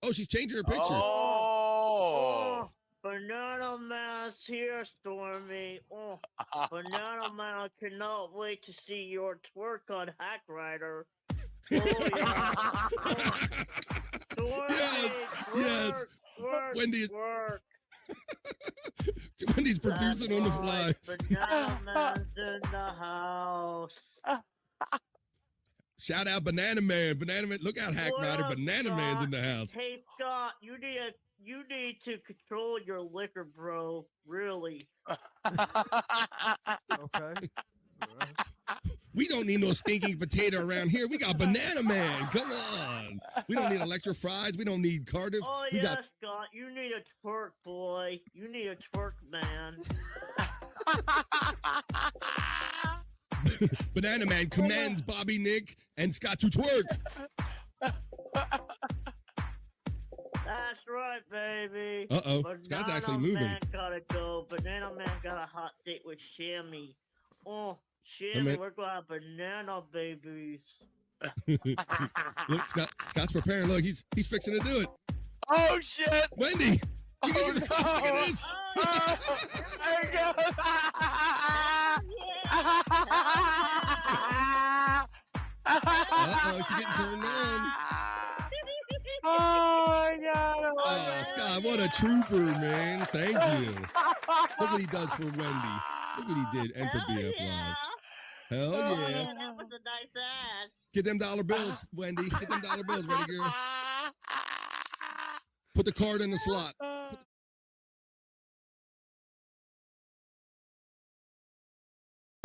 Oh, she's changing her picture. Oh, Banana Man's here, Stormy. Oh, Banana Man, I cannot wait to see your twerk on Hack Rider. Oh, yeah. Stormy, yes. Wendy is... Wendy's producing on the fly. Banana Man's in the house. Shout out Banana Man. Banana Man, look out, Hack Rider. Banana Scott? Man's in the house. Hey, Scott, you need to control your liquor, bro. Really. Okay. We don't need no stinking potato around here. We got Banana Man. Come on. We don't need electric fries. We don't need Cardiff. Oh, yeah, Scott. You need a twerk, boy. You need a twerk, man. Banana Man commands Bobby, Nick, and Scott to twerk. That's right, baby. Uh-oh. Scott's actually moving. Banana Man gotta go. Banana Man got a hot date with Shammy. Oh, Shammy, we're gonna have banana babies. Look, Scott's preparing. Look, he's fixing to do it. Oh, shit. Wendy, you no. look at this. There you go. Uh-oh, she's getting turned on. Oh, my God. Oh, Scott, what a trooper, man. Thank you. Look what he does for Wendy. Look what he did, and for BF Live. Hell yeah. That was a nice ass. Get them dollar bills, Wendy. Get them dollar bills, Wendy girl. Put the card in the slot.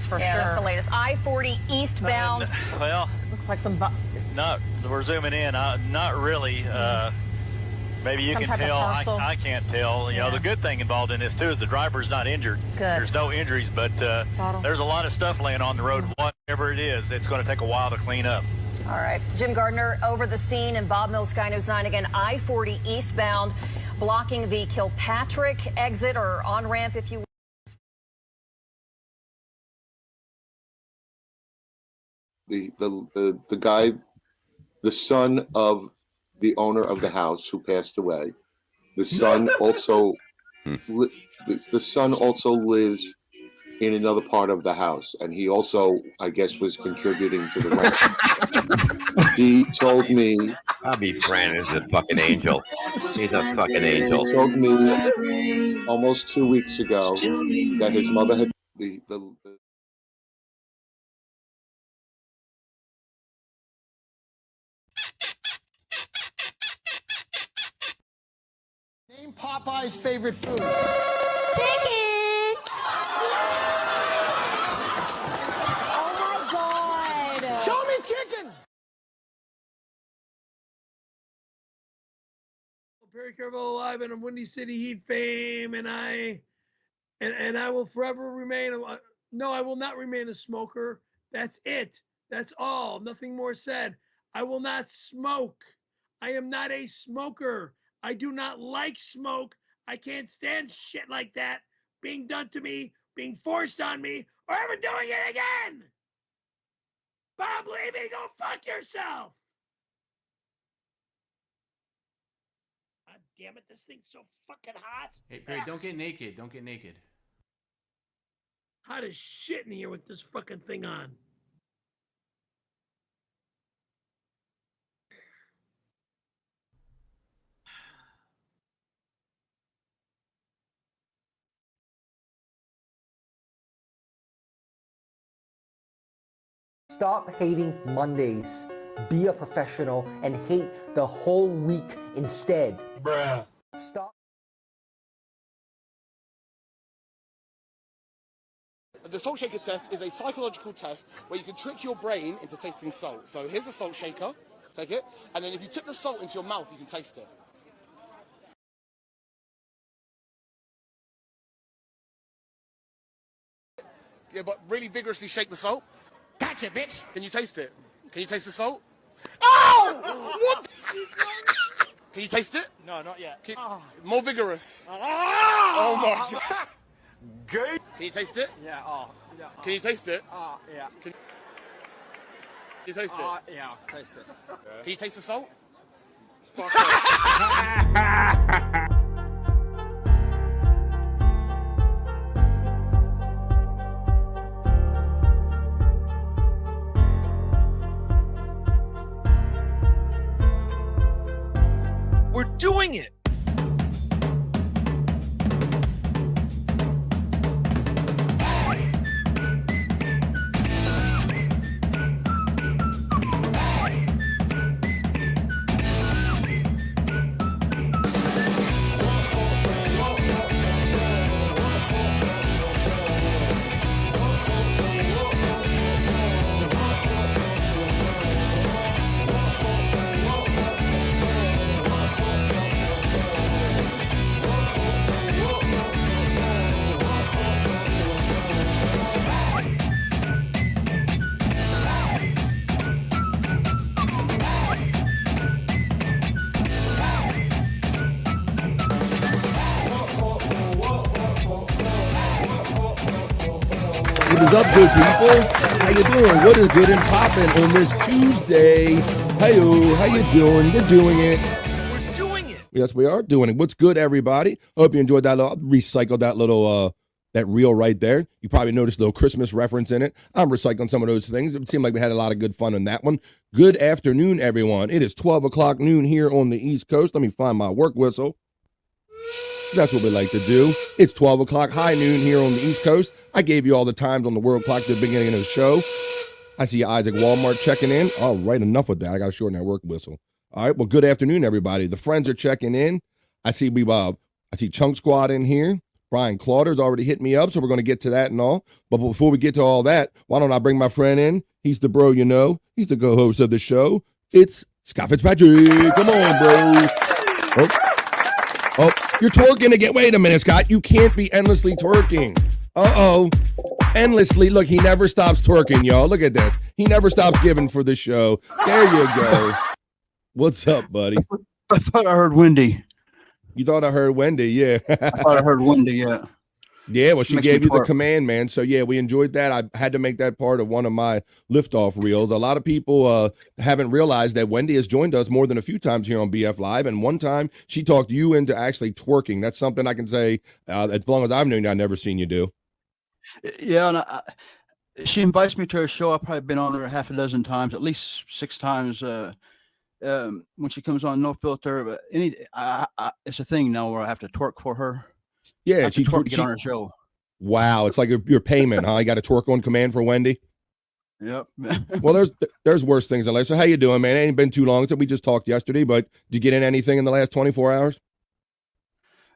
For sure. That's the latest. I-40 eastbound. Well, looks like some. We're zooming in. Not really. Maybe you can tell. I can't tell. You know, the good thing involved in this too is the driver's not injured. Good. There's no injuries, but there's a lot of stuff laying on the road. Whatever it is, it's going to take a while to clean up. All right. Jim Gardner over the scene, and Bob Mills, Sky News 9 again. I-40 eastbound, blocking the Kilpatrick exit or on ramp, if you will. The guy, the son of the owner of the house who passed away, the son also the son also lives in another part of the house, and he also, I guess, was contributing to the rent. He told me Bobby Fran is a fucking angel. He's a fucking angel. He told me almost 2 weeks ago that his mother had the Name Popeye's favorite food. Chicken! Oh my God! Show me chicken! Perry Carvalho Live and I'm Windy City Heat fame, and I will forever remain. No, I will not remain a smoker. That's it. That's all. Nothing more said. I will not smoke. I am not a smoker. I do not like smoke. I can't stand shit like that being done to me, being forced on me, or ever doing it again. Bob Levy, go fuck yourself. God damn it, this thing's so fucking hot. Hey, Perry, don't get naked. Don't get naked. Hot as shit in here with this fucking thing on. Stop hating Mondays. Be a professional and hate the whole week instead. Bruh. Stop. The salt shaker test is a psychological test where you can trick your brain into tasting salt. So here's a salt shaker. Take it. And then if you tip the salt into your mouth, you can taste it. Yeah, but really vigorously shake the salt. Gotcha, bitch. Can you taste it? Can you taste the salt? Oh! What? Can you taste it? No, not yet. More vigorous. Oh my God. Good. Can you taste it? Yeah. Oh. Yeah. Can you taste it? Oh. Yeah. You taste it? Yeah, taste it. Can you taste the salt? We're doing it. What is up, good people? How you doing? What is good and popping on this Tuesday? Hey-o, how you doing? We're doing it. We're doing it. Yes, we are doing it. What's good, everybody? Hope you enjoyed that. I'll recycle that little that reel right there. You probably noticed a little Christmas reference in it. I'm recycling some of those things. It seemed like we had a lot of good fun on that one. Good afternoon, everyone. It is 12 o'clock noon here on the East Coast. Let me find my work whistle. That's what we like to do. It's 12 o'clock high noon here on the East Coast. I gave you all the times on the world clock at the beginning of the show. I see Isaac Walmart checking in. All right, enough with that. I got to shorten that work whistle. All right, well, good afternoon, everybody. The friends are checking in. I see Chunk Squad in here. Brian Clauder's already hit me up, so we're going to get to that and all. But before we get to all that, why don't I bring my friend in? He's the bro, you know. He's the co-host of the show. It's Scott Fitzpatrick. Come on, bro. Oh, you're twerking again. Wait a minute, Scott. You can't be endlessly twerking. Uh-oh. Endlessly. Look, he never stops twerking, y'all. Look at this. He never stops giving for the show. There you go. What's up, buddy? I thought I heard Wendy. You thought I heard Wendy, yeah. I thought I heard Wendy, yeah. Yeah, well, she gave you the command, man. So, yeah, we enjoyed that. I had to make that part of one of my liftoff reels. A lot of people haven't realized that Wendy has joined us more than a few times here on BF Live. And one time she talked you into actually twerking. That's something I can say as long as I've known you, I've never seen you do. Yeah, and she invites me to her show. I've probably been on her half a dozen times, at least 6 times when she comes on No Filter. But it's a thing now where I have to twerk for her. Yeah, she twerk to get on her show. Wow, it's like your payment, huh? You got to twerk on command for Wendy. Yep. Well, there's worse things in life. So how you doing, man? It ain't been too long since we just talked yesterday, but did you get in anything in the last 24 hours?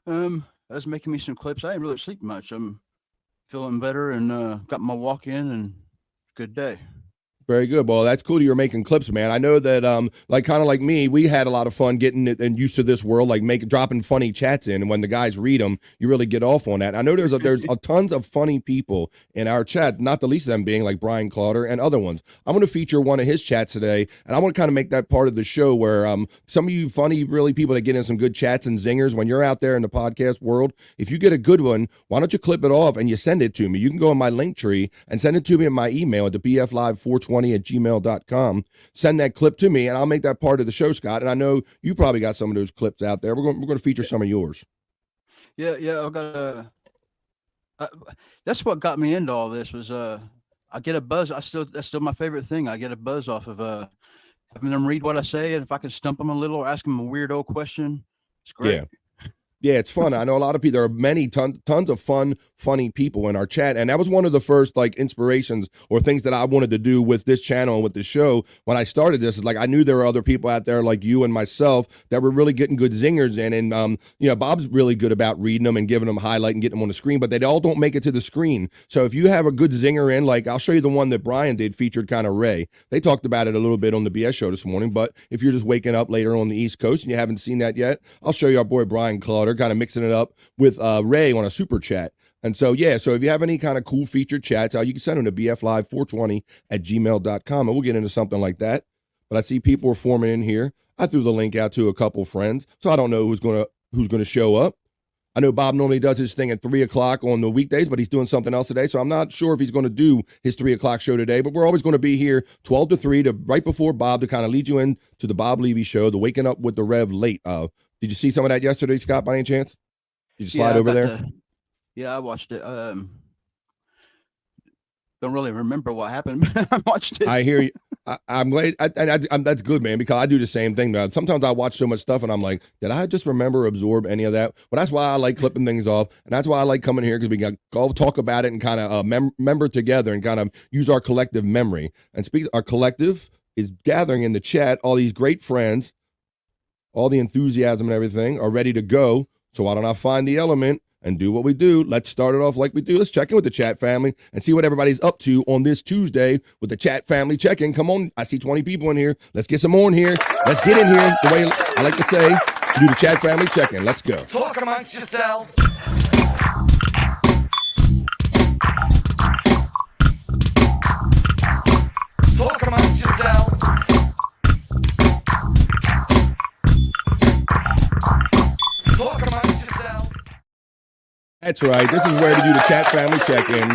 I was making me some clips. I didn't really sleep much. I'm feeling better and got my walk in and good day. Very good. Well, that's cool that you're making clips, man. I know that, kind of like me, we had a lot of fun getting it and used to this world, like dropping funny chats in. And when the guys read them, you really get off on that. I know there's tons of funny people in our chat, not the least of them being like Brian Clauder and other ones. I'm going to feature one of his chats today, and I want to kind of make that part of the show where some of you funny, really people that get in some good chats and zingers, when you're out there in the podcast world, if you get a good one, why don't you clip it off and you send it to me? You can go in my link tree and send it to me in my email at the bflive420@gmail.com. Send that clip to me, and I'll make that part of the show, Scott. And I know you probably got some of those clips out there. We're going to feature some of yours. Yeah. I've got that's what got me into all this was I get a buzz. That's still my favorite thing. I get a buzz off of having them read what I say, and if I can stump them a little or ask them a weirdo question, it's great. Yeah. Yeah, it's fun. I know a lot of people. There are many tons of funny people in our chat, and that was one of the first inspirations or things that I wanted to do with this channel and with the show. When I started this, is I knew there were other people out there like you and myself that were really getting good zingers in, and Bob's really good about reading them and giving them a highlight and getting them on the screen, but they all don't make it to the screen. So if you have a good zinger in, I'll show you the one that Brian did, featured kind of Ray. They talked about it a little bit on the BS show this morning, but if you're just waking up later on the East Coast and you haven't seen that yet, I'll show you our boy Brian Clauder, kind of mixing it up with Ray on a super chat. And so, so if you have any kind of cool featured chats, you can send them to bflive420@gmail.com, and we'll get into something like that. But I see people are forming in here. I threw the link out to a couple friends, so I don't know who's gonna show up. I know Bob normally does his thing at 3 o'clock on the weekdays, but he's doing something else today. So I'm not sure if he's going to do his 3 o'clock show today, but we're always going to be here 12 to 3 to right before Bob to kind of lead you in to the Bob Levy show, the Waking Up with the Rev late. Did you see some of that yesterday, Scott, by any chance? Did you slide over there? Yeah, I watched it. Don't really remember what happened, but I watched it. I hear you. I'm glad. I'm that's good, man, because I do the same thing. Man. Sometimes I watch so much stuff and I'm like, did I just remember absorb any of that? But that's why I like clipping things off. And that's why I like coming here, because we can go talk about it and kind of remember together and kind of use our collective memory. And our collective is gathering in the chat. All these great friends, all the enthusiasm and everything are ready to go. So why don't I find the element and do what we do? Let's start it off like we do. Let's check in with the chat family and see what everybody's up to on this Tuesday with the chat family check-in. Come on, I see 20 people in here. Let's get some more in here. Let's get in here. The way I like to say, do the chat family check-in. Let's go. Talk amongst yourselves. Talk amongst yourselves. Talk amongst yourselves. That's right. This is where we do the chat family check-in.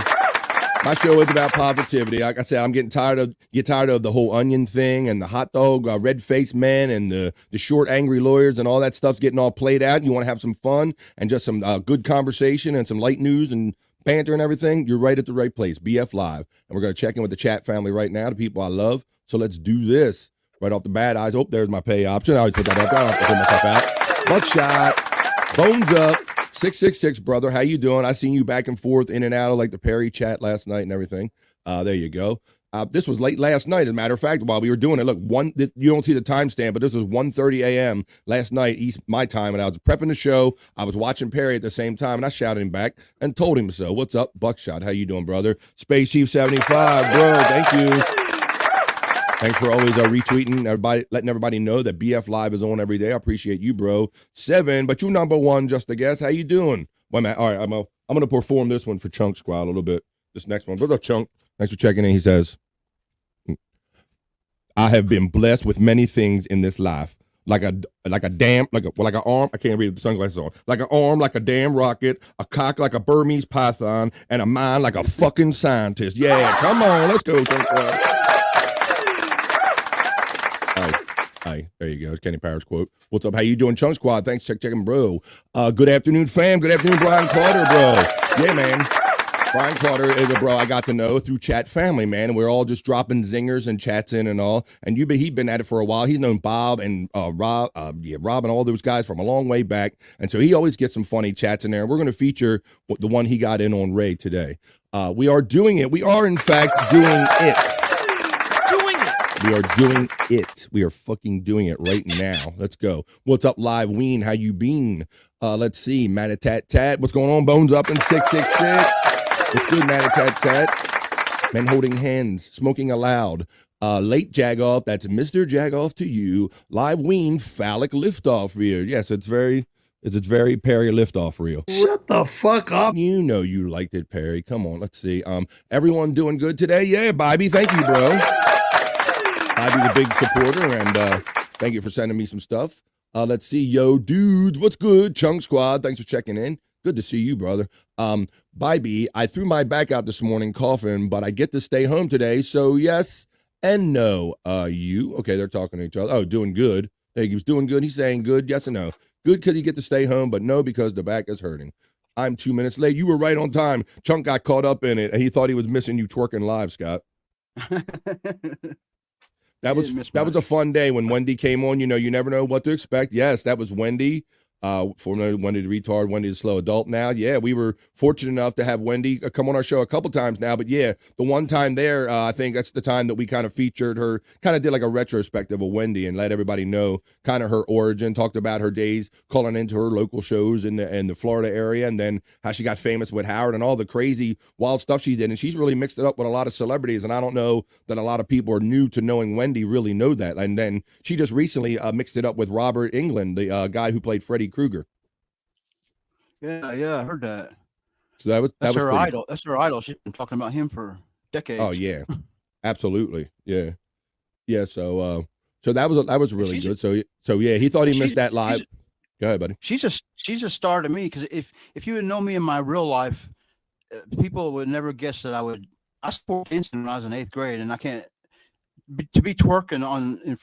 My show is about positivity. Like I said, I'm getting tired of the whole onion thing and the hot dog, red-faced men and the short, angry lawyers and all that stuff's getting all played out. You want to have some fun and just some good conversation and some light news and banter and everything, you're right at the right place, BF Live. And we're going to check in with the chat family right now, the people I love. So let's do this. Right off the bat, eyes. Oh, there's my pay option. I always put that up there. I don't have to hold myself out. Buckshot. Bones up. 666, brother. How you doing? I seen you back and forth in and out of like the Perry chat last night and everything. There you go. This was late last night, as a matter of fact, while we were doing it. Look, you don't see the timestamp, but this was 1:30 a.m. last night, my time, and I was prepping the show. I was watching Perry at the same time, and I shouted him back and told him so. What's up, Buckshot? How you doing, brother? Space Chief 75, bro. Thank you. Thanks for always retweeting everybody, letting everybody know that BF Live is on every day. I appreciate you, bro. 7, but you number 1, just a guess. How you doing? Wait a minute. All right, I'm gonna perform this one for Chunk Squad a little bit. This next one. What's up, Chunk? Thanks for checking in. He says, I have been blessed with many things in this life. Like an arm. I can't read with the sunglasses on. Like an arm, like a damn rocket, a cock like a Burmese python, and a mind like a fucking scientist. Yeah, come on, let's go, Chunk Squad. Hi, there you go. It's Kenny Powers quote. What's up? How you doing, Chunk Squad? Thanks, checking, bro. Good afternoon, fam. Good afternoon, Brian Carter, bro. Yeah, man. Brian Carter is a bro I got to know through chat family, man. And we're all just dropping zingers and chats in and all. And he's been at it for a while. He's known Bob and Rob and all those guys from a long way back. And so he always gets some funny chats in there. And we're going to feature the one he got in on Ray today. We are doing it. We are, in fact, doing it. We are doing it. We are fucking doing it right now. Let's go. What's up, Live Ween? How you been? Let's see. Mat-a-tat-tat. What's going on? Bones up in 666. What's good, Mat-a-tat-tat? Men holding hands. Smoking aloud. Late Jagoff. That's Mr. Jagoff to you. Live Ween. Phallic liftoff reel. Yes, it's very Perry liftoff reel. Shut the fuck up. You know you liked it, Perry. Come on. Let's see. Everyone doing good today? Yeah, Bobby. Thank you, bro. Bobby's a big supporter, and thank you for sending me some stuff. Let's see. Yo, dudes, what's good? Chunk Squad, thanks for checking in. Good to see you, brother. Bobby, I threw my back out this morning coughing, but I get to stay home today, so yes and no. You? Okay, they're talking to each other. Oh, doing good. Hey, he was doing good. He's saying good, yes and no. Good because you get to stay home, but no because the back is hurting. I'm 2 minutes late. You were right on time. Chunk got caught up in it, and he thought he was missing you twerking live, Scott. That was a fun day when Wendy came on. You know, you never know what to expect. Yes, that was Wendy. Formerly Wendy the Retard, Wendy the Slow Adult now. Yeah, we were fortunate enough to have Wendy come on our show a couple times now. But yeah, the one time there, I think that's the time that we kind of featured her, kind of did like a retrospective of Wendy and let everybody know kind of her origin, talked about her days calling into her local shows in the Florida area, and then how she got famous with Howard and all the crazy wild stuff she did. And she's really mixed it up with a lot of celebrities. And I don't know that a lot of people are new to knowing Wendy really know that. And then she just recently mixed it up with Robert Englund, the guy who played Freddy Krueger. Yeah, I heard that. So that's her idol. That's her idol. She's been talking about him for decades. Oh yeah, absolutely. Yeah. So that was really good. So yeah, he thought he missed that live. Go ahead, buddy. She's a star to me, because if you had known me in my real life, people would never guess that I sported dancing when I was in 8th grade, and I can't to be twerking on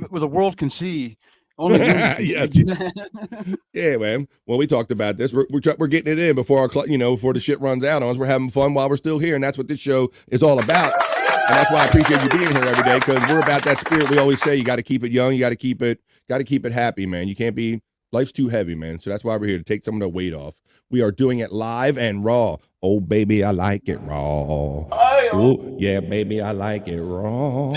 where the world can see. Only yes. Yeah, man. Well, we talked about this. We're getting it in before our before the shit runs out on us. We're having fun while we're still here, and that's what this show is all about. And that's why I appreciate you being here every day, because we're about that spirit. We always say you got to keep it young, you got to keep it happy, man. You can't be life's too heavy, man. So that's why we're here, to take some of the weight off. We are doing it live and raw. Oh, baby, I like it raw. Oh, yeah, baby, I like it raw.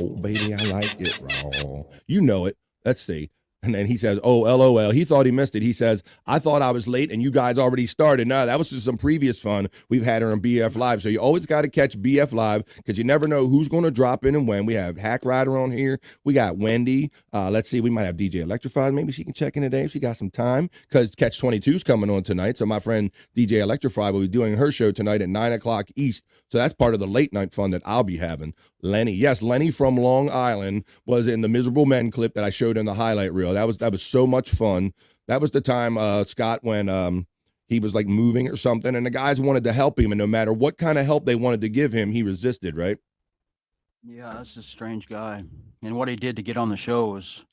Oh, baby, I like it raw. You know it. Let's see. And then he says, oh, LOL. He thought he missed it. He says, I thought I was late and you guys already started. No, that was just some previous fun we've had here on BF Live. So you always got to catch BF Live, because you never know who's going to drop in and when. We have Hack Rider on here. We got Wendy. Let's see. We might have DJ Electrified. Maybe she can check in today if she got some time, because Catch 22 is coming on tonight. So my friend DJ Electrified will be doing her show tonight at 9 o'clock East. So that's part of the late night fun that I'll be having. Lenny. Yes, Lenny from Long Island was in the Miserable Men clip that I showed in the highlight reel. That was so much fun. That was the time, Scott, when he was like moving or something, and the guys wanted to help him, and no matter what kind of help they wanted to give him, he resisted, right? Yeah, that's a strange guy. And what he did to get on the show was,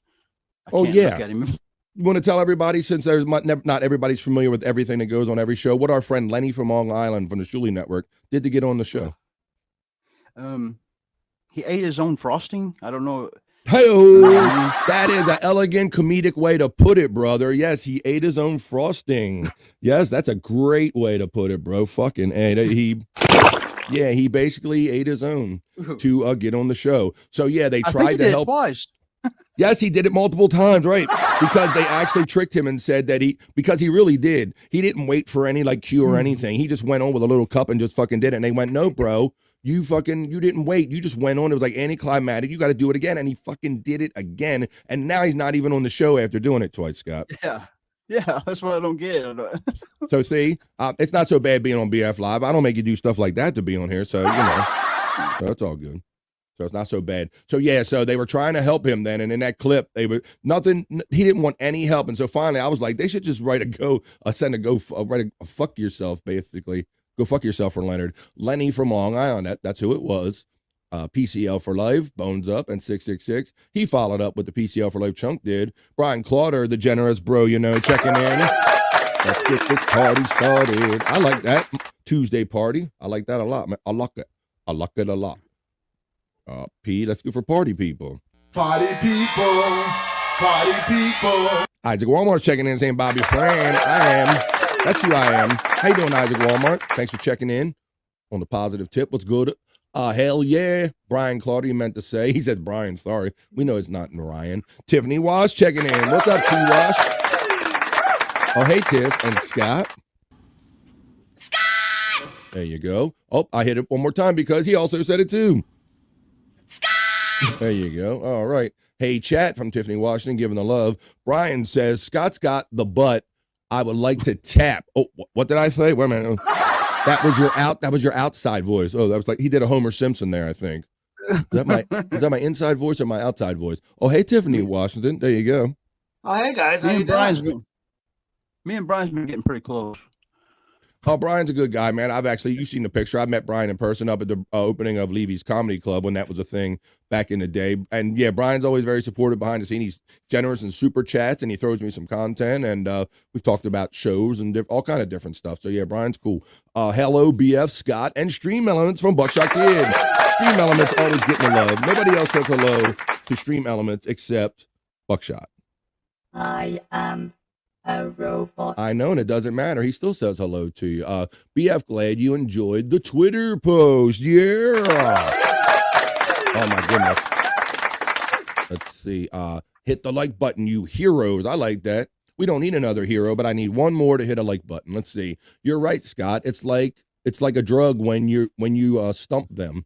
I oh, can't yeah. look at him. You want to tell everybody, since there's not everybody's familiar with everything that goes on every show, what our friend Lenny from Long Island from the Shuley Network did to get on the show? He ate his own frosting. I don't know. Hey-o, that is an elegant comedic way to put it, brother. Yes, he ate his own frosting. Yes, that's a great way to put it, bro. Fucking he basically ate his own to get on the show. So yeah, they tried to help. Twice. Yes, he did it multiple times, right? Because they actually tricked him and said that because he really did. He didn't wait for any like cue or anything. He just went on with a little cup and just fucking did it. And they went, no, bro. You didn't wait. You just went on. It was like anticlimactic. You got to do it again. And he fucking did it again. And now he's not even on the show after doing it twice, Scott. Yeah. Yeah. That's what I don't get. So see, it's not so bad being on BF Live. I don't make you do stuff like that to be on here. So, so it's all good. So it's not so bad. So yeah, so they were trying to help him then. And in that clip, he didn't want any help. And so finally I was like, they should just write a fuck yourself, basically. Go fuck yourself for Leonard. Lenny from Long Island. That's who it was. PCL for life, Bones Up, and 666. He followed up with the PCL for life Chunk did. Brian Clauder, the generous bro, checking in. Let's get this party started. I like that. Tuesday party. I like that a lot, man. I like it. I like it a lot. P, let's go for party people. Party people. Party people. Isaac Walmart checking in, saying Bobby Fran. I am. That's who I am. How you doing, Isaac Walmart? Thanks for checking in on the positive tip. What's good? Hell yeah. Brian Claudia meant to say. He said Brian, sorry. We know it's not Ryan. Tiffany Wash checking in. What's up, T-Wash? Oh, hey, Tiff and Scott. Scott! There you go. Oh, I hit it one more time because he also said it too. Scott! There you go. All right. Hey, chat from Tiffany Washington giving the love. Brian says, Scott's got the butt I would like to tap. Oh, what did I say? Wait a minute. That was your outside voice. Oh, that was like he did a Homer Simpson there, I think. Is that my inside voice or my outside voice? Oh, hey, Tiffany Washington. There you go. Oh, hey guys. Me and Brian's been getting pretty close. Oh, Brian's a good guy, man. You've seen the picture. I met Brian in person up at the opening of Levy's Comedy Club when that was a thing back in the day. And yeah, Brian's always very supportive behind the scene. He's generous in super chats and he throws me some content. And we've talked about shows and all kind of different stuff. So yeah, Brian's cool. Hello, BF Scott and Stream Elements from Buckshot Kid. Stream Elements always getting the love. Nobody else says hello to Stream Elements except Buckshot. I am a robot. I know, and it doesn't matter. He still says hello to you. BF, glad you enjoyed the Twitter post. Yeah. Oh, my goodness. Let's see. Hit the like button, you heroes. I like that. We don't need another hero, but I need one more to hit a like button. Let's see. You're right, Scott. It's like a drug when you stump them.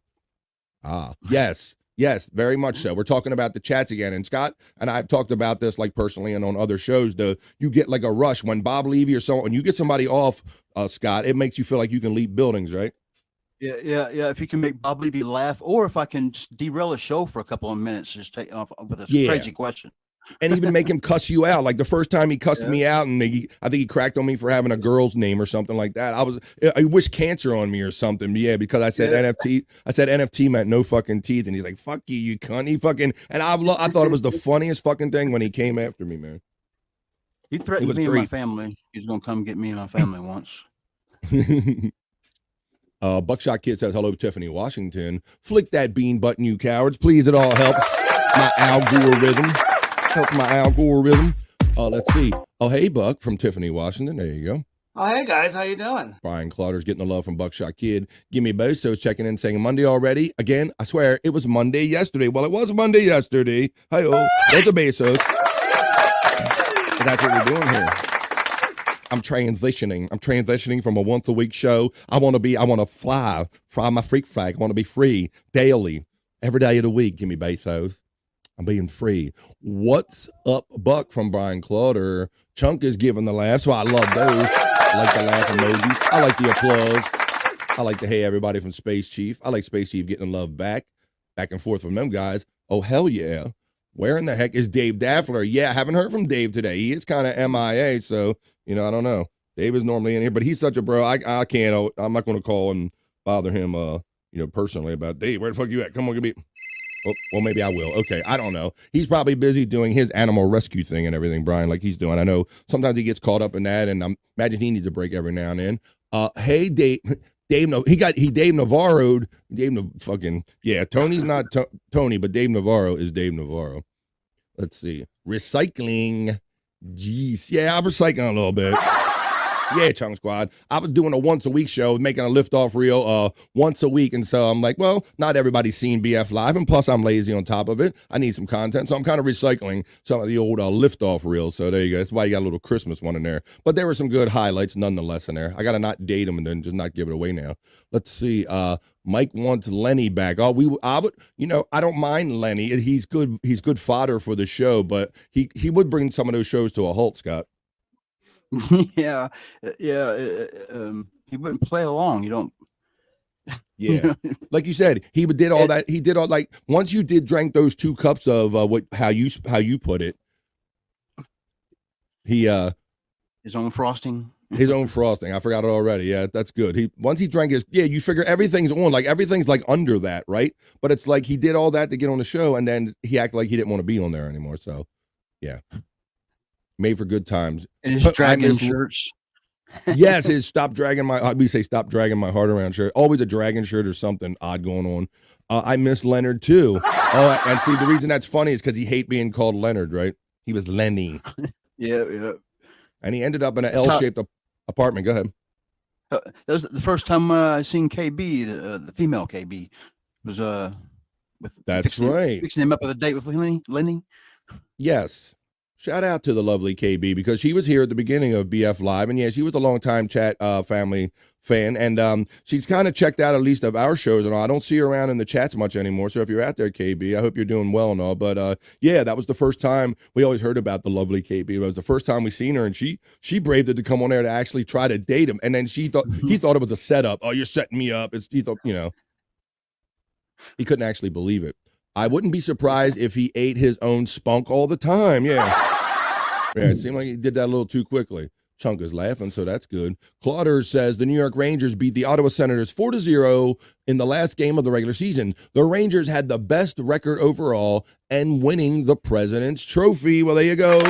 Yes. Yes, very much so. We're talking about the chats again. And Scott and I've talked about this like personally and on other shows. You get like a rush when Bob Levy or someone, when you get somebody off, Scott, it makes you feel like you can leap buildings, right? Yeah. If you can make Bob Levy laugh, or if I can just derail a show for a couple of minutes, just take off with a crazy question. and even make him cuss you out. Like the first time he cussed me out, and I think he cracked on me for having a girl's name or something like that. I wish cancer on me or something. Yeah, because I said NFT. I said NFT meant no fucking teeth, and he's like, "Fuck you, you cunt." He fucking, and I thought it was the funniest fucking thing when he came after me, man. He threatened me and my family. He's gonna come get me and my family once. Buckshot Kid says, hello, Tiffany Washington. Flick that bean button, you cowards. Please, it all helps my algorithm. Helps my algorithm. Let's see. Oh, hey, Buck from Tiffany Washington. There you go. Oh, hey, guys. How you doing? Brian Clauder's getting the love from Buckshot Kid. Gimme Boso's checking in saying Monday already. Again, I swear, it was Monday yesterday. Well, it was Monday yesterday. Hi-oh. There's a Bezos. But that's what we're doing here. I'm transitioning from a once a week show. I want to fly my freak flag. I want to be free daily, every day of the week. Give me Bezos. I'm being free. What's up, Buck from Brian Clauder? Chunk is giving the laugh, so I love those. I like the laugh emojis. I like the applause. I like the hey everybody from Space Chief. I like Space Chief getting love back and forth from them guys. Oh, hell yeah. Where in the heck is Dave Daffler? Yeah, I haven't heard from Dave today. He is kind of MIA, so, I don't know. Dave is normally in here, but he's such a bro. I can't. I'm not going to call and bother him, personally about, Dave, where the fuck you at? Come on, give me. Oh, well, maybe I will. Okay, I don't know. He's probably busy doing his animal rescue thing and everything, Brian, like he's doing. I know sometimes he gets caught up in that, and I imagine he needs a break every now and then. Hey, Dave. Dave Navarro'd. Tony's not Tony, but Dave Navarro is Dave Navarro. Let's see. Recycling. Jeez. Yeah, I'm recycling a little bit. Yeah, Chung Squad. I was doing a once a week show, making a liftoff reel once a week. And so I'm like, well, not everybody's seen BF Live. And plus, I'm lazy on top of it. I need some content. So I'm kind of recycling some of the old liftoff reels. So there you go. That's why you got a little Christmas one in there. But there were some good highlights nonetheless in there. I got to not date them and then just not give it away now. Let's see. Mike wants Lenny back. I don't mind Lenny. He's good. He's good fodder for the show, but he would bring some of those shows to a halt, Scott. Yeah. He wouldn't play along. You don't. Yeah, like you said, he did all that. He did all once you drank those 2 cups of how you put it. He his own frosting. His own frosting. I forgot it already. Yeah, that's good. Once he drank his, you figure everything's on, like everything's like under that, right? But it's like he did all that to get on the show, and then he acted like he didn't want to be on there anymore. So, yeah, made for good times. And his dragon shirts. Yes, his stop dragging my heart around shirt. Always a dragon shirt or something odd going on. I miss Leonard too. Oh, and see, the reason that's funny is because he hate being called Leonard, right? He was Lenny. Yeah. And he ended up in an L-shaped apartment. Go ahead. That was the first time I seen KB, the female KB, was fixing him up with a date with Lenny. Yes. Shout out to the lovely KB because she was here at the beginning of BF Live, and yeah, she was a longtime chat family fan, and she's kind of checked out at least of our shows and all. I don't see her around in the chats much anymore, so if you're out there, KB, I hope you're doing well and all. But yeah, that was the first time we always heard about the lovely KB. It was the first time we seen her, and she braved it to come on there to actually try to date him, and then he thought it was a setup. Oh, you're setting me up. He thought, he couldn't actually believe it. I wouldn't be surprised if he ate his own spunk all the time. Yeah. Yeah, it seemed like he did that a little too quickly. Chunk is laughing, so that's good. Clauder says the New York Rangers beat the Ottawa Senators 4-0 in the last game of the regular season. The Rangers had the best record overall and winning the President's Trophy. Well, there you go.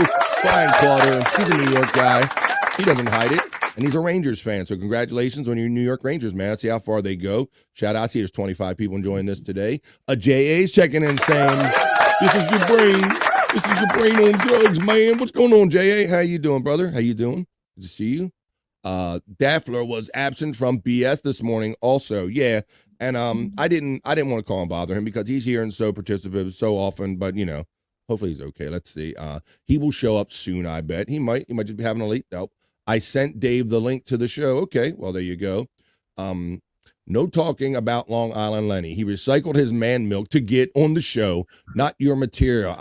Brian Clauder, he's a New York guy. He doesn't hide it, and he's a Rangers fan. So congratulations on your New York Rangers, man. Let's see how far they go. Shout out. I see there's 25 people enjoying this today. JA's checking in saying, this is your brain. This is your brain on drugs, man. What's going on, J.A.? How you doing, brother? How you doing? Good to see you. Daffler was absent from BS this morning also. Yeah, and I didn't want to call and bother him because he's here and so participative so often, but hopefully he's okay. Let's see. He will show up soon, I bet. He might just be having a late nope. I sent Dave the link to the show. Okay, well there you go. No talking about Long Island Lenny. He recycled his man milk to get on the show. Not your material.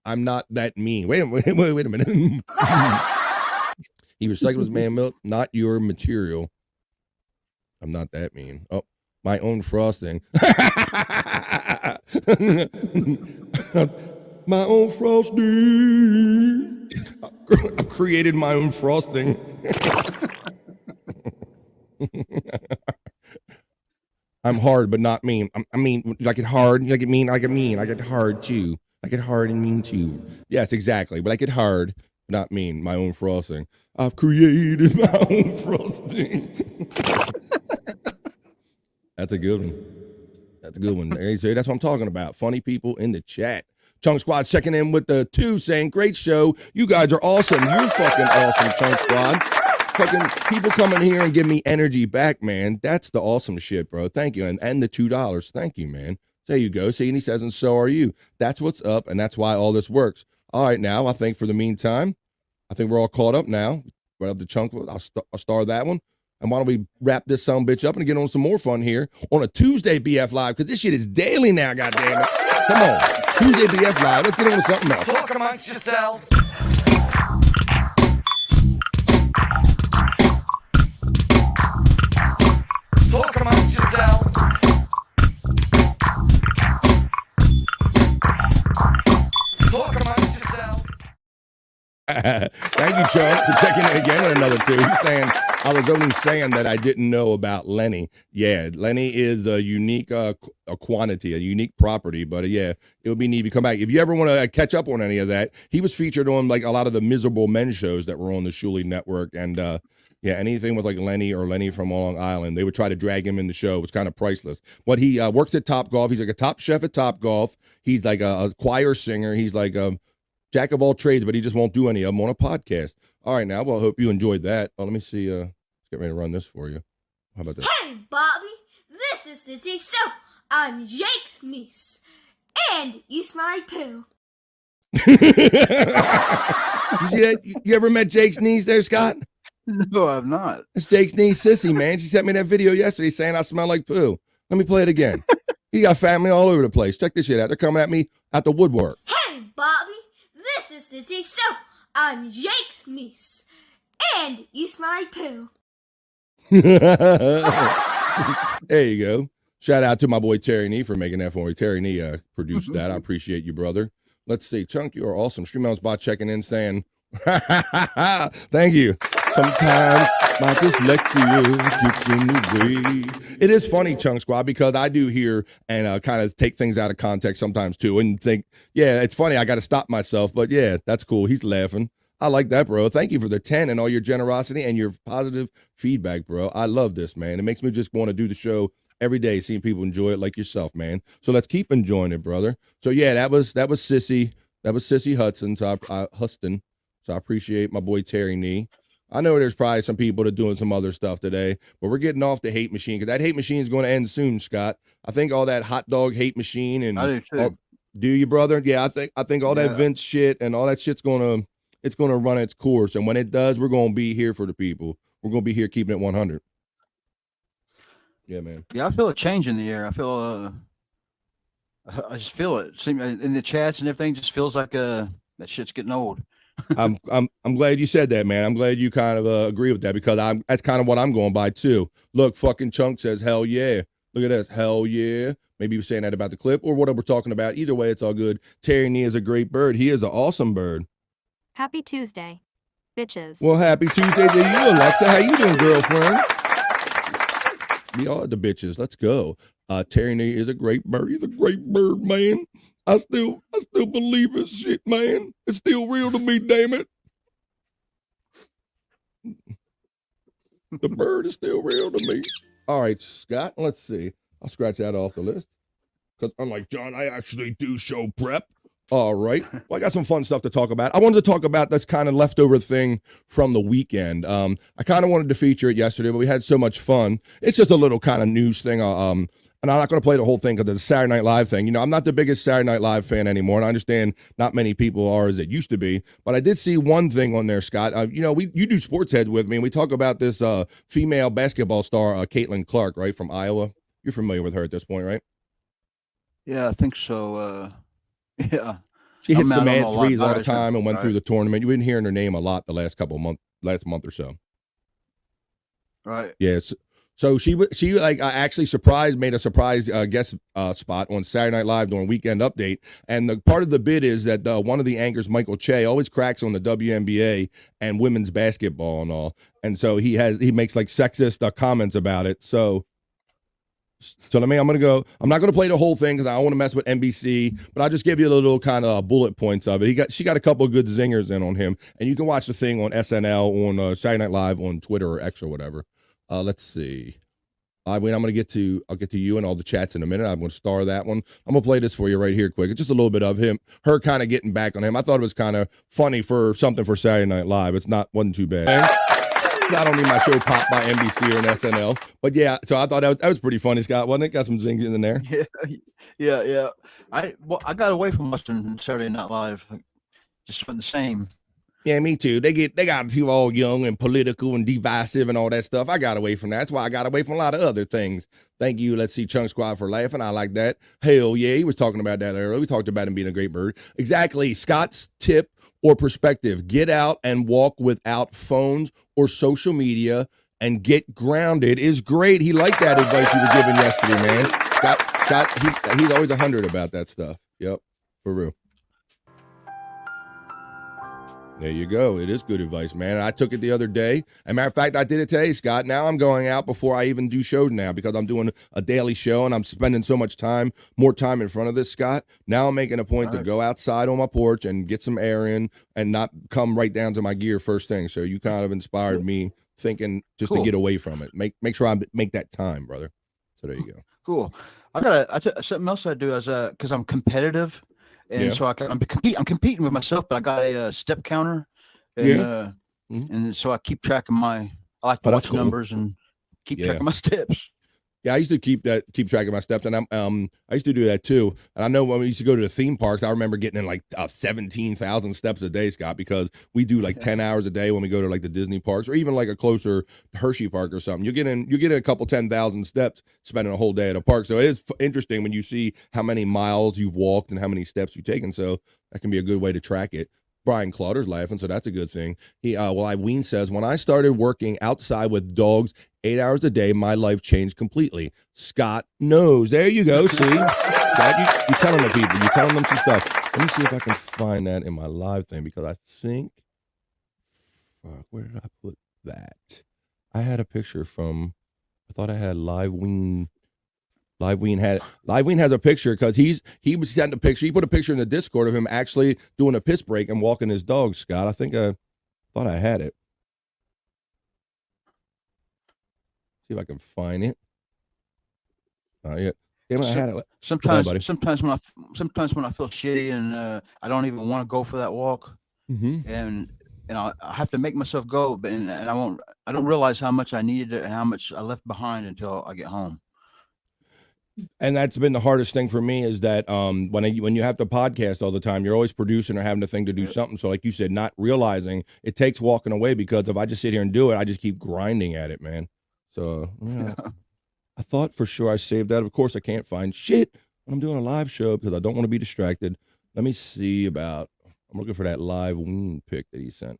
I'm not that mean. Wait a minute. He recycled his man milk, not your material. I'm not that mean. Oh, my own frosting. my own frosting. I've created my own frosting. I'm hard, but not mean. I mean, like it hard, like it mean, like it mean, like it hard too. Like it hard and mean too. Yes, exactly. But like it hard, but not mean. My own frosting. I've created my own frosting. That's a good one. That's a good one. There you say, that's what I'm talking about. Funny people in the chat. Chunk Squad's checking in with the 2 saying, great show. You guys are awesome. You're fucking awesome, Chunk Squad. Fucking people coming here and give me energy back, man. That's the awesome shit, bro. Thank you. And the $2. Thank you, man. There you go. See, and he says, and so are you. That's what's up, and that's why all this works. All right, now, I think for the meantime, I think we're all caught up now. Right up the Chunk. I'll star that one. And why don't we wrap this son bitch up and get on some more fun here on a Tuesday BF Live, because this shit is daily now, goddammit. Come on. Tuesday BF Live. Let's get on to something else. Talk amongst yourselves. Talk amongst yourselves. Talk amongst yourselves. Thank you, Chunk, for checking in again with another 2. He's saying, I was only saying that I didn't know about Lenny. Yeah, Lenny is a unique a quantity, a unique property, but yeah, it would be neat to come back. If you ever want to catch up on any of that, he was featured on like a lot of the Miserable Men shows that were on the Shuley Network, and yeah, anything with like Lenny or Lenny from Long Island, they would try to drag him in the show. It was kind of priceless. But he works at Top Golf. He's like a top chef at Top Golf. He's like a choir singer. He's like a jack of all trades, but he just won't do any of them on a podcast. All right, now, well, I hope you enjoyed that. Well, let me see. Let's get ready to run this for you. How about this? Hey, Bobby, this is Sissy Soap. I'm Jake's niece. And you smell like poo. You see that? You ever met Jake's niece there, Scott? No, I've not. It's Jake's niece, Sissy, man. She sent me that video yesterday saying I smell like poo. Let me play it again. He got family all over the place. Check this shit out. They're coming at me at the woodwork. Hey, Bobby, this is Sissy Soap. I'm Jake's niece. And you smell like poo. There you go. Shout out to my boy Terry Nee for making that for me. Terry Nee produced that. I appreciate you, brother. Let's see. Chunk, you are awesome. Streamshow bot checking in saying, thank you. Sometimes my dyslexia gets in the way. It is funny, Chunk Squad, because I do hear and kind of take things out of context sometimes too and think, yeah, it's funny. I got to stop myself. But yeah, that's cool. He's laughing. I like that, bro. Thank you for the 10 and all your generosity and your positive feedback, bro. I love this, man. It makes me just want to do the show every day, seeing people enjoy it like yourself, man. So let's keep enjoying it, brother. So yeah, that was Sissy. That was Sissy Hudson. So Huston. So I appreciate my boy Terry Nee. I know there's probably some people that are doing some other stuff today, but we're getting off the hate machine because that hate machine is going to end soon, Scott. I think all that hot dog hate machine and I do too. Do you, brother? Yeah, I think all that Vince shit and all that shit's gonna run its course, and when it does, we're gonna be here for the people. We're gonna be here keeping it 100. Yeah, man. Yeah, I feel a change in the air. I feel I just feel it. In the chats and everything, just feels like that shit's getting old. I'm glad you said that, man. I'm glad you kind of agree with that because that's kind of what I'm going by too. Look, fucking Chunk says hell yeah. Look at this, hell yeah. Maybe he was saying that about the clip or what we're talking about. Either way, it's all good. Terry Nee is a great bird. He is an awesome bird. Happy Tuesday, bitches. Well, happy Tuesday to you, Alexa. How you doing, girlfriend? We are the bitches. Let's go. Terry Nee is a great bird. He's a great bird, man. I still believe his shit, man. It's still real to me, damn it. The bird is still real to me. All right, Scott, let's see. I'll scratch that off the list. Because unlike John, I actually do show prep. All right. Well, I got some fun stuff to talk about. I wanted to talk about this kind of leftover thing from the weekend. I kind of wanted to feature it yesterday, but we had so much fun. It's just a little kind of news thing. And I'm not going to play the whole thing because it's a Saturday Night Live thing. You know, I'm not the biggest Saturday Night Live fan anymore, and I understand not many people are as it used to be. But I did see one thing on there, Scott. You know, you do Sports Heads with me, and we talk about this female basketball star, Caitlin Clark, right, from Iowa. You're familiar with her at this point, right? Yeah, I think so. Yeah. She hits the mad threes all the time and went through the tournament. You've been hearing her name a lot the last month or so. Right. Yeah. So she like actually made a surprise guest spot on Saturday Night Live during Weekend Update, and the part of the bid is that one of the anchors, Michael Che, always cracks on the WNBA and women's basketball and all, and so he makes like sexist comments about it. So I'm not gonna play the whole thing because I don't want to mess with NBC, but I'll just give you a little kind of bullet points of it. She got a couple of good zingers in on him, and you can watch the thing on SNL, on Saturday Night Live, on Twitter or X or whatever. Let's see. I'll get to you and all the chats in a minute. I'm going to star that one. I'm going to play this for you right here quick. It's just a little bit of her kind of getting back on him. I thought it was kind of funny for something for Saturday Night Live. Wasn't too bad. I don't need my show popped by NBC or an SNL. But yeah, so I thought that was pretty funny, Scott, wasn't it? Got some zingers in there. Yeah. I got away from watching Saturday Night Live. Just went the same. Yeah, me too. They got people all young and political and divisive and all that stuff. I got away from that. That's why I got away from a lot of other things. Thank you. Let's see, Chunk Squad for laughing. I like that. Hell yeah, he was talking about that earlier. We talked about him being a great bird. Exactly. Scott's tip or perspective: get out and walk without phones or social media and get grounded is great. He liked that advice you were giving yesterday, man. Scott, he's always 100 about that stuff. Yep, for real. There you go. It is good advice, man. I took it the other day. As a matter of fact, I did it today, Scott. Now I'm going out before I even do shows now because I'm doing a daily show and I'm spending so much more time in front of this, Scott. Now I'm making a point to go outside on my porch and get some air in and not come right down to my gear first thing. So you kind of inspired me thinking just to get away from it. Make sure I make that time, brother. So there you go. Cool. Something else I do is because I'm competitive. And so I'm competing with myself, but I got a step counter, and and so I keep track of I like to watch numbers and keep track of my steps. Yeah, I used to keep track of my steps, and I used to do that too. And I know when we used to go to the theme parks, I remember getting in like 17,000 steps a day, Scott, because we do like 10 hours a day when we go to like the Disney parks or even like a closer Hershey park or something. You get in a couple 10,000 steps spending a whole day at a park. So it is interesting when you see how many miles you've walked and how many steps you've taken. So that can be a good way to track it. Brian Clauder's laughing, so that's a good thing. Ween says, when I started working outside with dogs 8 hours a day, my life changed completely. Scott knows. There you go. See, Scott, you're telling the people. You're telling them some stuff. Let me see if I can find that in my live thing because I think, where did I put that? I had a picture from. I thought I had Live Ween. Live Ween has a picture because he was sending a picture. He put a picture in the Discord of him actually doing a piss break and walking his dog, Scott. I think I thought I had it. See if I can find it. Yeah. Damn, I had it. Sometimes when I feel shitty and I don't even want to go for that walk, and I have to make myself go, but and I don't realize how much I needed it and how much I left behind until I get home. And that's been the hardest thing for me is that when you have to podcast all the time, you're always producing or having to think to do something. So like you said, not realizing it takes walking away because if I just sit here and do it, I just keep grinding at it, man. So I thought for sure I saved that. Of course, I can't find shit when I'm doing a live show because I don't want to be distracted. Let me see I'm looking for that Live Ween pic that he sent.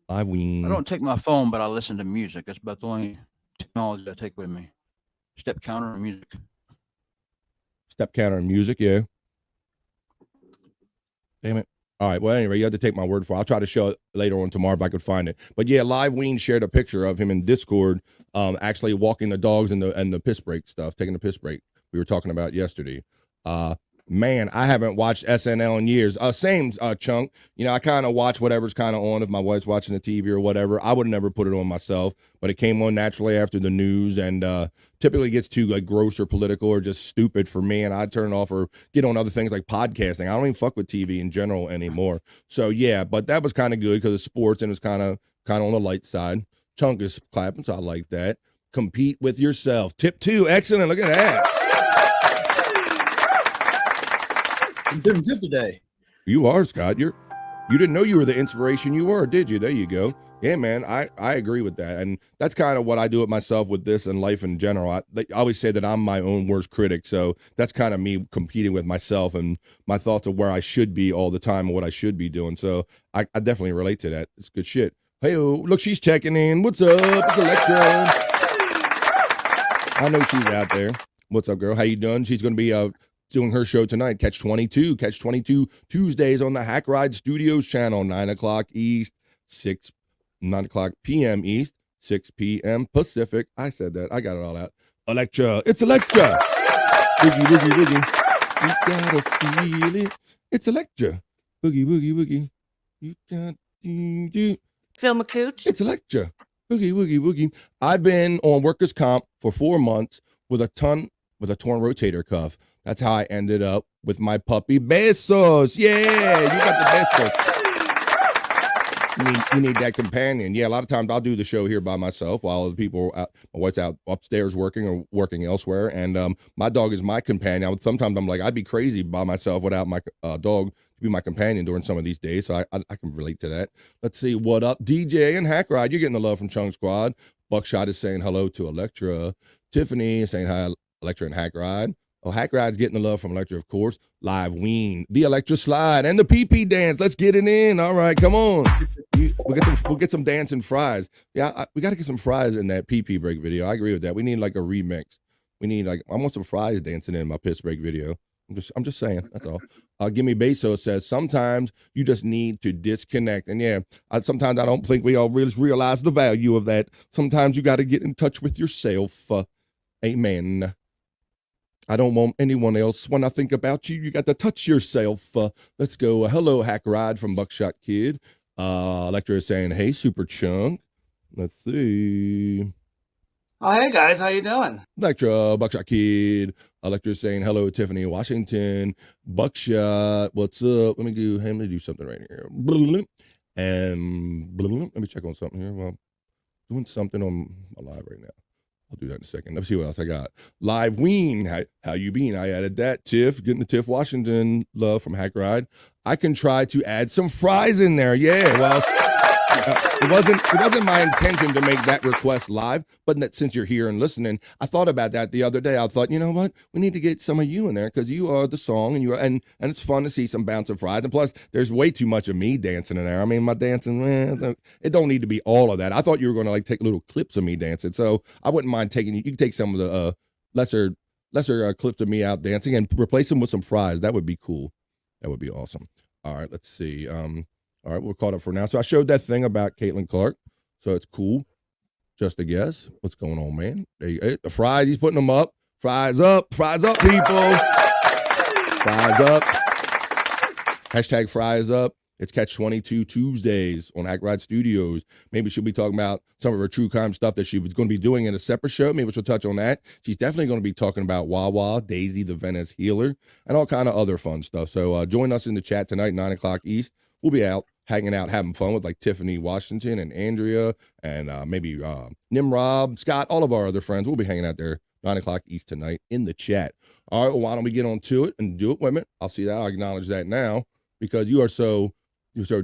Live Ween. I don't take my phone, but I listen to music. That's about the only technology I take with me. Step counter and music. Step counter and music, yeah. Damn it. All right. Well, anyway, you have to take my word for it. I'll try to show it later on tomorrow if I could find it. But yeah, Live Ween shared a picture of him in Discord, actually walking the dogs and the piss break stuff, taking the piss break we were talking about yesterday. Man, I haven't watched SNL in years. Same, Chunk. I kind of watch whatever's kind of on if my wife's watching the TV or whatever. I would never put it on myself, but it came on naturally after the news and typically gets too like gross or political or just stupid for me, and I turn it off or get on other things like podcasting. I don't even fuck with TV in general anymore. So yeah, but that was kind of good because it's sports and it's kind of on the light side. Chunk is clapping, so I like that. Compete with yourself. Tip 2, excellent. Look at that. I'm doing good today. You are, Scott. You didn't know you were the inspiration you were, did you? There you go. Yeah, man, I agree with that. And that's kind of what I do with myself with this and life in general. I always say that I'm my own worst critic. So that's kind of me competing with myself and my thoughts of where I should be all the time and what I should be doing. So I definitely relate to that. It's good shit. Hey, look, she's checking in. What's up? It's Electra. I know she's out there. What's up, girl? How you doing? She's going to be doing her show tonight. Catch 22 Tuesdays on the Hack Ride Studios channel, 9 o'clock East, 9 o'clock p.m. East, 6 p.m. Pacific. I said that. I got it all out. Electra. It's Electra. Boogie, boogie, boogie. You gotta feel it. It's Electra. Boogie, boogie, boogie. You got to. Phil McCooch. It's Electra. Boogie, woogie, woogie. I've been on workers' comp for 4 months with a torn rotator cuff. That's how I ended up with my puppy Besos. Yeah, you got the Besos. You need that companion. Yeah, a lot of times I'll do the show here by myself while other people are out, my wife's out upstairs working or working elsewhere. And my dog is my companion. Sometimes I'm like, I'd be crazy by myself without my dog to be my companion during some of these days. So I can relate to that. Let's see. What up, DJ and Hack Ride? You're getting the love from Chung Squad. Buckshot is saying hello to Electra. Tiffany is saying hi, Electra and Hack Ride. Oh, Hack Ride's getting the love from Electra, of course. Live Ween, the Electra Slide, and the PP dance. Let's get it in. All right, come on. We'll get some dancing fries. Yeah, we got to get some fries in that PP break video. I agree with that. We need like a remix. We need I want some fries dancing in my piss break video. I'm just saying. That's all. Gimme Beso says sometimes you just need to disconnect, and yeah, sometimes I don't think we all really realize the value of that. Sometimes you got to get in touch with yourself. Amen. I don't want anyone else. When I think about you, you got to touch yourself. Let's go. Hello, Hack Ride from Buckshot Kid. Electra is saying, hey, Super Chunk. Let's see. Oh, hey, guys. How you doing? Electra, Buckshot Kid. Electra is saying, hello, Tiffany Washington. Buckshot, what's up? Let me do something right here. And let me check on something here. Well, doing something on my live right now. I'll do that in a second. Let's see what else I got. Live Ween. How you been? I added that. Tiff, getting the Tiff Washington love from Hack Ride. I can try to add some fries in there. Yeah, well, it wasn't my intention to make that request live, but since you're here and listening, I thought about that the other day. I thought, you know what? We need to get some of you in there because you are the song, and it's fun to see some bouncing fries. And plus, there's way too much of me dancing in there. I mean, my dancing, it don't need to be all of that. I thought you were going to take little clips of me dancing, so I wouldn't mind taking you. You can take some of the lesser clips of me out dancing and replace them with some fries. That would be cool. That would be awesome. All right, let's see. All right, we're caught up for now. So I showed that thing about Caitlin Clark. So it's cool. Just a guess. What's going on, man? There you go. The fries, he's putting them up. Fries up, people. Fries up. Hashtag fries up. It's Catch 22 Tuesdays on Hack Ride Studios. Maybe she'll be talking about some of her true crime stuff that she was going to be doing in a separate show. Maybe she'll touch on that. She's definitely going to be talking about Wawa, Daisy, the Venice Healer, and all kind of other fun stuff. So join us in the chat tonight, 9 o'clock East. We'll be out, hanging out, having fun with like Tiffany Washington and Andrea and maybe Nimrod, Scott, all of our other friends. We'll be hanging out there 9 o'clock East tonight in the chat. All right, well, why don't we get on to it and do it, women? I'll see that. I'll acknowledge that now because you're so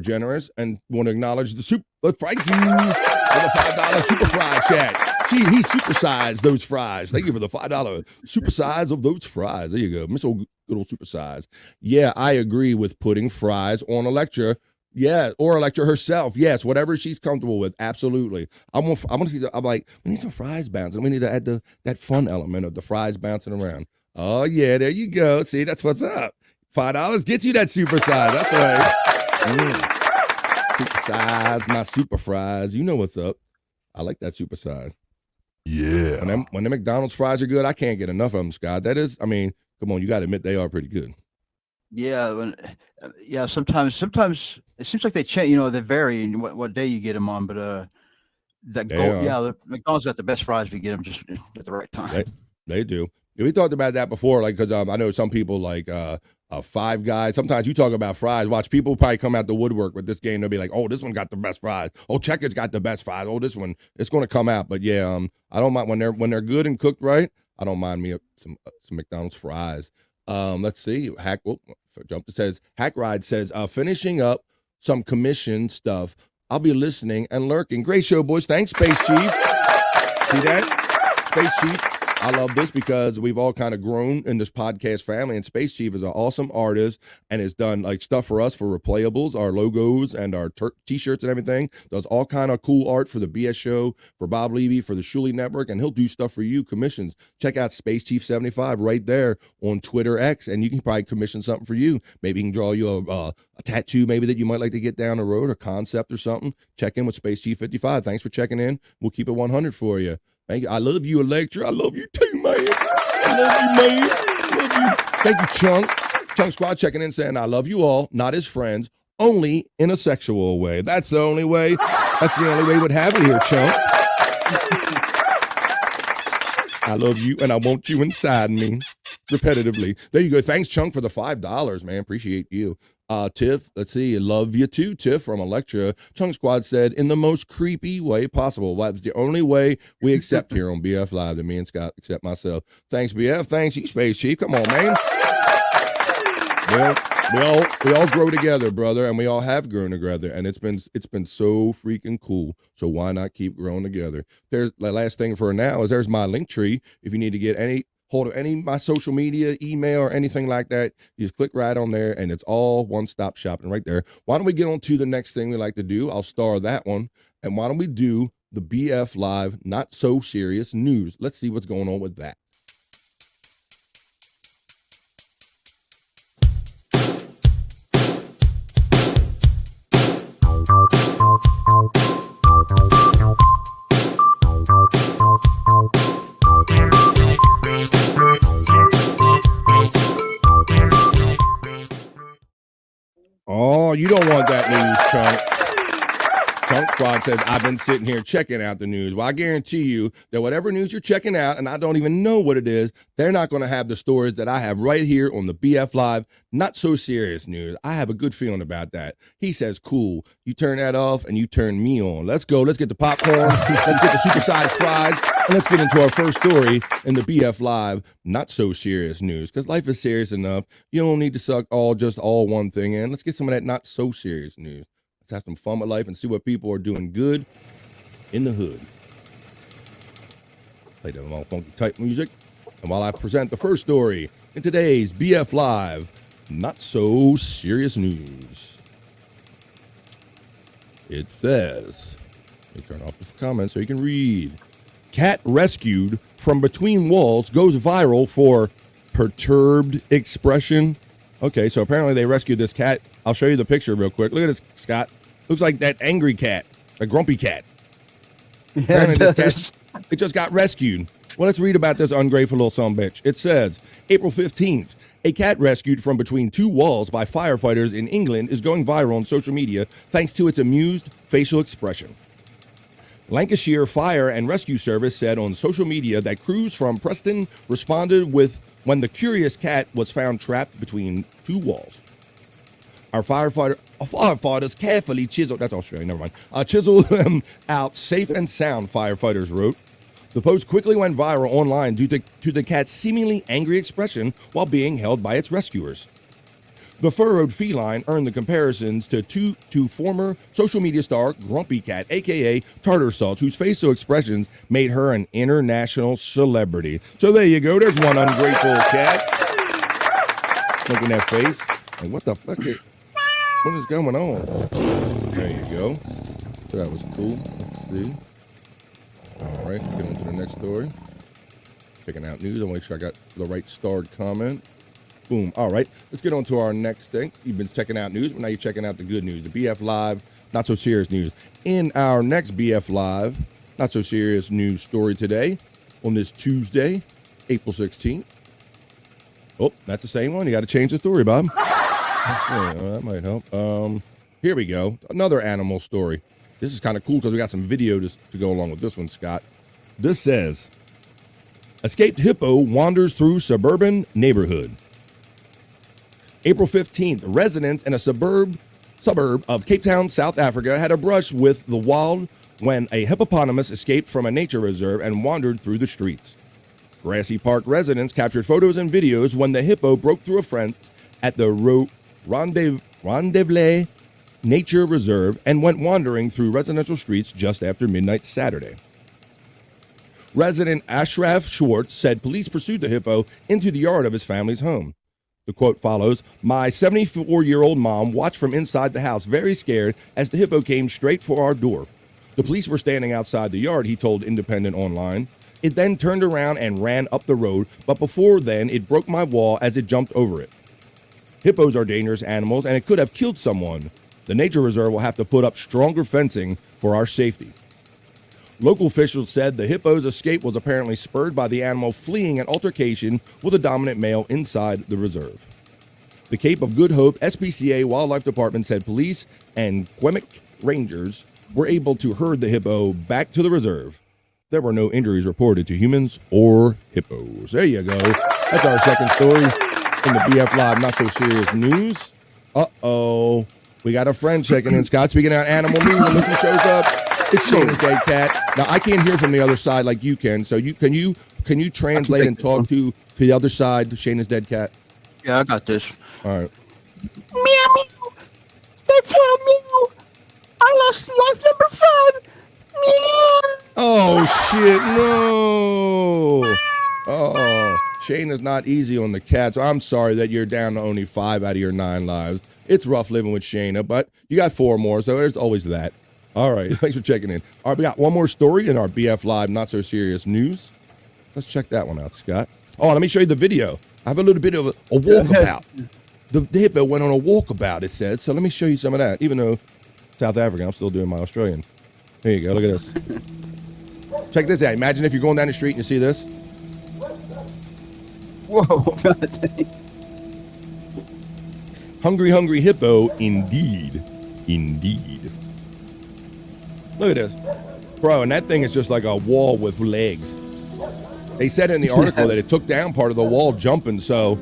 generous and want to acknowledge the super. Thank you for the $5 super fry chat. Gee, he supersized those fries. Thank you for the $5 supersize of those fries. There you go, Miss Old good old supersize. Yeah, I agree with putting fries on Electra. Yeah, or Electra herself. Yes, whatever she's comfortable with. Absolutely. I'm like, we need some fries bouncing. We need to add that fun element of the fries bouncing around. Oh yeah, there you go. See, that's what's up. $5 gets you that supersize. That's right. Super size, my super fries. You know what's up. I like that super size. Yeah. When the McDonald's fries are good, I can't get enough of them, Scott. That is, I mean, come on, you got to admit they are pretty good. Yeah. Sometimes it seems like they change, they vary in what day you get them on, but the McDonald's got the best fries if you get them just at the right time. They do. We talked about that before, like, because I know some people like Five Guys. Sometimes you talk about fries. Watch, people probably come out the woodwork with this game. They'll be like, "Oh, this one got the best fries. Oh, Checker's got the best fries. Oh, this one, it's going to come out." But yeah, I don't mind when they're good and cooked right. I don't mind me some McDonald's fries. Let's see. Jump that says Hack Ride says finishing up some commission stuff. I'll be listening and lurking. Great show, boys. Thanks, Space Chief. See that, Space Chief. I love this because we've all kind of grown in this podcast family, and Space Chief is an awesome artist and has done like stuff for us for replayables, our logos and our t-shirts and everything. Does all kind of cool art for the BS show, for Bob Levy, for the Shuley Network, and he'll do stuff for you, commissions. Check out Space Chief 75 right there on Twitter X, and you can probably commission something for you. Maybe he can draw you a tattoo maybe that you might like to get down the road, a concept or something. Check in with Space Chief 55. Thanks for checking in. We'll keep it 100 for you. Thank you. I love you, Electra. I love you too, man. I love you, man. I love you. Thank you, Chunk. Chunk Squad checking in saying, I love you all, not as friends, only in a sexual way. That's the only way. That's the only way we'd have it here, Chunk. I love you, and I want you inside me repetitively. There you go. Thanks, Chunk, for the $5, man. Appreciate you. Tiff, let's see. Love you too, Tiff from Electra. Chunk Squad said, in the most creepy way possible. Well, that's the only way we accept here on BF Live, that me and Scott accept myself. Thanks, BF. Thanks, you, Space Chief. Come on, man. We all grow together, brother, and we all have grown together, and it's been so freaking cool. So why not keep growing together? There's the last thing for now is there's my link tree. If you need to get hold of any of my social media, email, or anything like that, you just click right on there, and it's all one-stop shopping right there. Why don't we get on to the next thing we like to do? I'll star that one, and why don't we do the BF Live Not So Serious News? Let's see what's going on with that. Oh, you don't want that news, Chunk. Chunk Squad says, I've been sitting here checking out the news. Well, I guarantee you that whatever news you're checking out, and I don't even know what it is, they're not going to have the stories that I have right here on the BF Live Not So Serious News. I have a good feeling about that. He says, cool. You turn that off and you turn me on. Let's go. Let's get the popcorn. Let's get the supersized fries. And let's get into our first story in the BF Live Not So Serious News, because life is serious enough. You don't need to suck all one thing in. Let's get some of that not so serious news. Let's have some fun with life and see what people are doing good in the hood. Play that all funky type music. And while I present the first story in today's BF Live Not So Serious News, it says, let me turn off the comments so you can read. Cat rescued from between walls goes viral for perturbed expression. Okay, so apparently they rescued this cat. I'll show you the picture real quick. Look at this, Scott. Looks like that angry cat, a grumpy cat. Yeah, apparently this cat, it just got rescued. Well, let's read about this ungrateful little sumbitch. It says, April 15th, a cat rescued from between two walls by firefighters in England is going viral on social media thanks to its amused facial expression. Lancashire Fire and Rescue Service said on social media that crews from Preston responded when the curious cat was found trapped between two walls. Our firefighters carefully chiseled, that's Australian, never mind, chiseled them out safe and sound, firefighters wrote. The post quickly went viral online due to the cat's seemingly angry expression while being held by its rescuers. The furrowed feline earned the comparisons to former social media star Grumpy Cat, a.k.a. Tartar Salt, whose facial expressions made her an international celebrity. So there you go. There's one ungrateful cat making that face. Like, what the fuck what is going on? There you go. So that was cool. Let's see. All right, get on to the next story. Checking out news. I'll make sure I got the right starred comment. Boom. All right, let's get on to our next thing. You've been checking out news, but now you're checking out the good news, the BF Live Not So Serious News. In our next BF Live Not So Serious News story today, on this Tuesday, April 16th. Oh, that's the same one. You got to change the story, Bob. That might help. Here we go. Another animal story. This is kind of cool because we got some video to go along with this one, Scott. This says, escaped hippo wanders through suburban neighborhood. April 15th, residents in a suburb of Cape Town, South Africa, had a brush with the wild when a hippopotamus escaped from a nature reserve and wandered through the streets. Grassy Park residents captured photos and videos when the hippo broke through a fence at the Rendezvous Nature Reserve and went wandering through residential streets just after midnight Saturday. Resident Ashraf Schwartz said police pursued the hippo into the yard of his family's home. The quote follows, "My 74-year-old mom watched from inside the house, very scared, as the hippo came straight for our door. The police were standing outside the yard," he told Independent Online. "It then turned around and ran up the road, but before then, it broke my wall as it jumped over it. Hippos are dangerous animals, and it could have killed someone. The nature reserve will have to put up stronger fencing for our safety." Local officials said the hippo's escape was apparently spurred by the animal fleeing an altercation with a dominant male inside the reserve. The Cape of Good Hope SPCA Wildlife Department said police and Quemic Rangers were able to herd the hippo back to the reserve. There were no injuries reported to humans or hippos. There you go. That's our second story in the BF Live Not So Serious News. Uh-oh. We got a friend checking in. Scott, speaking of animal news, and look who shows up. It's Shayna's dead cat. Now, I can't hear from the other side like you can, so can you translate and talk to the other side, Shayna's dead cat? Yeah, I got this. All right. Meow meow. That's how meow. I lost life number 5. Meow. Oh, shit, no. Oh, Shayna's not easy on the cats. I'm sorry that you're down to only 5 out of your 9 lives. It's rough living with Shayna, but you got 4 more, so there's always that. All right, thanks for checking in. All right, we got one more story in our BF Live Not So Serious News. Let's check that one out, Scott. Oh, let me show you the video. I have a little bit of a walkabout. The hippo went on a walkabout, it says. So let me show you some of that. Even though South African, I'm still doing my Australian. Here you go, look at this. Check this out. Imagine if you're going down the street and you see this. Whoa, God. Hungry, hungry hippo, indeed. Indeed. Look at this. Bro, and that thing is just like a wall with legs. They said in the article that it took down part of the wall jumping, so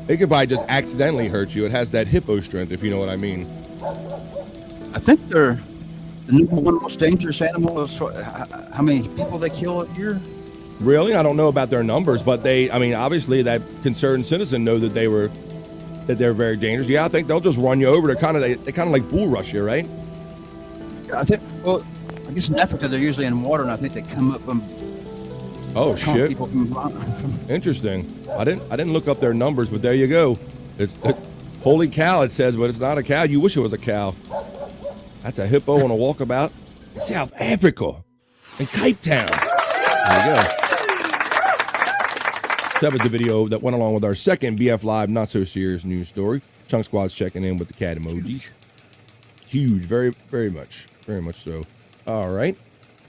it could probably just accidentally hurt you. It has that hippo strength, if you know what I mean. I think they're the number one most dangerous animal. How many people they kill a year? Really? I don't know about their numbers, but obviously that concerned citizen know that they're very dangerous. Yeah, I think they'll just run you over. They kind of like bull rush you, right? I think. Well, I guess in Africa they're usually in water, and I think they come up and. Oh shit! People from Interesting. I didn't look up their numbers, but there you go. Holy cow! It says, but it's not a cow. You wish it was a cow. That's a hippo on a walkabout in South Africa, in Cape Town. There you go. So that was the video that went along with our second BF Live Not So Serious News story. Chunk Squad's checking in with the cat emojis. Huge, very, very much so. All right.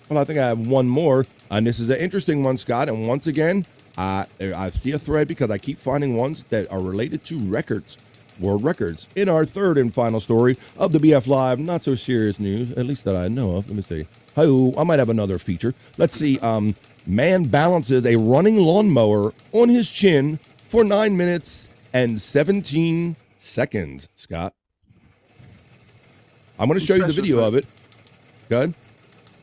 Well, I think I have one more, and this is an interesting one, Scott. And once again, I see a thread because I keep finding ones that are related to records, world records. In our third and final story of the BF Live Not So Serious News, at least that I know of. Let me see. Oh, I might have another feature. Let's see. Man balances a running lawnmower on his chin for 9 minutes and 17 seconds, Scott. I'm going to show you the video of it. Go ahead.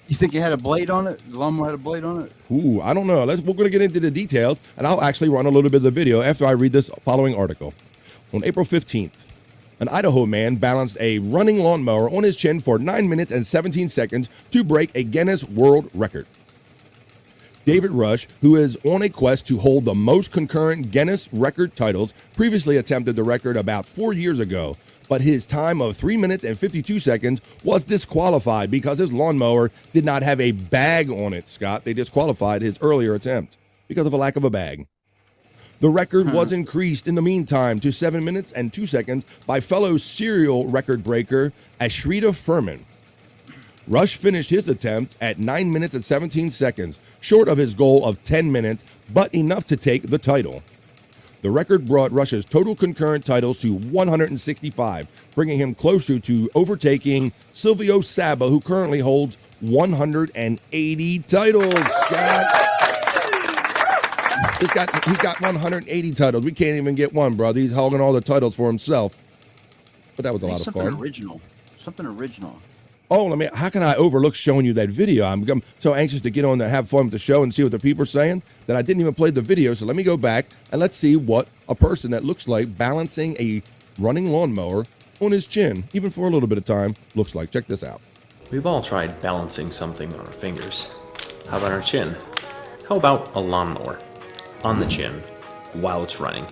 You think it had a blade on it? The lawnmower had a blade on it? Ooh, I don't know. We're going to get into the details, and I'll actually run a little bit of the video after I read this following article. On April 15th, an Idaho man balanced a running lawnmower on his chin for 9 minutes and 17 seconds to break a Guinness World Record. David Rush, who is on a quest to hold the most concurrent Guinness record titles, previously attempted the record about 4 years ago, but his time of 3 minutes and 52 seconds was disqualified because his lawnmower did not have a bag on it, Scott. They disqualified his earlier attempt because of a lack of a bag. The record was increased in the meantime to 7 minutes and 2 seconds by fellow serial record breaker Ashrita Furman. Rush finished his attempt at 9 minutes and 17 seconds, short of his goal of 10 minutes, but enough to take the title. The record brought Rush's total concurrent titles to 165, bringing him closer to overtaking Silvio Saba, who currently holds 180 titles, Scott. He got 180 titles. We can't even get one, brother. He's holding all the titles for himself. But that was a lot of fun. Something original. Oh, how can I overlook showing you that video? I'm so anxious to get on there and have fun with the show and see what the people are saying that I didn't even play the video. So let me go back and let's see what a person that looks like balancing a running lawnmower on his chin, even for a little bit of time, looks like. Check this out. We've all tried balancing something on our fingers. How about our chin? How about a lawnmower on the chin while it's running?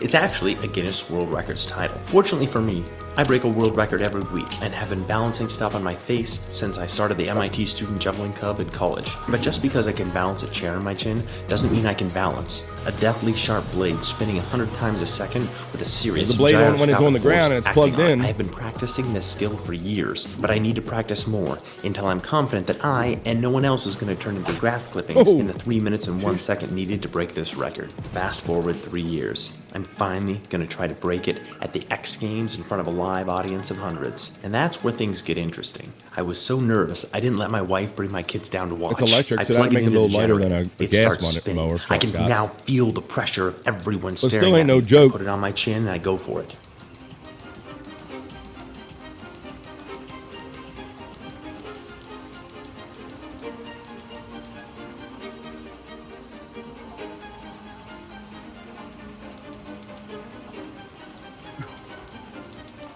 It's actually a Guinness World Records title. Fortunately for me, I break a world record every week and have been balancing stuff on my face since I started the MIT Student Juggling Club in college. But just because I can balance a chair on my chin doesn't mean I can balance a deathly sharp blade spinning 100 times a second with a serious the blade when it's on the ground and it's plugged in. I have been practicing this skill for years, but I need to practice more until I'm confident that I and no one else is going to turn into grass clippings in the 3 minutes and 1 second needed to break this record. Fast forward 3 years. I'm finally going to try to break it at the X Games in front of a live audience of hundreds. And that's where things get interesting. I was so nervous, I didn't let my wife bring my kids down to watch. It's electric, so that'd make it a little lighter than a gas mower. I can now feel the pressure of everyone staring still ain't at no me. joke. I put it on my chin and I go for it.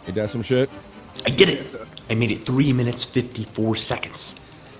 Ain't that some shit? I did it! I made it 3 minutes 54 seconds.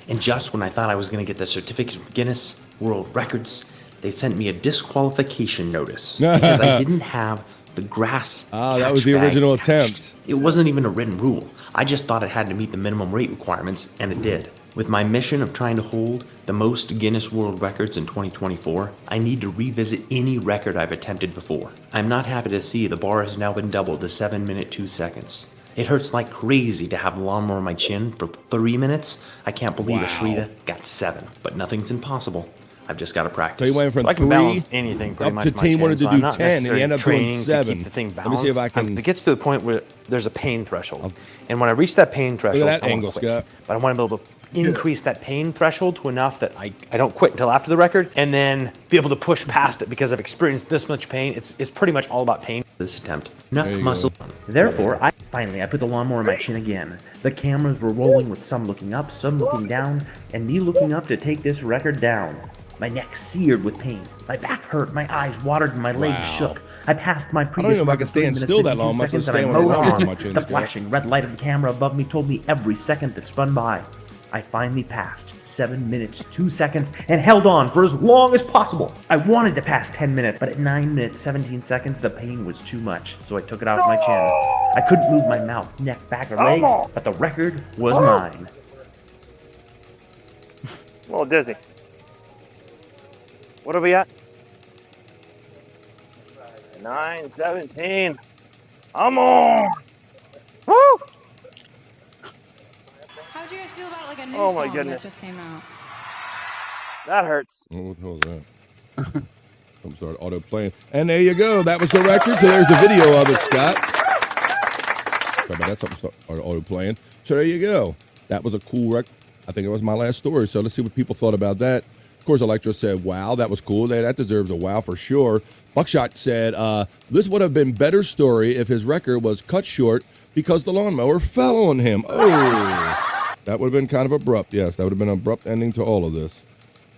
And just when I thought I was going to get the certificate of Guinness World Records, they sent me a disqualification notice because I didn't have the grass. That was the original attempt. It wasn't even a written rule. I just thought it had to meet the minimum rate requirements, and it did. With my mission of trying to hold the most Guinness World Records in 2024, I need to revisit any record I've attempted before. I'm not happy to see the bar has now been doubled to 7 minutes 2 seconds. It hurts like crazy to have a lawnmower on my chin for 3 minutes. I can't believe Ashrita got 7, but nothing's impossible. I've just got to practice. So you went from I can 3 balance anything pretty up much to on my 10, chin, wanted to so I'm do not 10, and you necessarily end up doing training to 7. keep the thing Let me see if I can. It gets to the point where there's a pain threshold. And when I reach that pain threshold, that I angle, want to quit. Scott. But I want to be able to increase that pain threshold to enough that I don't quit until after the record, and then be able to push past it because I've experienced this much pain. It's pretty much all about pain. This attempt. Enough muscle. Therefore, I put the lawnmower on my chin again. The cameras were rolling with some looking up, some looking down, and me looking up to take this record down. My neck seared with pain. My back hurt, my eyes watered, and my legs shook. I passed my previous even know if I can stand still that long. Must have stayed on the on. The flashing red light of the camera above me told me every second that spun by. I finally passed 7 minutes 2 seconds and held on for as long as possible. I wanted to pass 10 minutes, but at 9 minutes 17 seconds, the pain was too much, so I took it out of my chin. I couldn't move my mouth, neck, back, or legs, but the record was mine. A little dizzy. What are we at? 9:17. I'm on. Woo! How'd you guys feel about like a new Oh my song goodness. that just came out? That hurts. Oh, what the hell is that? I'm sorry, auto playing. And there you go. That was the record. So there's the video of it, Scott. Sorry about that. Something started auto playing. So there you go. That was a cool record. I think it was my last story. So let's see what people thought about that. Of course, Electro said, wow, that was cool. That deserves a wow for sure. Buckshot said, this would have been better story if his record was cut short because the lawnmower fell on him. Oh, that would have been kind of abrupt. Yes, that would have been an abrupt ending to all of this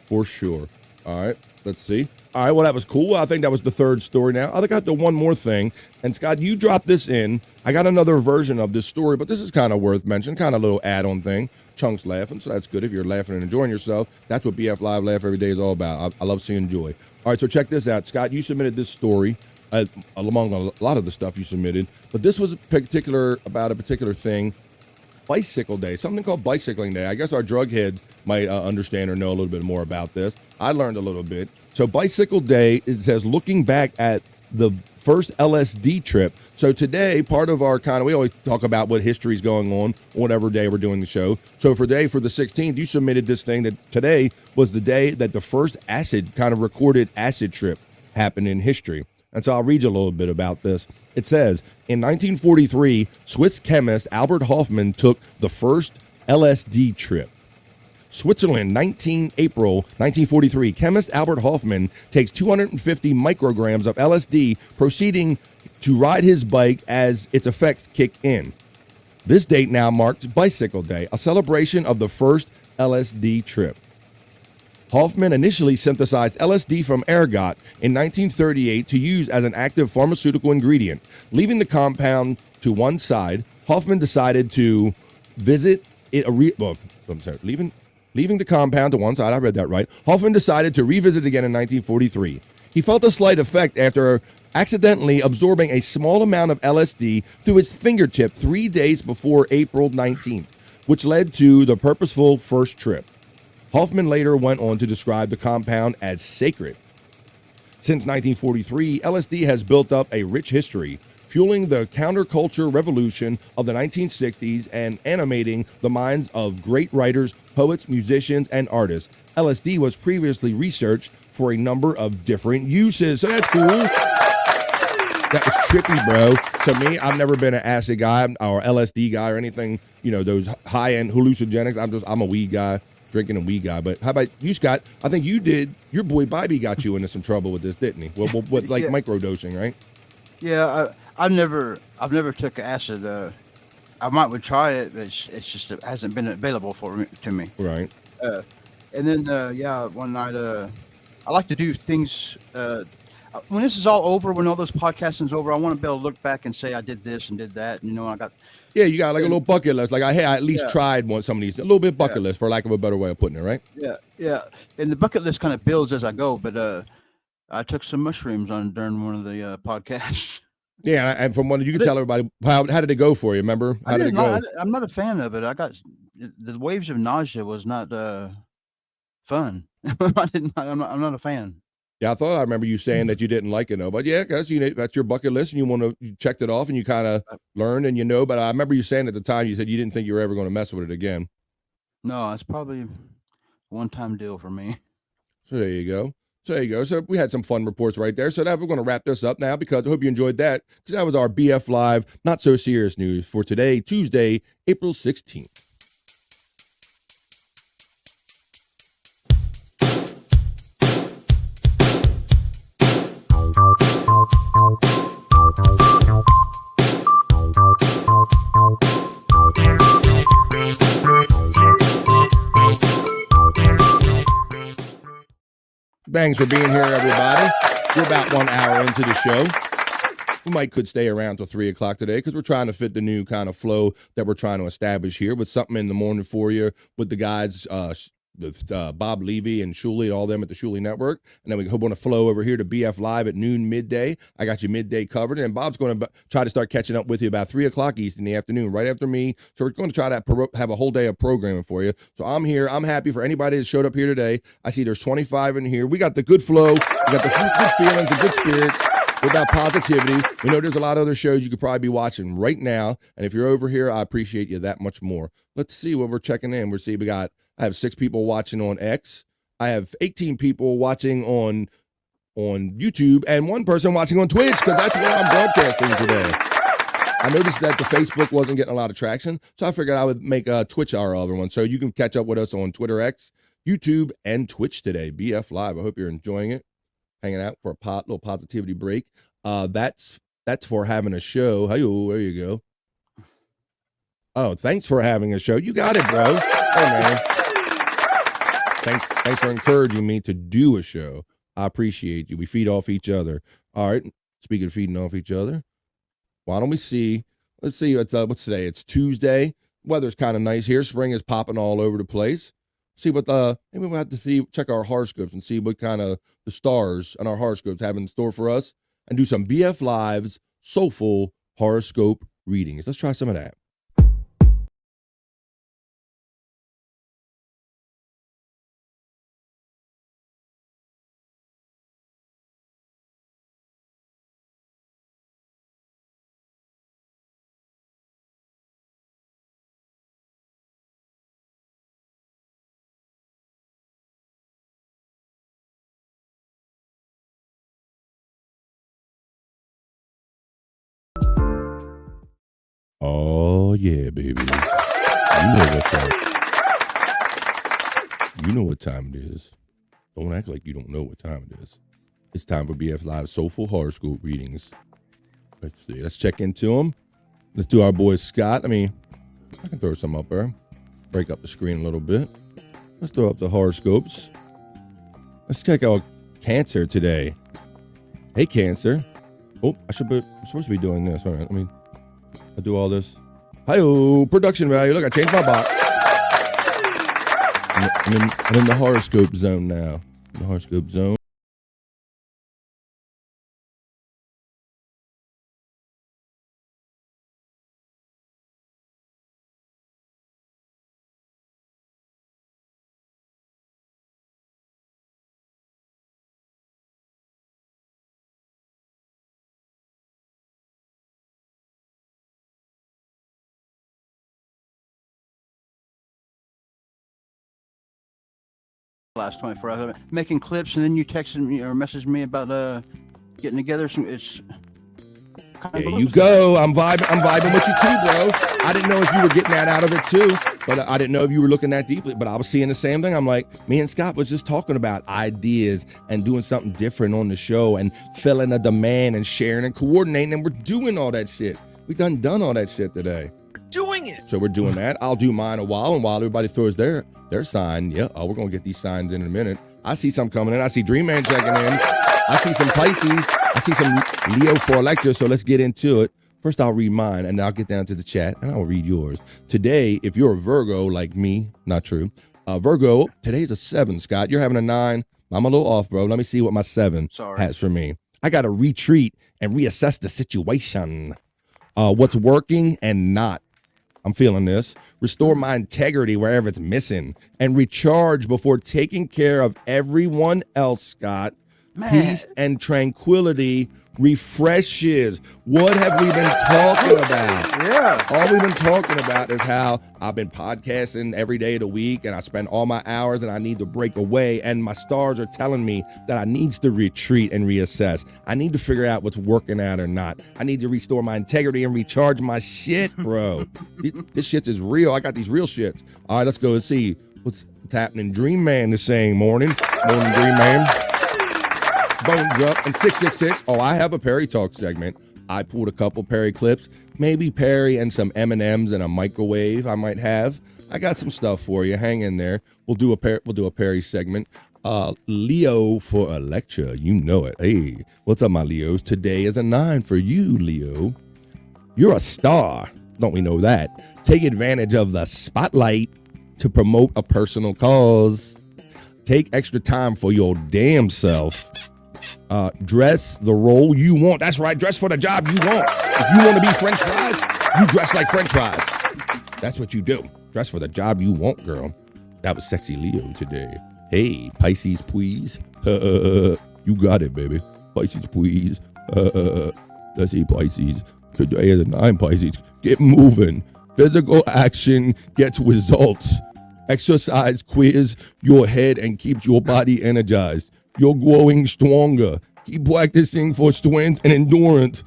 for sure. All right, let's see. All right, well, that was cool. I think that was the third story now. I got the one more thing. And Scott, you dropped this in. I got another version of this story, but this is kind of worth mentioning, kind of a little add-on thing. Chunk's laughing, so that's good. If you're laughing and enjoying yourself, that's what BF Live Laugh Every Day is all about. I love seeing joy. All right, so check this out. Scott, you submitted this story among a lot of the stuff you submitted, but this was about a particular thing, Bicycle Day, something called Bicycling Day. I guess our drug heads might understand or know a little bit more about this. I learned a little bit. So Bicycle Day, it says looking back at the first LSD trip. So today, part of our we always talk about what history's going on whatever day we're doing the show. So for the 16th, you submitted this thing that today was the day that the first recorded acid trip happened in history. And so I'll read you a little bit about this. It says, in 1943, Swiss chemist Albert Hofmann took the first LSD trip. Switzerland, April 1943, chemist Albert Hofmann takes 250 micrograms of LSD, proceeding to ride his bike as its effects kick in. This date now marks Bicycle Day, a celebration of the first LSD trip. Hofmann initially synthesized LSD from ergot in 1938 to use as an active pharmaceutical ingredient. Leaving the compound to one side, Hofmann decided to leaving Leaving the compound to one side, I read that right, Hoffman decided to revisit again in 1943. He felt a slight effect after accidentally absorbing a small amount of LSD through his fingertip 3 days before April 19th, which led to the purposeful first trip. Hoffman later went on to describe the compound as sacred. Since 1943, LSD has built up a rich history, fueling the counterculture revolution of the 1960s and animating the minds of great writers, poets, musicians, and artists. LSD was previously researched for a number of different uses. So that's cool. That was trippy, bro. To me, I've never been an acid guy or LSD guy or anything, those high-end hallucinogenics. I'm a weed guy, drinking a weed guy. But how about you, Scott? I think you did. Your boy Bobby got you into some trouble with this, didn't he? Well, with like microdosing, right? Yeah, I've never took acid. I might would try it, but it's just it hasn't been available to me. Right. And then one night I like to do things. When this is all over, when all those podcasting's over, I want to be able to look back and say I did this and did that. I got. Yeah, you got like a little bucket list. Like, hey, I at least tried some of these. A little bit bucket list, for lack of a better way of putting it, right? Yeah. And the bucket list kind of builds as I go. But I took some mushrooms during one of the podcasts. Yeah, and from one, you can tell everybody how did it go for you? Remember how did it go? I'm not a fan of it. The waves of nausea was not fun. I'm not a fan. Yeah, I remember you saying that you didn't like it, though. But yeah, because that's your bucket list, and you checked it off, and you kind of learned, and But I remember you saying at the time, you said you didn't think you were ever going to mess with it again. No, it's probably a one-time deal for me. So there you go. So we had some fun reports right there. So we're going to wrap this up now because I hope you enjoyed that, because that was our BF Live Not So Serious news for today, Tuesday, April 16th. Thanks for being here, everybody. We're about 1 hour into the show. We could stay around till 3 o'clock today because we're trying to fit the new kind of flow that we're trying to establish here with something in the morning for you with the guys, with Bob Levy and Shuley, all them at the Shuley Network. And then we want to flow over here to BF Live at noon, midday. I got you midday covered. And Bob's going to try to start catching up with you about 3 o'clock East in the afternoon, right after me. So we're going to try to have a whole day of programming for you. So I'm here. I'm happy for anybody that showed up here today. I see there's 25 in here. We got the good flow. We got the good feelings, the good spirits. We're about positivity. We know there's a lot of other shows you could probably be watching right now. And if you're over here, I appreciate you that much more. Let's see what we're checking in. I have 6 people watching on X. I have 18 people watching on YouTube and 1 person watching on Twitch because that's where I'm broadcasting today. I noticed that the Facebook wasn't getting a lot of traction, so I figured I would make a Twitch our other one. So you can catch up with us on Twitter X, YouTube, and Twitch today. BF Live. I hope you're enjoying it. Hanging out for a little positivity break. That's for having a show. Hey, there you go. Oh, thanks for having a show. You got it, bro. Hey, man. Thanks for encouraging me to do a show. I appreciate you. We feed off each other. All right. Speaking of feeding off each other, why don't we see? Let's see. What's today? It's Tuesday. Weather's kind of nice here. Spring is popping all over the place. See what maybe we'll have to check our horoscopes and see what kind of the stars and our horoscopes have in store for us, and do some BF Live's Soulful Horoscope Readings. Let's try some of that. Oh, yeah, baby. You know what's up. You know what time it is. Don't act like you don't know what time it is. It's time for BF Live Soulful Horoscope Readings. Let's see. Let's check into them. Let's do our boy Scott. I can throw some up there. Break up the screen a little bit. Let's throw up the horoscopes. Let's check out Cancer today. Hey, Cancer. Oh, I'm supposed to be doing this. All right, I do all this. Hi-oh, production value. Look, I changed my box. I'm in the horoscope zone now. The horoscope zone. Last 24 hours, making clips, and then you texted me or messaged me about getting together. It's there you go. I'm vibing with you too, bro. I didn't know if you were getting that out of it too, but I didn't know if you were looking that deeply. But I was seeing the same thing. I'm like, me and Scott was just talking about ideas and doing something different on the show and filling a demand and sharing and coordinating, and we're doing all that shit. We done all that shit today. Doing it. So we're doing that. I'll do mine a while, and while everybody throws their sign, we're gonna get these signs in a minute. I see some coming in. I see Dream Man checking in. I see some Pisces. I see some Leo for Electra. So let's get into it. First, I'll read mine, and then I'll get down to the chat, and I'll read yours. Today, if you're a Virgo like me, not true. Virgo, today's a 7, Scott. You're having a 9. I'm a little off, bro. Let me see what my 7 has for me. I got to retreat and reassess the situation. What's working and not. I'm feeling this. Restore my integrity wherever it's missing and recharge before taking care of everyone else, Scott. Man. Peace and tranquility refreshes. What have we been talking about? Yeah. All we've been talking about is how I've been podcasting every day of the week and I spend all my hours and I need to break away, and my stars are telling me that I need to retreat and reassess. I need to figure out what's working out or not. I need to restore my integrity and recharge my shit, bro. This shit is real. I got these real shits. All right, let's go and see what's happening. Dream Man is saying morning. Morning, Dream Man. Bones up. And 666. Oh, I have a Perry Talk segment. I pulled a couple Perry clips. Maybe Perry and some M&Ms and a microwave I might have. I got some stuff for you. Hang in there. We'll do a Perry segment. Leo for Electra. You know it. Hey, what's up, my Leos? Today is a 9 for you, Leo. You're a star. Don't we know that? Take advantage of the spotlight to promote a personal cause. Take extra time for your damn self. Dress the role you want. That's right. Dress for the job you want. If you want to be French fries, you dress like French fries. That's what you do. Dress for the job you want, girl. That was Sexy Leo today. Hey, Pisces, please. You got it, baby. Pisces, please. Let's see, Pisces. Today is a 9, Pisces. Get moving. Physical action gets results. Exercise clears your head and keeps your body energized. You're growing stronger. Keep practicing for strength and endurance.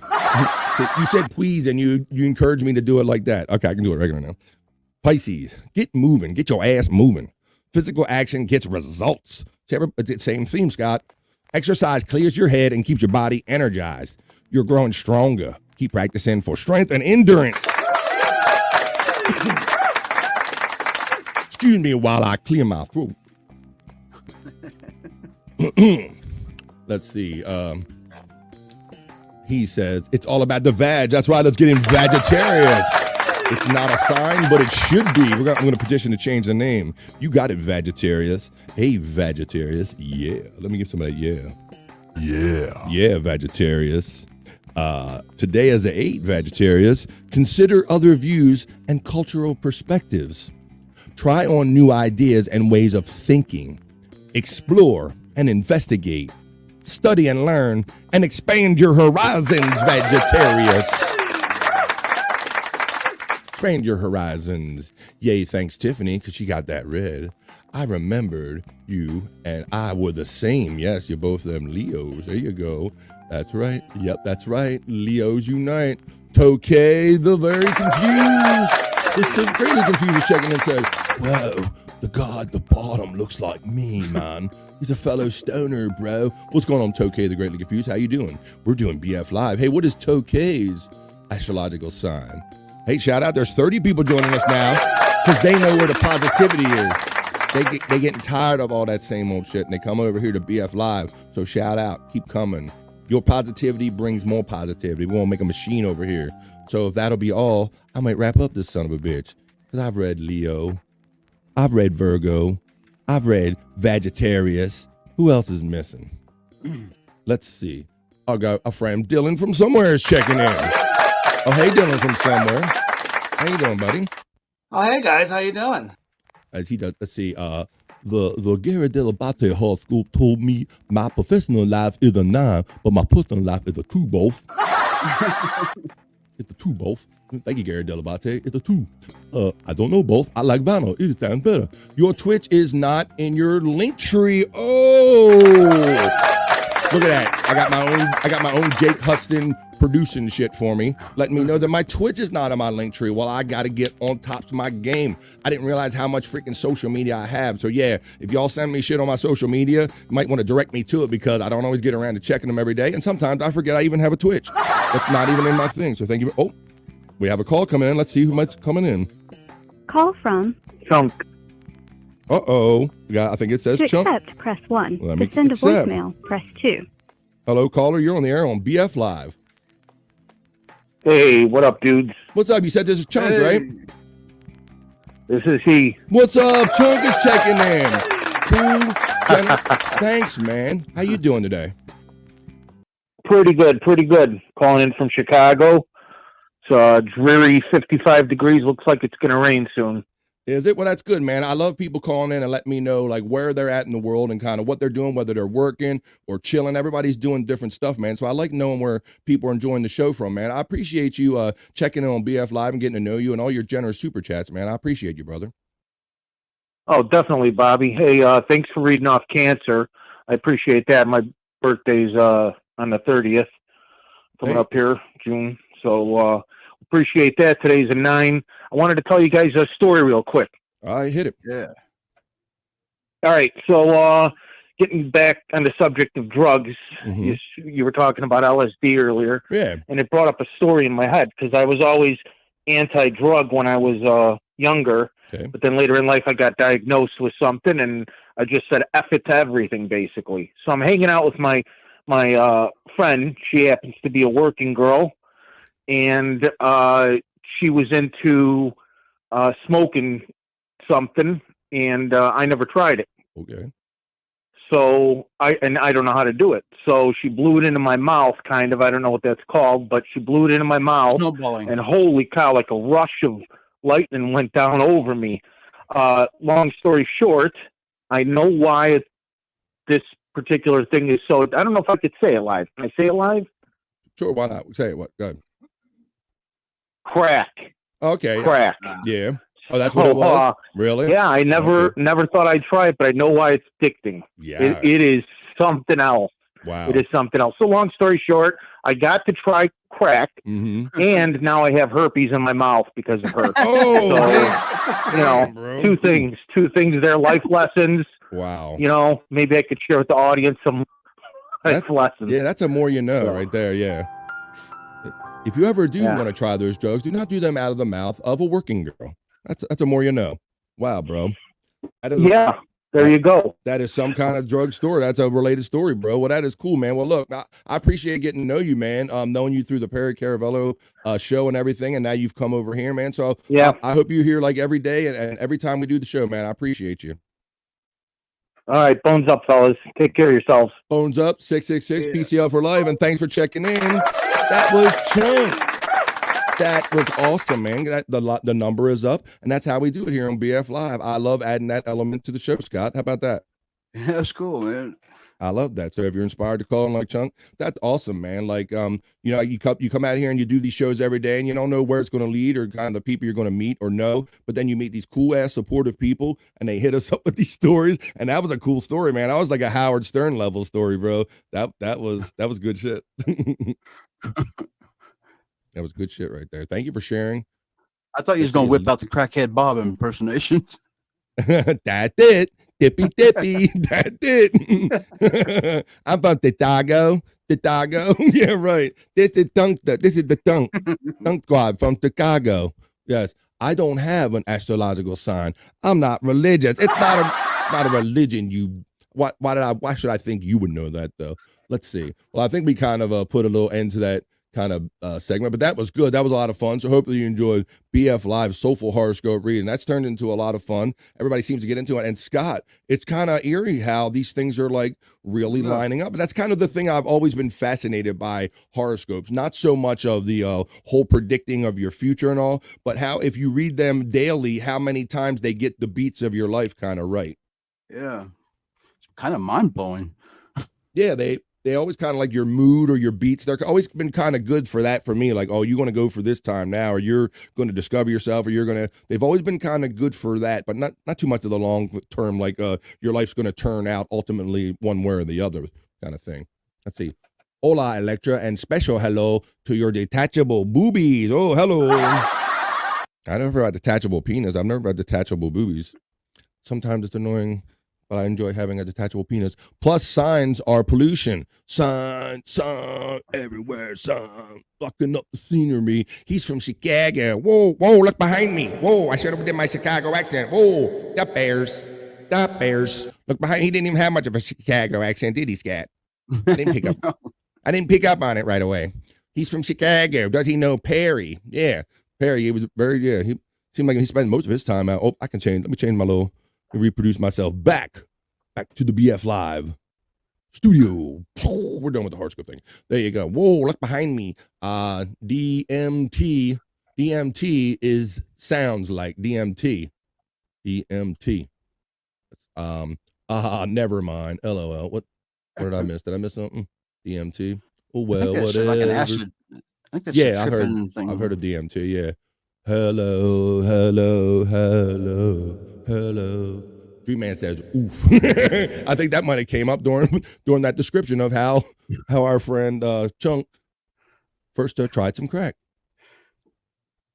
You said please, and you encouraged me to do it like that. Okay, I can do it regular now. Pisces, get moving. Get your ass moving. Physical action gets results. It's the same theme, Scott. Exercise clears your head and keeps your body energized. You're growing stronger. Keep practicing for strength and endurance. Excuse me while I clear my throat. Let's see. He says, it's all about the veg. That's right. Let's get in Vegetarius. It's not a sign, but it should be. I'm going to petition to change the name. You got it, Vegetarius. Hey, Vegetarius. Yeah. Let me give some of that. Yeah. Yeah. Yeah, Vegetarius. Today is an 8, Vegetarius. Consider other views and cultural perspectives. Try on new ideas and ways of thinking. Explore and investigate. Study and learn and expand your horizons, Vegetarius. Expand your horizons. Yay, thanks, Tiffany, because she got that red. I remembered you and I were the same. Yes, you're both them Leos. There you go. That's right. Yep, that's right. Leos unite. Tokay, the very confused. This greatly confused is checking and said, whoa, the guy at the bottom looks like me, man. He's a fellow stoner, bro. What's going on, Tokay, the greatly confused? How you doing? We're doing BF Live. Hey, what is Tokay's astrological sign? Hey, shout out. There's 30 people joining us now because they know where the positivity is. They getting tired of all that same old shit, and they come over here to BF Live. So shout out. Keep coming. Your positivity brings more positivity. We won't make a machine over here. So if that'll be all, I might wrap up this son of a bitch. Because I've read Leo. I've read Virgo. I've read Vegetarius. Who else is missing? Let's see. I got a friend, Dylan from somewhere, is checking in. Oh, hey, Dylan from somewhere. How you doing, buddy? Oh, hey guys, how you doing? As he does, let's see. The Gary Delabate horoscope told me my professional life is a 9, but my personal life is a 2 both. It's a 2 both. Thank you, Gary Delabate. It's a 2. I don't know both. I like vinyl. It sounds better. Your Twitch is not in your link tree. Oh, look at that. I got my own Jake Hudson producing shit for me, letting me know that my Twitch is not on my link tree. Well, I got to get on top of my game. I didn't realize how much freaking social media I have. So yeah, if y'all send me shit on my social media, you might want to direct me to it because I don't always get around to checking them every day. And sometimes I forget I even have a Twitch. That's not even in my thing. So thank you. Oh, we have a call coming in. Let's see who might be coming in. Call from Chunk. Uh-oh. I think it says to Chunk. accept, press 1. Let me To send accept. a voicemail, press 2. Hello, caller. You're on the air on BF Live. Hey, what up, dudes? What's up? You said this is Chunk, right? This is he. What's up? Chunk is checking in. Cool. Thanks, man. How you doing today? Pretty good, pretty good. Calling in from Chicago. It's dreary 55 degrees. Looks like it's going to rain soon. Is it? Well, that's good, man. I love people calling in and letting me know like where they're at in the world and kind of what they're doing, whether they're working or chilling. Everybody's doing different stuff, man. So I like knowing where people are enjoying the show from, man. I appreciate you checking in on BF Live and getting to know you and all your generous super chats, man. I appreciate you, brother. Oh, definitely, Bobby. Hey, thanks for reading off cancer. I appreciate that. My birthday's on the 30th, coming up here, June. So appreciate that. Today's a 9. I wanted to tell you guys a story real quick. I hit it. Yeah. All right. So getting back on the subject of drugs, Mhm. you were talking about LSD earlier. Yeah. And it brought up a story in my head because I was always anti-drug when I was younger. Okay. But then later in life, I got diagnosed with something, and I just said F it to everything, basically. So I'm hanging out with my friend. She happens to be a working girl, and she was into smoking something, and I never tried it. Okay. So I don't know how to do it. So she blew it into my mouth, kind of. I don't know what that's called, but she blew it into my mouth. Snowballing. And holy cow, like a rush of lightning went down over me. Long story short, I know why this particular thing is so. I don't know if I could say it live. Can I say it live? Sure, why not? Say it. What? Go ahead. Crack. Okay. Crack. Yeah. Oh, that's what it was? Really? Yeah, I never thought I'd try it, but I know why it's addicting. Yeah. It is something else. Wow. It is something else. So long story short, I got to try crack, Mm-hmm. and now I have herpes in my mouth because of her. Oh, so, you know, bro. two things there, life lessons. Wow. You know, maybe I could share with the audience some life lessons. Yeah, that's a more you know right there. Yeah. If you ever do want to try those drugs, do not do them out of the mouth of a working girl. That's a more you know. Wow, bro. Yeah. There you go. That is some kind of drug story. That's a related story, bro. Well, that is cool, man. Well, look, I appreciate getting to know you, man. Knowing you through the Perry Caravello show and everything, and now you've come over here, man. So yeah, I hope you're here like every day and every time we do the show, man. I appreciate you. All right, bones up, fellas. Take care of yourselves. Bones up, 666 PCL for life, and thanks for checking in. That was Chunk. That was awesome, man. The number is up, and that's how we do it here on BF Live. I love adding that element to the show, Scott. How about that? Yeah, that's cool, man. I love that. So if you're inspired to call in like Chunk, that's awesome, man. Like, you know, you come out here and you do these shows every day, and you don't know where it's going to lead or kind of the people you're going to meet or know, but then you meet these cool ass supportive people, and they hit us up with these stories, and that was a cool story, man. That was like a Howard Stern level story, bro. That was good shit. That was good shit right there. Thank you for sharing. I thought you was gonna whip out the crackhead Bob impersonations. That's it. Dippy dippy. That's it. I'm from Chicago. Yeah, right. This is the Dunk Squad from Chicago. Yes. I don't have an astrological sign. I'm not religious. It's not a religion. Why should I think you would know that though? Let's see. Well, I think we kind of put a little end to that kind of segment, but that was good. That was a lot of fun. So hopefully you enjoyed BF Live Soulful Horoscope Reading. That's turned into a lot of fun. Everybody seems to get into it. And Scott, it's kind of eerie how these things are like really lining up. And that's kind of the thing I've always been fascinated by horoscopes. Not so much of the whole predicting of your future and all, but how if you read them daily, how many times they get the beats of your life kind of right. Yeah. It's kind of mind blowing. Yeah, they always kind of like your mood or your beats. They're always been kind of good for that for me. Like, oh, you're going to go for this time now, or you're going to discover yourself, or they've always been kind of good for that, but not too much of the long term, like your life's going to turn out ultimately one way or the other kind of thing. Let's see. Hola, Electra, and special hello to your detachable boobies. Oh, hello. I never had detachable penis. I've never had detachable boobies. Sometimes it's annoying, but I enjoy having a detachable penis. Plus, signs are pollution. Sign, everywhere, sign. Blocking up the scenery. He's from Chicago. Whoa, look behind me. Whoa, I should have did my Chicago accent. Whoa, the bears. Look behind. He didn't even have much of a Chicago accent, did he, Scat? I didn't pick up. No. I didn't pick up on it right away. He's from Chicago. Does he know Perry? Yeah, Perry. He was he seemed like he spent most of his time out. Oh, I can change. Let me change my little. Reproduce myself back to the BF Live studio. We're done with the horoscope thing. There you go. Whoa, look behind me. DMT sounds like DMT. Never mind. LOL. What did I miss? Did I miss something? DMT. Oh well, whatever. Like an acid. I think that's yeah, I've heard of DMT. Yeah. Hello. Dream Man says, oof. I think that might have came up during that description of how our friend Chunk first tried some crack.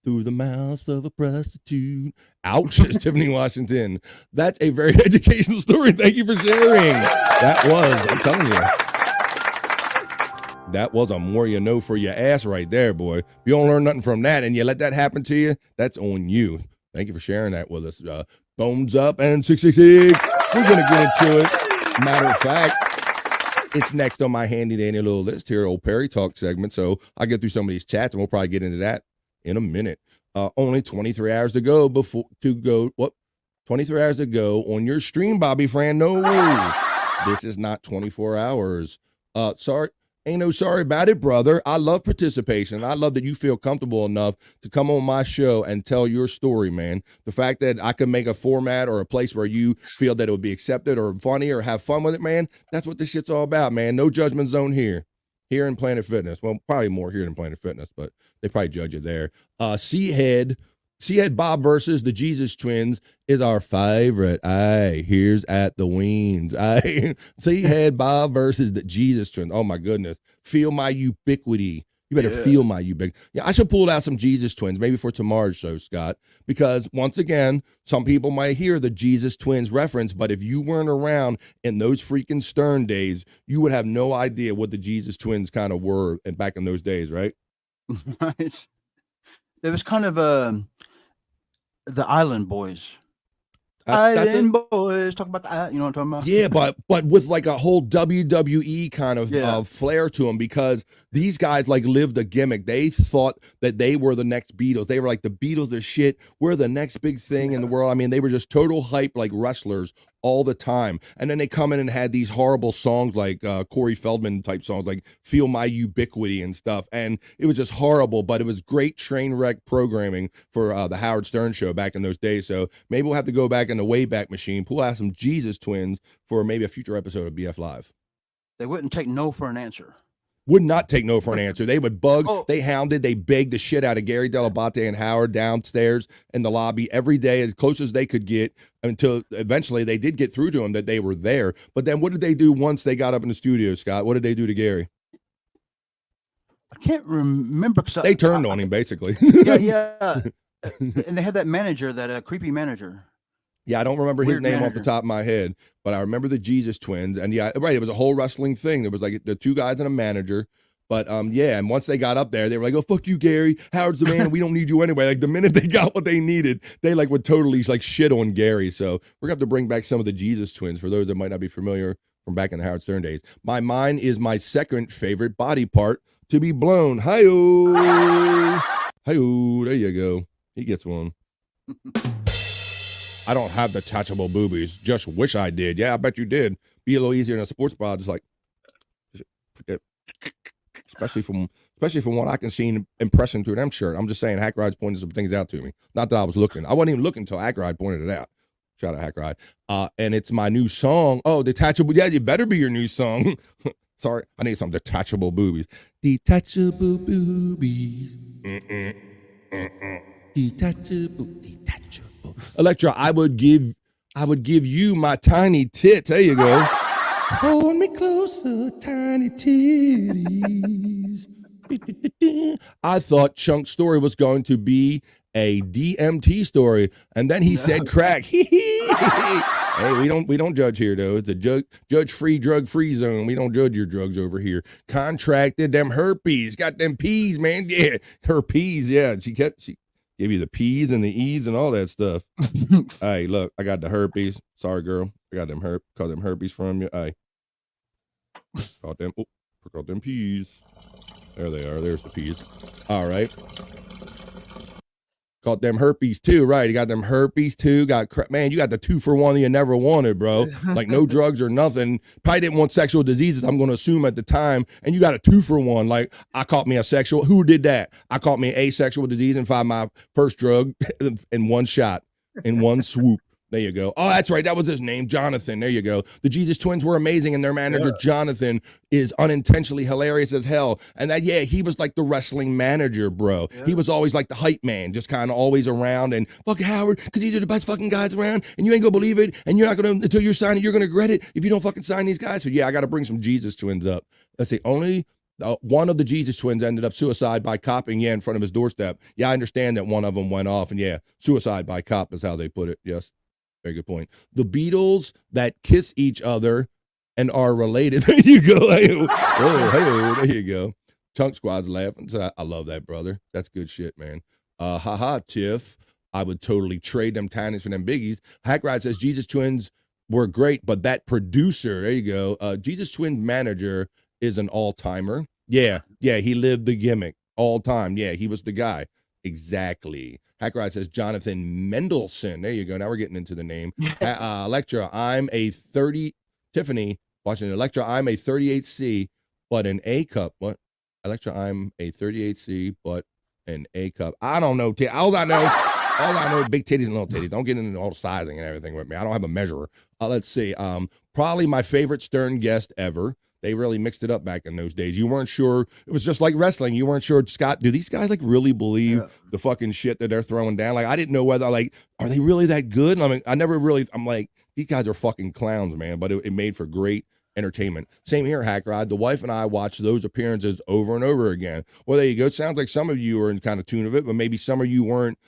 Through the mouth of a prostitute. Ouch, says Tiffany Washington. That's a very educational story. Thank you for sharing. I'm telling you. That was a more you know for your ass right there, boy. If you don't learn nothing from that and you let that happen to you, that's on you. Thank you for sharing that with us. Bones up and 666. We're going to get into it. Matter of fact, it's next on my handy dandy little list here, old Perry Talk segment. So I'll get through some of these chats and we'll probably get into that in a minute. Only 23 hours to go 23 hours to go on your stream, Bobby Fran. No, this is not 24 hours. Sorry. Ain't no sorry about it, brother. I love participation. I love that you feel comfortable enough to come on my show and tell your story, man. The fact that I can make a format or a place where you feel that it would be accepted or funny or have fun with it, man, that's what this shit's all about, man. No judgment zone here in Planet Fitness. Well, probably more here than Planet Fitness, but they probably judge you there. C-Head Bob versus the Jesus Twins is our favorite. Here's at the Weens. C-Head Bob versus the Jesus Twins. Oh my goodness. Feel my ubiquity. You better feel my ubiquity. Yeah, I should pull out some Jesus Twins, maybe for tomorrow's show, Scott, because once again, some people might hear the Jesus Twins reference, but if you weren't around in those freaking Stern days, you would have no idea what the Jesus Twins kind of were back in those days, right? Right. It was kind of the Island Boys. Island Boys, talk about that. You know what I'm talking about? Yeah, but with like a whole WWE kind of flair to them, because these guys like lived a gimmick. They thought that they were the next Beatles. They were like, the Beatles are shit. We're the next big thing in the world. I mean, they were just total hype, like wrestlers all the time. And then they come in and had these horrible songs like Corey Feldman type songs, like Feel My Ubiquity and stuff. And it was just horrible, but it was great train wreck programming for the Howard Stern show back in those days. So maybe we'll have to go back in the Wayback Machine, pull out some Jesus Twins for maybe a future episode of BF Live. They wouldn't take no for an answer. Would not take no for an answer. They would bug, they hounded, they begged the shit out of Gary Delabate and Howard downstairs in the lobby every day as close as they could get until eventually they did get through to him that they were there. But then what did they do once they got up in the studio, Scott? What did they do to Gary? I can't remember. They turned on him, basically. Yeah. And they had that manager, that creepy manager. Yeah, I don't remember his Weird name manager. off the top of my head, but I remember the Jesus Twins. And yeah, right, it was a whole wrestling thing. There was like the two guys and a manager. But yeah, and once they got up there, they were like, "Oh, fuck you, Gary. Howard's the man. We don't need you anyway." Like the minute they got what they needed, they like would totally like shit on Gary. So we're gonna have to bring back some of the Jesus Twins for those that might not be familiar from back in the Howard Stern days. My mind is my second favorite body part. to be blown. Hi-oh. Hi-oh. There you go. He gets one. I don't have detachable boobies. Just wish I did. Yeah, I bet you did. Be a little easier in a sports bra. Just like, especially from what I can see impressing through them shirt. I'm just saying, Hack Ride's pointed some things out to me. Not that I was looking. I wasn't even looking until Hack Ride pointed it out. Shout out Hack Ride. And it's my new song. Oh, detachable. Yeah, you better be your new song. Sorry, I need some detachable boobies. Detachable boobies. Detachable. Electra, I would give you my tiny tits. There you go. Hold me closer, tiny titties. I thought Chunk's story was going to be a DMT story, and then he said crack. Hey, we don't judge here though. It's a judge-free, drug-free zone. We don't judge your drugs over here. Contracted them herpes, got them peas, man. Yeah, herpes. Yeah, she gave you the P's and the E's and all that stuff. Hey, look, I got the herpes. Sorry, girl. I got them herpes from you. Hey, caught them peas. There they are. There's the peas. All right. Caught them herpes too, right? You got them herpes too. Man, you got the 2-for-1 you never wanted, bro. Like no drugs or nothing. Probably didn't want sexual diseases, I'm going to assume at the time. And you got a 2-for-1. Like I caught me a sexual. Who did that? I caught me asexual disease and found my first drug in one shot, in one swoop. There you go. Oh, that's right. That was his name, Jonathan. There you go. The Jesus Twins were amazing, and their manager, Jonathan, is unintentionally hilarious as hell. And he was like the wrestling manager, bro. Yeah. He was always like the hype man, just kind of always around. And fuck Howard, because these are the best fucking guys around, and you ain't gonna believe it, and you're not gonna, until you're signing, you're gonna regret it if you don't fucking sign these guys. So yeah, I got to bring some Jesus Twins up. Let's see, only one of the Jesus Twins ended up suicide by copping, in front of his doorstep. Yeah, I understand that one of them went off, and suicide by cop is how they put it. Yes. Very good point. The Beatles that kiss each other and are related. There you go. Hey-o. Oh, hey-o. There you go. Chunk Squad's laughing. So I love that, brother. That's good shit, man. Haha, Tiff. I would totally trade them tinies for them biggies. Hack Ride says Jesus Twins were great, but that producer, there you go. Jesus Twins manager is an all-timer. Yeah, he lived the gimmick all time. Yeah, he was the guy. Exactly. Hack Ride says Jonathan Mendelsohn. There you go. Now we're getting into the name. Electra, I'm a 30. Tiffany, watching Electra, I'm a 38C, but an A cup. What? Electra, I'm a 38C, but an A cup. I don't know. All I know, big titties and little titties. Don't get into all the sizing and everything with me. I don't have a measurer. Let's see. Probably my favorite Stern guest ever. They really mixed it up back in those days. You weren't sure. It was just like wrestling. You weren't sure, Scott, do these guys like really believe the fucking shit that they're throwing down? Like, I didn't know whether, like, are they really that good? I mean, I'm like, these guys are fucking clowns, man. But it made for great entertainment. Same here, Hack Ride. The wife and I watched those appearances over and over again. Well, there you go. It sounds like some of you are in kind of tune of it, but maybe some of you weren't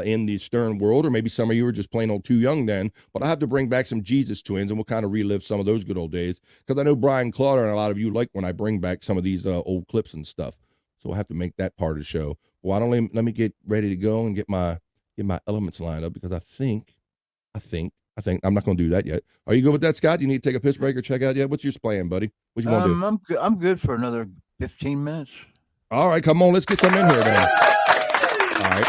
in the Stern world, or maybe some of you were just plain old too young then. But I have to bring back some Jesus Twins, and we'll kind of relive some of those good old days, because I know Brian Clauder and a lot of you like when I bring back some of these old clips and stuff. So we'll have to make that part of the show. Well, let me get ready to go and get my elements lined up, because I think I'm not going to do that yet. Are you good with that, Scott? You need to take a piss break or check out yet? What's your plan, buddy? What you want to do? I'm good for another 15 minutes. All right, come on. Let's get some in here then. All right.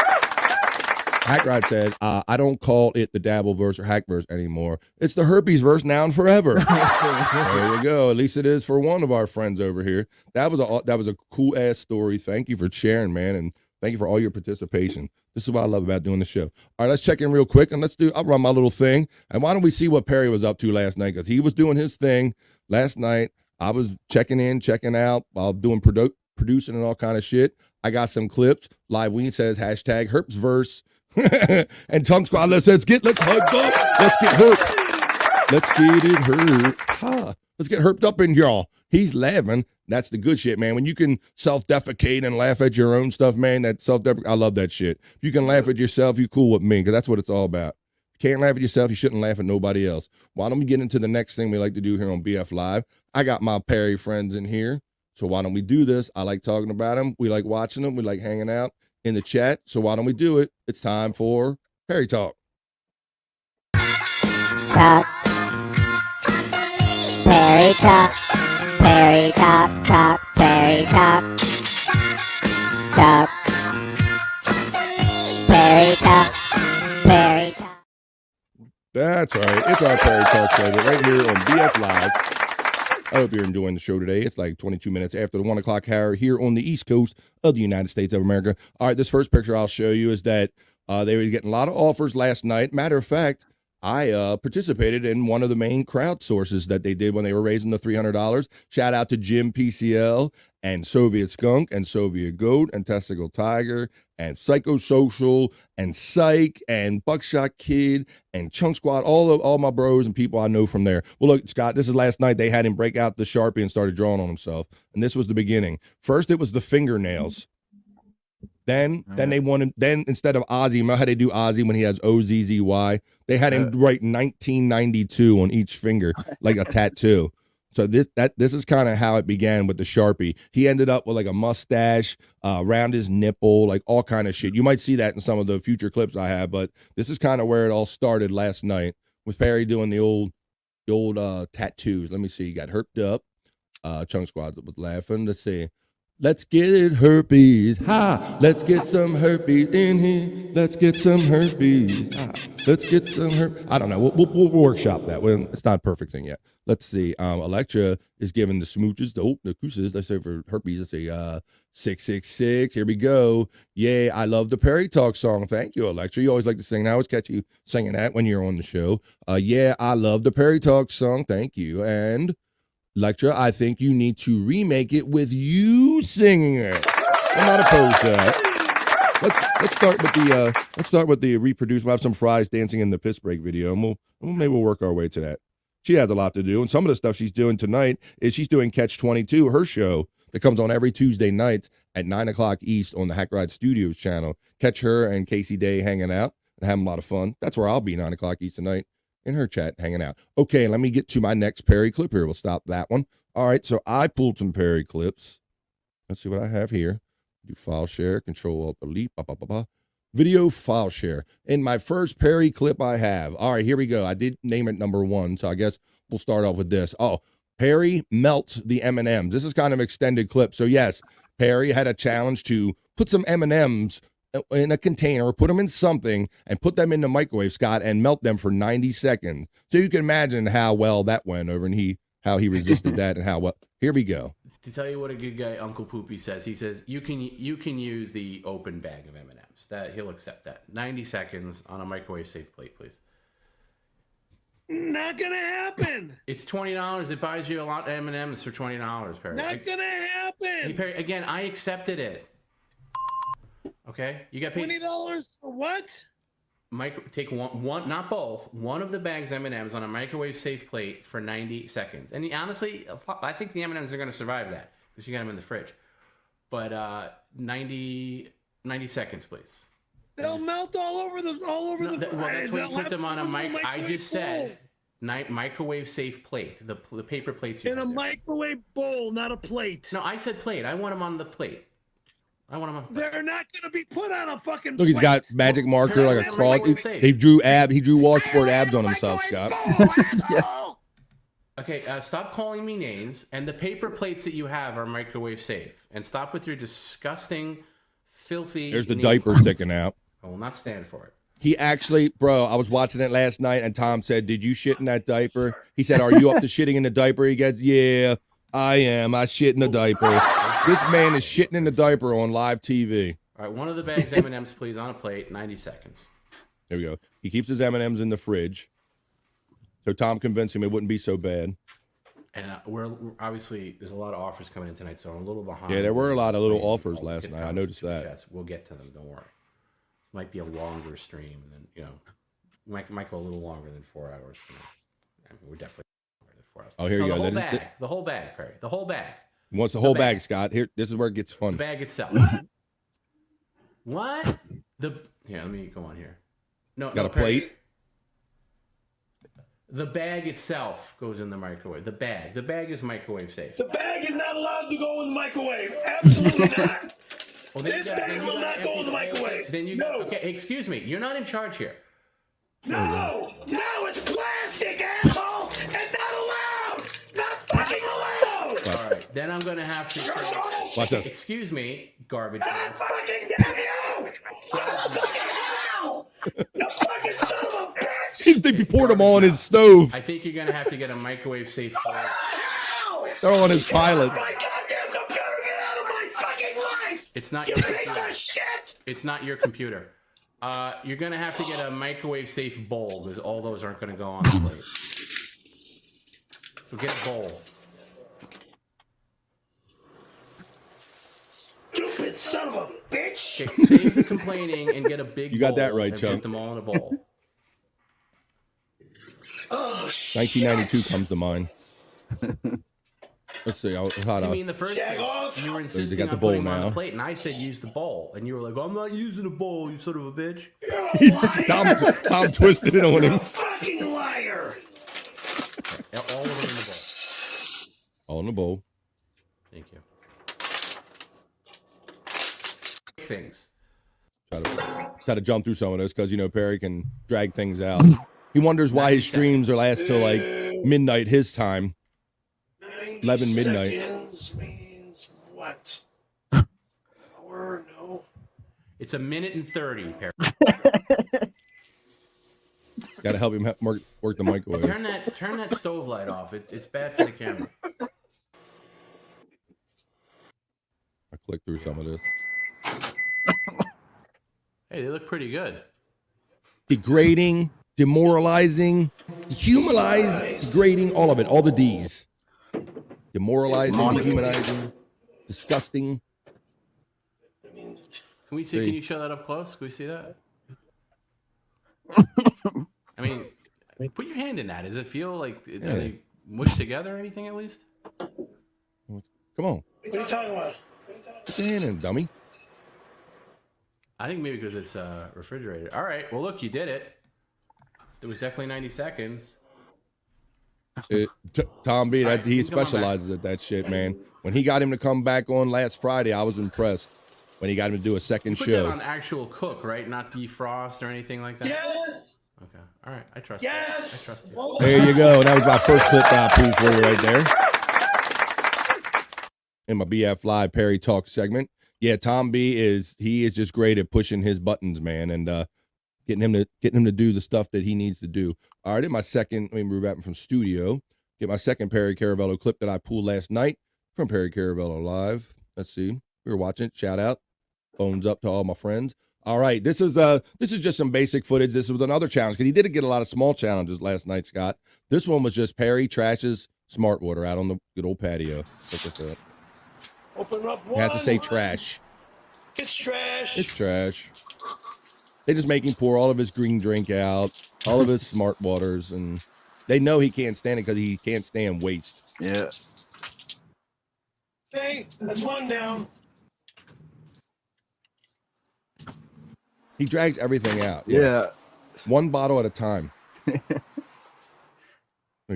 Hack Ride said, I don't call it the dabble verse or hack verse anymore. It's the herpes verse now and forever. There you go. At least it is for one of our friends over here. That was a cool ass story. Thank you for sharing, man, and thank you for all your participation. This is what I love about doing the show. All right, let's check in real quick, and I'll run my little thing. And why don't we see what Perry was up to last night? Because he was doing his thing last night. I was checking in, checking out, while doing producing and all kind of shit. I got some clips. Live Ween says hashtag herpsverse. And Tongue Squad let's get hugged up. Let's get herped. Let's get it herped. Huh. Let's get herped up in y'all. He's laughing. That's the good shit, man. When you can self-defecate and laugh at your own stuff, man, that self-defecate, I love that shit. If you can laugh at yourself, you cool with me, because that's what it's all about. If you can't laugh at yourself, you shouldn't laugh at nobody else. Why don't we get into the next thing we like to do here on BF Live? I got my Perry friends in here, so why don't we do this? I like talking about them. We like watching them. We like hanging out in the chat, so why don't we do it? It's time for Perry Talk. Perry Talk, Perry Talk, Perry Talk. Talk. Perry Talk. Perry Talk. That's right. It's our Perry Talk show, but right here on BF Live. I hope you're enjoying the show today. It's like 22 minutes after the 1 o'clock hour here on the East Coast of the United States of America. All right, this first picture I'll show you is that they were getting a lot of offers last night. Matter of fact, I participated in one of the main crowdsources that they did when they were raising the $300. Shout out to Jim PCL and Soviet Skunk and Soviet Goat and Testicle Tiger and Psychosocial and Psych and Buckshot Kid and Chunk Squad, all my bros and people I know from there. Well, look, Scott, this is last night. They had him break out the Sharpie and started drawing on himself. And this was the beginning. First, it was the fingernails. Then they wanted, instead of Ozzy, remember how they do Ozzy when he has OZZY? They had him write 1992 on each finger, like a tattoo. So this is kind of how it began with the Sharpie. He ended up with like a mustache around his nipple, like all kind of shit. You might see that in some of the future clips I have, but this is kind of where it all started last night with Perry doing the old tattoos. Let me see. He got herped up. Chunk Squad was laughing. Let's see. Let's get herpes, ha! Let's get some herpes in here. Let's get some herpes, ha! Let's get some herpes. I don't know. We'll workshop that. It's not a perfect thing yet. Let's see. Electra is giving the smooches, the cruises. Let's say for herpes. Let's say 666. Here we go. Yay! I love the Perry Talk song. Thank you, Electra. You always like to sing. I always catch you singing that when you're on the show. Yeah, I love the Perry Talk song. Thank you. And Electra, I think you need to remake it with you singing it. I'm not opposed to that. Let's start with the reproduce. We'll have some fries dancing in the piss break video, and maybe we'll work our way to that. She has a lot to do, and some of the stuff she's doing tonight is she's doing Catch 22, her show that comes on every Tuesday nights at 9 o'clock East on the Hack Ride Studios channel. Catch her and Casey Day hanging out and having a lot of fun. That's where I'll be 9 o'clock East tonight. In her chat, hanging out. Okay, let me get to my next Perry clip here. We'll stop that one. All right, so I pulled some Perry clips. Let's see what I have here. Do file share, Control Alt Delete, video file share. In my first Perry clip I have. All right, here we go. I did name it number 1, so I guess we'll start off with this. Oh, Perry melts the M&Ms. This is kind of extended clip. So yes, Perry had a challenge to put some M&Ms in a container, put them in something, and put them in the microwave, Scott, and melt them for 90 seconds. So you can imagine how well that went over and how he resisted that and how well. Here we go. To tell you what a good guy Uncle Poopy says, he says you can use the open bag of M&Ms. That he'll accept that. 90 seconds on a microwave safe plate, please. Not gonna happen. It's $20. It buys you a lot of M&Ms for $20, Perry. Not gonna happen. Hey, Perry, again, I accepted it. Okay, you got paid $20 for what? Take one, not both. One of the bags M&Ms on a microwave safe plate for 90 seconds. And honestly, I think the M&Ms are going to survive that because you got them in the fridge. But 90 seconds, please. They'll melt all over the. Well, that's when you put them on a mic. I just said microwave safe plate. The paper plates. In a microwave bowl, not a plate. No, I said plate. I want them on the plate. They're not going to be put on a fucking. Look, he's got magic marker like a cross. He drew washboard abs on himself, Scott. Yeah. Okay, stop calling me names. And the paper plates that you have are microwave safe. And stop with your disgusting, filthy. There's the diaper sticking out. I will not stand for it. He actually, bro, I was watching it last night, and Tom said, "Did you shit in that diaper?" He said, "Are you up to shitting in the diaper?" He goes, "Yeah, I am. I shit in the diaper." This man is shitting in the diaper on live TV. All right, one of the bags M&Ms, please, on a plate, 90 seconds. There we go. He keeps his M&Ms in the fridge. So Tom convinced him it wouldn't be so bad. And we're obviously, there's a lot of offers coming in tonight, so I'm a little behind. Yeah, there were a lot of little offers last night. I noticed that. We'll get to them, don't worry. This might be a longer stream, and then, might go a little longer than 4 hours. I mean, we're definitely longer than 4 hours. Oh, here you go. The whole bag, Perry. The whole bag. He wants the whole bag, Scott. Here, this is where it gets fun. The bag itself. What? Here, let me go on here. No, got a plate. The bag itself goes in the microwave. The bag is microwave safe. The bag is not allowed to go in the microwave. Absolutely not. Well, this bag will not go in the microwave. Okay, excuse me. You're not in charge here. No, it's plastic, asshole, and not allowed. Not fucking allowed. All right. Then I'm gonna have to say, Watch this. excuse me, garbage. They poured them all on his stove. I think you're gonna have to get a microwave safe bowl. They're on his pilots. It's not your computer. It's not your computer. You're gonna have to get a microwave safe bowl because all those aren't gonna go on the plate. So get a bowl. Stupid son of a bitch! Okay, save the complaining and get a big bowl. You got that right, and Chunk. Put them all in a bowl. Oh, 1992 comes to mind. Let's see. You mean the first place? You were insisting got the on bowl putting them on now. the plate, and I said use the bowl, and you were like, "I'm not using a bowl, you son of a bitch." Tom twisted it on him. Fucking liar! All of them in the bowl. All in the bowl. Thank you. Things. Try to jump through some of this because Perry can drag things out. He wonders why his streams are last till like midnight his time. 11 midnight. Seconds means what? Hour? No. It's 1:30. Perry. Got to help him work the microwave. Turn that stove light off. It's bad for the camera. I clicked through some of this. Hey, they look pretty good. Degrading, demoralizing, dehumanizing, degrading, all of it, all the D's. Demoralizing, dehumanizing, disgusting. Can we see? See. Can you show that up close? Can we see that? I mean, put your hand in that. Does it feel like are they mushed together or anything at least? Come on. What are you talking about? Put your hand in, dummy. I think maybe because it's refrigerated. All right. Well, look, you did it. It was definitely 90 seconds. Tom B, Right, he come on specializes at that shit, man. When he got him to come back on last Friday, I was impressed. When he got him to do a second Put show. that on actual cook, right? Not defrost or anything like that. Yes. Okay. All right. I trust Yes. you. I trust you. There you go. That was my first clip that I pulled for you right there. In my BF Live Perry Talk segment. Yeah, Tom B is just great at pushing his buttons, man, and getting him to do the stuff that he needs to do. All right, in my second, let me move out from studio. Get my second Perry Caravello clip that I pulled last night from Perry Caravello Live. Let's see. We were watching it. Shout out. Phones up to all my friends. All right, this is just some basic footage. This was another challenge because he did get a lot of small challenges last night, Scott. This one was just Perry trashes smart water out on the good old patio. Check this out. Open up It one. has to say trash. It's trash. It's trash. They just make him pour all of his green drink out, all of his smart waters, and they know he can't stand it because he can't stand waste. Yeah. Okay, that's one down. He drags everything out. Yeah. One bottle at a time. He's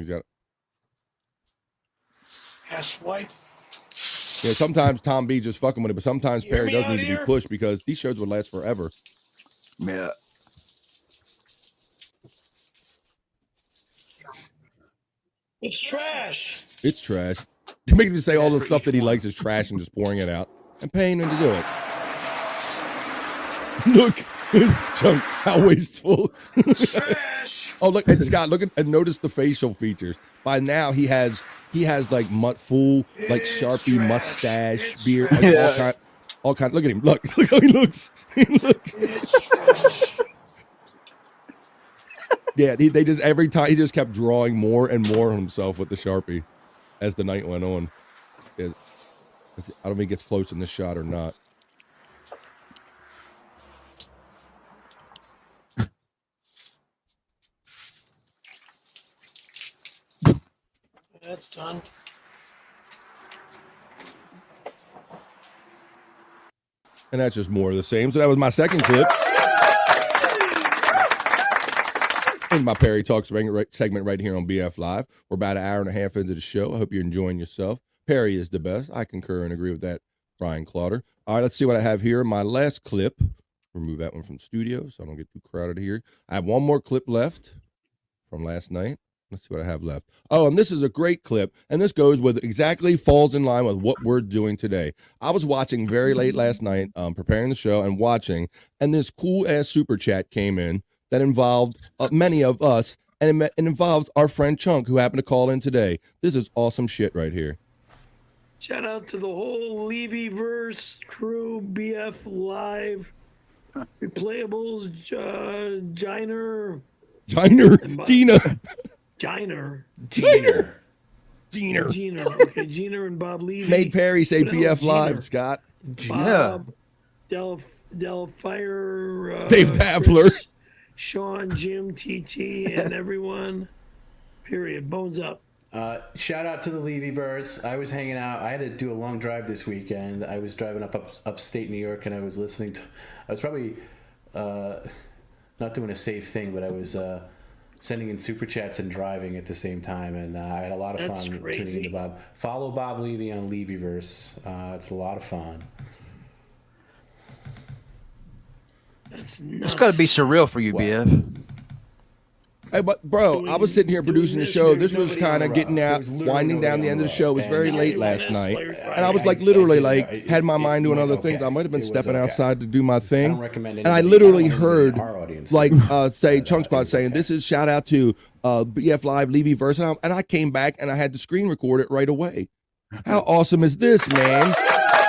got it. Ass white. Yeah, sometimes Tom B just fucking with it, but sometimes You hear Perry me does out need to be here? pushed because these shows would last forever. Yeah. It's trash. It's trash. They make him say all the stuff that he likes is trash and just pouring it out and paying him to do it. Look, Chunk, how wasteful. Trash. Oh, look, and Scott, look at and notice the facial features. By now, he has like full like Sharpie mustache, beard, like Yeah. all kind. Look at him. Look how he looks. Look. It's trash. Yeah, they just every time he just kept drawing more and more of himself with the Sharpie as the night went on. I don't think it gets close in this shot or not. That's done. And that's just more of the same. So that was my second clip. In my Perry Talks segment right here on BF Live. We're about an hour and a half into the show. I hope you're enjoying yourself. Perry is the best. I concur and agree with that, Brian Clowder. All right, let's see what I have here. My last clip. Remove that one from the studio so I don't get too crowded here. I have one more clip left from last night. Let's see what I have left. Oh, and this is a great clip, and this falls in line with what we're doing today. I was watching very late last night, preparing the show and watching, and this cool-ass super chat came in that involved many of us, and it involves our friend Chunk, who happened to call in today. This is awesome shit right here. Shout out to the whole Levyverse crew, BF Live, Replayables, Giner. Okay, Gina and Bob Levy. Made Perry say What BF else? Live, Gina. Scott. Bob, Del Fire, Dave Tavler. Chris, Sean, Jim, TT, and everyone. Period. Bones up. Shout out to the Levyverse. I was hanging out. I had to do a long drive this weekend. I was driving upstate New York, and I was listening to. I was probably not doing a safe thing, but I was sending in super chats and driving at the same time, and I had a lot of That's fun crazy. tuning into Bob. Follow Bob Levy on Levyverse. It's a lot of fun. That's It's got to be surreal for you, BF. Hey, but bro, I was sitting here producing the show. This was kind of getting out, winding down the end of the show. It was very late last night, and I was like literally like had my mind doing other things. I might have been stepping outside to do my thing, and I literally heard like say Chunk Squad saying, "This is shout out to BF Live Levyverse," and I came back and I had to screen record it right away. How awesome is this, man?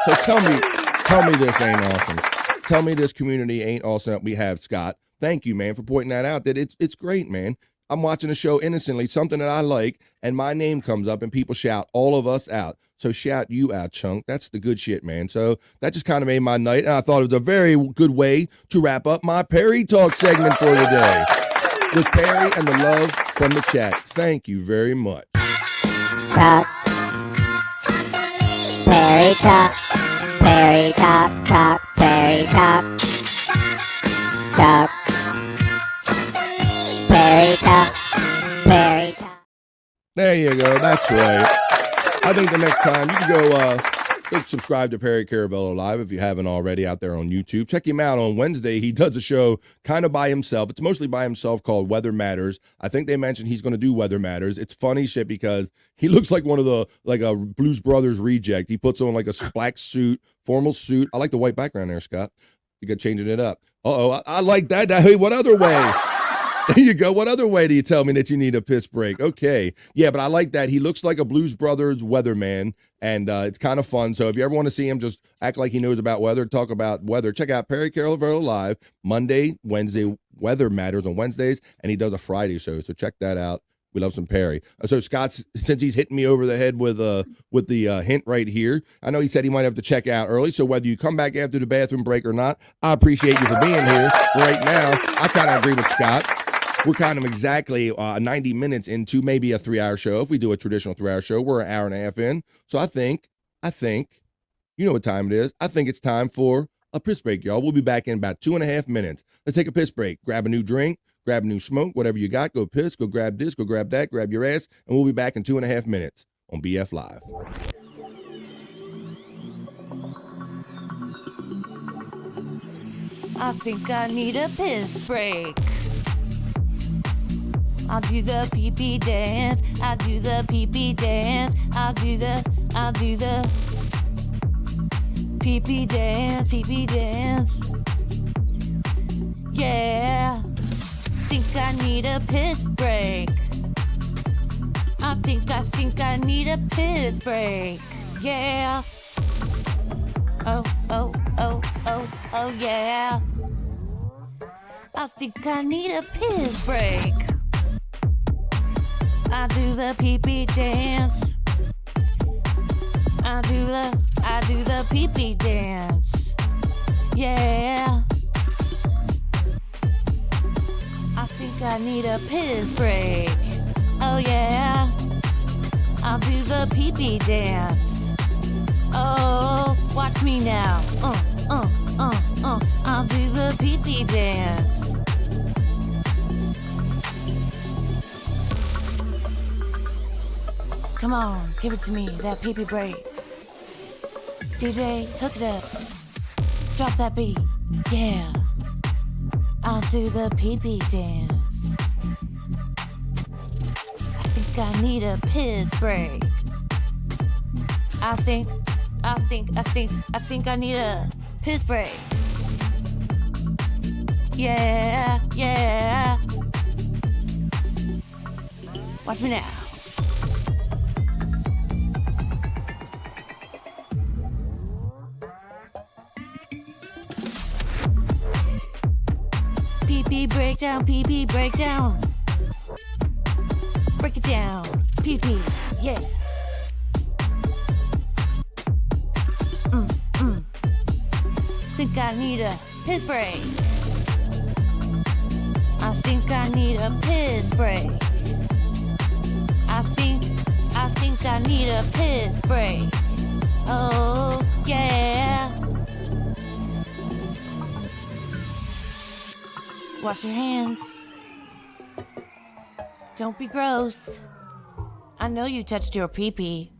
So tell me this ain't awesome. Tell me this community ain't awesome that we have, Scott. Thank you, man, for pointing that out. That it's great, man. I'm watching a show innocently, something that I like, and my name comes up, and people shout all of us out. So shout you out, Chunk. That's the good shit, man. So that just kind of made my night, and I thought it was a very good way to wrap up my Perry Talk segment for today with Perry and the love from the chat. Thank you very much. Talk. Perry Talk. Perry Talk. Talk. Perry Talk. Talk. Perry Talk. Perry Talk. There you go. That's right. I think the next time you can go subscribe to Perry Carabello Live if you haven't already out there on YouTube. Check him out on Wednesday. He does a show kind of by himself. It's mostly by himself called Weather Matters. I think they mentioned he's going to do Weather Matters. It's funny shit because he looks like one of the, like a Blues Brothers reject. He puts on like a black suit, formal suit. I like the white background there, Scott. You got changing it up. I like that. Hey, what other way? There you go. What other way do you tell me that you need a piss break? Okay. Yeah, but I like that. He looks like a Blues Brothers weatherman, and it's kind of fun. So if you ever want to see him just act like he knows about weather, talk about weather, check out Perry Carabello Live, Monday, Wednesday, Weather Matters on Wednesdays, and he does a Friday show. So check that out. We love some Perry. So Scott, since he's hitting me over the head with the hint right here, I know he said he might have to check out early. So whether you come back after the bathroom break or not, I appreciate you for being here. Right now, I kind of agree with Scott. We're kind of exactly 90 minutes into maybe a 3-hour show. If we do a traditional 3-hour show, we're an hour and a half in. So I think, you know what time it is. I think it's time for a piss break, y'all. We'll be back in about 2.5 minutes. Let's take a piss break. Grab a new drink, grab a new smoke, whatever you got. Go piss, go grab this, go grab that, grab your ass, and we'll be back in 2.5 minutes on BF Live. I think I need a piss break. I'll do the pee-pee dance. I'll do the pee-pee dance. I'll do the pee-pee dance, pee-pee dance. Yeah. Think I need a piss break. I think I need a piss break. Yeah. Oh, yeah. I think I need a piss break. I do the pee-pee dance. I do the pee-pee dance. Yeah. I think I need a piss break. Oh yeah. I'll do the pee-pee dance. Oh, watch me now. I'll do the pee-pee dance. Come on, give it to me, that pee-pee break. DJ, hook it up. Drop that beat. Yeah. I'll do the pee-pee dance. I need a piss break. I think I need a piss break. Yeah, yeah. Watch me now. PP breakdown, PP breakdown. Break it down, PP, yeah. Think I need a piss break. I think I need a piss break. I think I need a piss break. Oh, yeah. Wash your hands. Don't be gross. I know you touched your pee-pee.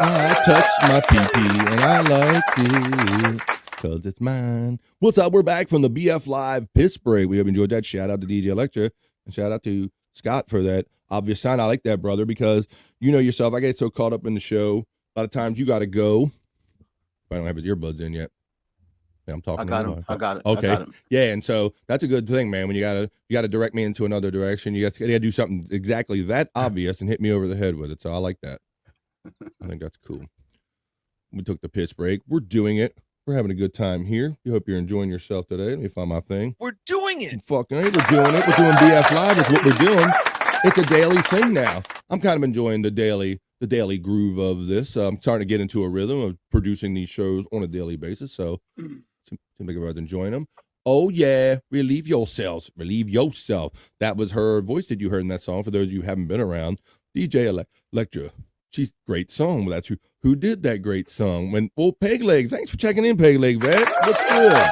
I touched my pee-pee and I liked it because it's mine. What's up? We're back from the BF Live Piss Break. We hope you enjoyed that. Shout out to DJ Electra and shout out to Scott for that obvious sign. I like that, brother, because you know yourself. I get so caught up in the show. A lot of times you got to go. I don't have his earbuds in yet. Yeah, I'm talking. I got it. Okay. I got it. Yeah, and so that's a good thing, man. When you gotta direct me into another direction, you gotta do something exactly that obvious and hit me over the head with it. So I like that. I think that's cool. We took the piss break. We're doing it. We're having a good time here. We hope you're enjoying yourself today. Let me find my thing. We're doing it. Fucking hey, we're doing it. We're doing BF Live. It's what we're doing. It's a daily thing now. I'm kind of enjoying the daily groove of this. I'm starting to get into a rhythm of producing these shows on a daily basis. So seems like everybody's enjoying them. Oh yeah, relieve yourselves. Relieve yourself. That was her voice that you heard in that song. For those of you who haven't been around, DJ Electra. She's great song. Well, that's who did that great song. Peg Leg. Thanks for checking in, Peg Leg Vet. What's good?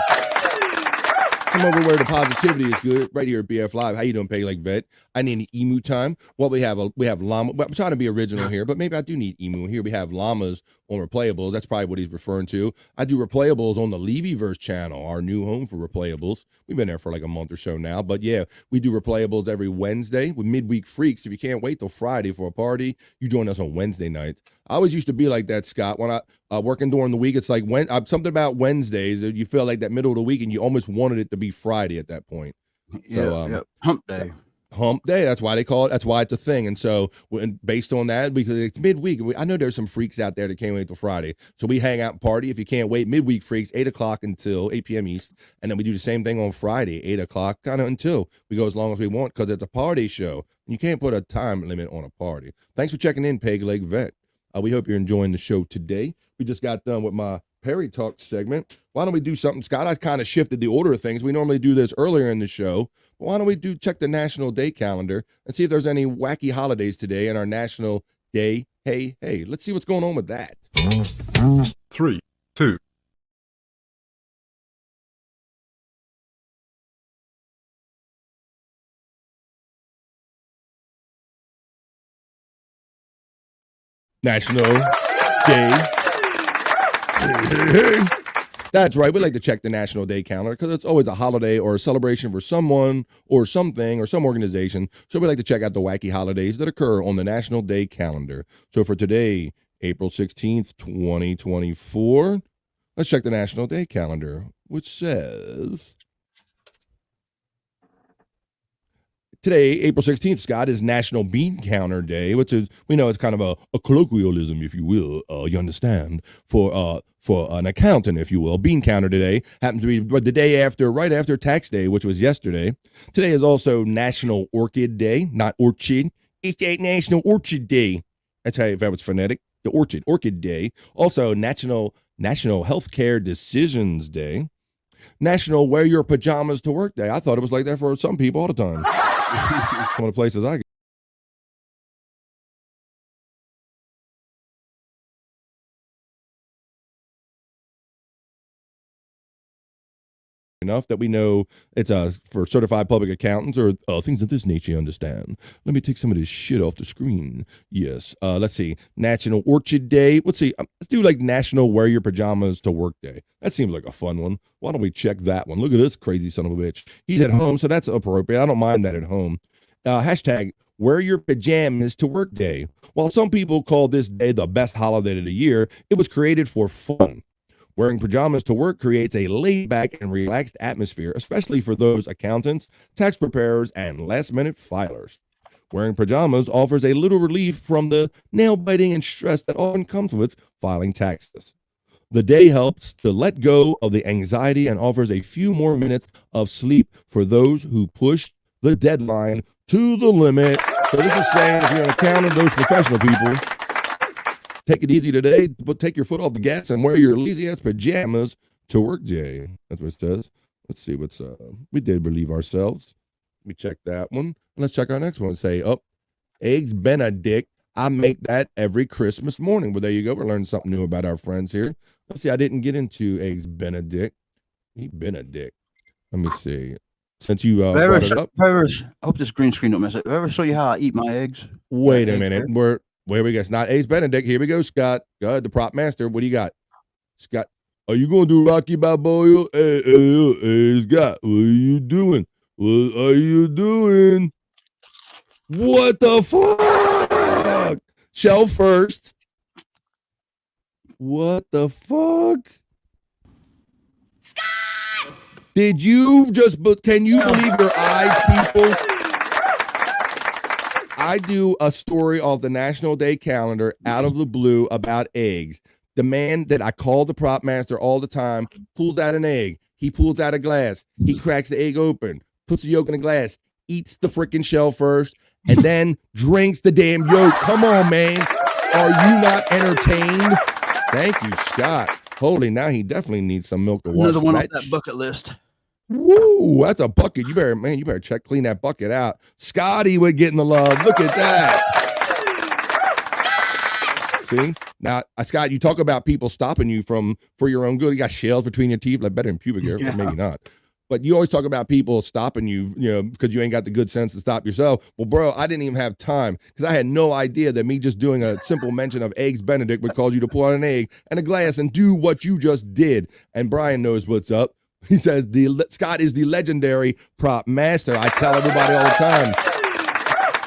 Come over where the positivity is good. Right here at BF Live. How you doing, Peg Leg Vet? I need an emu time. Well, we have llama. I'm trying to be original here, but maybe I do need emu. Here we have llamas on replayables. That's probably what he's referring to. I do replayables on the Levyverse channel, our new home for replayables. We've been there for like a month or so now, but yeah, we do replayables every Wednesday with midweek freaks. If you can't wait till Friday for a party, you join us on Wednesday nights. I always used to be like that, Scott. When I working during the week, it's like something about Wednesdays. You feel like that middle of the week, and you almost wanted it to be Friday at that point. Yeah, hump day. Hump day. That's why they call it. That's why it's a thing. And so, based on that, because it's midweek, I know there's some freaks out there that can't wait till Friday. So we hang out and party. If you can't wait, midweek freaks, 8 o'clock until 8 p.m. East, and then we do the same thing on Friday, 8 o'clock, kind of until we go as long as we want, because it's a party show. You can't put a time limit on a party. Thanks for checking in, Peg Leg Vet. We hope you're enjoying the show today. We just got done with my Perry Talk segment. Why don't we do something, Scott? I kind of shifted the order of things. We normally do this earlier in the show. But why don't we check the National Day calendar and see if there's any wacky holidays today in our National Day? Hey, let's see what's going on with that. 3, 2. National Day. Hey. That's right. We like to check the National Day calendar because it's always a holiday or a celebration for someone or something or some organization. So we like to check out the wacky holidays that occur on the National Day calendar. So for today, April 16th, 2024, let's check the National Day calendar, which says today, April 16th, Scott, is National Bean Counter Day, which is, we know it's kind of a colloquialism, if you will, you understand, for an accountant, if you will. Bean Counter today happens to be the day after, right after Tax Day, which was yesterday. Today is also National Orchid Day, not orchid. It's a National Orchid Day. That's how, if that was phonetic, the Orchid Day. Also, National Healthcare Decisions Day. National Wear Your Pajamas to Work Day. I thought it was like that for some people all the time. Some of the places I go. enough that we know it's for certified public accountants or things of this nature you understand. Let me take some of this shit off the screen. Yes. Let's see. National Orchid Day. Let's see. Let's do like National Wear Your Pajamas to Work Day. That seems like a fun one. Why don't we check that one? Look at this crazy son of a bitch. He's at home, so that's appropriate. I don't mind that at home. Hashtag Wear Your Pajamas to Work Day. While some people call this day the best holiday of the year, it was created for fun. Wearing pajamas to work creates a laid-back and relaxed atmosphere, especially for those accountants, tax preparers, and last-minute filers. Wearing pajamas offers a little relief from the nail-biting and stress that often comes with filing taxes. The day helps to let go of the anxiety and offers a few more minutes of sleep for those who push the deadline to the limit. So this is saying if you're an accountant, those professional people, take it easy today, but take your foot off the gas and wear your lazy-ass pajamas to work day. That's what it says. Let's see what's we did relieve ourselves. We check that one. Let's check our next one. Say, Eggs Benedict. I make that every Christmas morning. Well, there you go. We're learning something new about our friends here. Let's see. I didn't get into Eggs Benedict. Benedict. Let me see. Since you brought it up. I hope this green screen don't mess up. Have I ever show you how I eat my eggs? Wait a minute. Where we go? It's not Ace Benedict. Here we go, Scott. Go ahead, the prop master. What do you got? Scott, are you going to do Rocky Balboa? Hey, Scott, what are you doing? What are you doing? What the fuck? Shell first. What the fuck? Scott! Did you can you believe your eyes, people? I do a story off the National Day calendar out of the blue about eggs. The man that I call the prop master all the time pulls out an egg. He pulls out a glass. He cracks the egg open, puts the yolk in a glass, eats the freaking shell first, and then drinks the damn yolk. Come on, man. Are you not entertained? Thank you, Scott. Holy, now he definitely needs some milk to wash. Another one off that bucket list. Woo, that's a bucket. You better clean that bucket out. Scotty would get in the love. Look at that. Scott! See? Now, Scott, you talk about people stopping you for your own good. You got shells between your teeth, like better than pubic hair, maybe not. But you always talk about people stopping you, because you ain't got the good sense to stop yourself. Well, bro, I didn't even have time because I had no idea that me just doing a simple mention of Eggs Benedict would cause you to pull out an egg and a glass and do what you just did. And Brian knows what's up. He says Scott is the legendary prop master. I tell everybody all the time.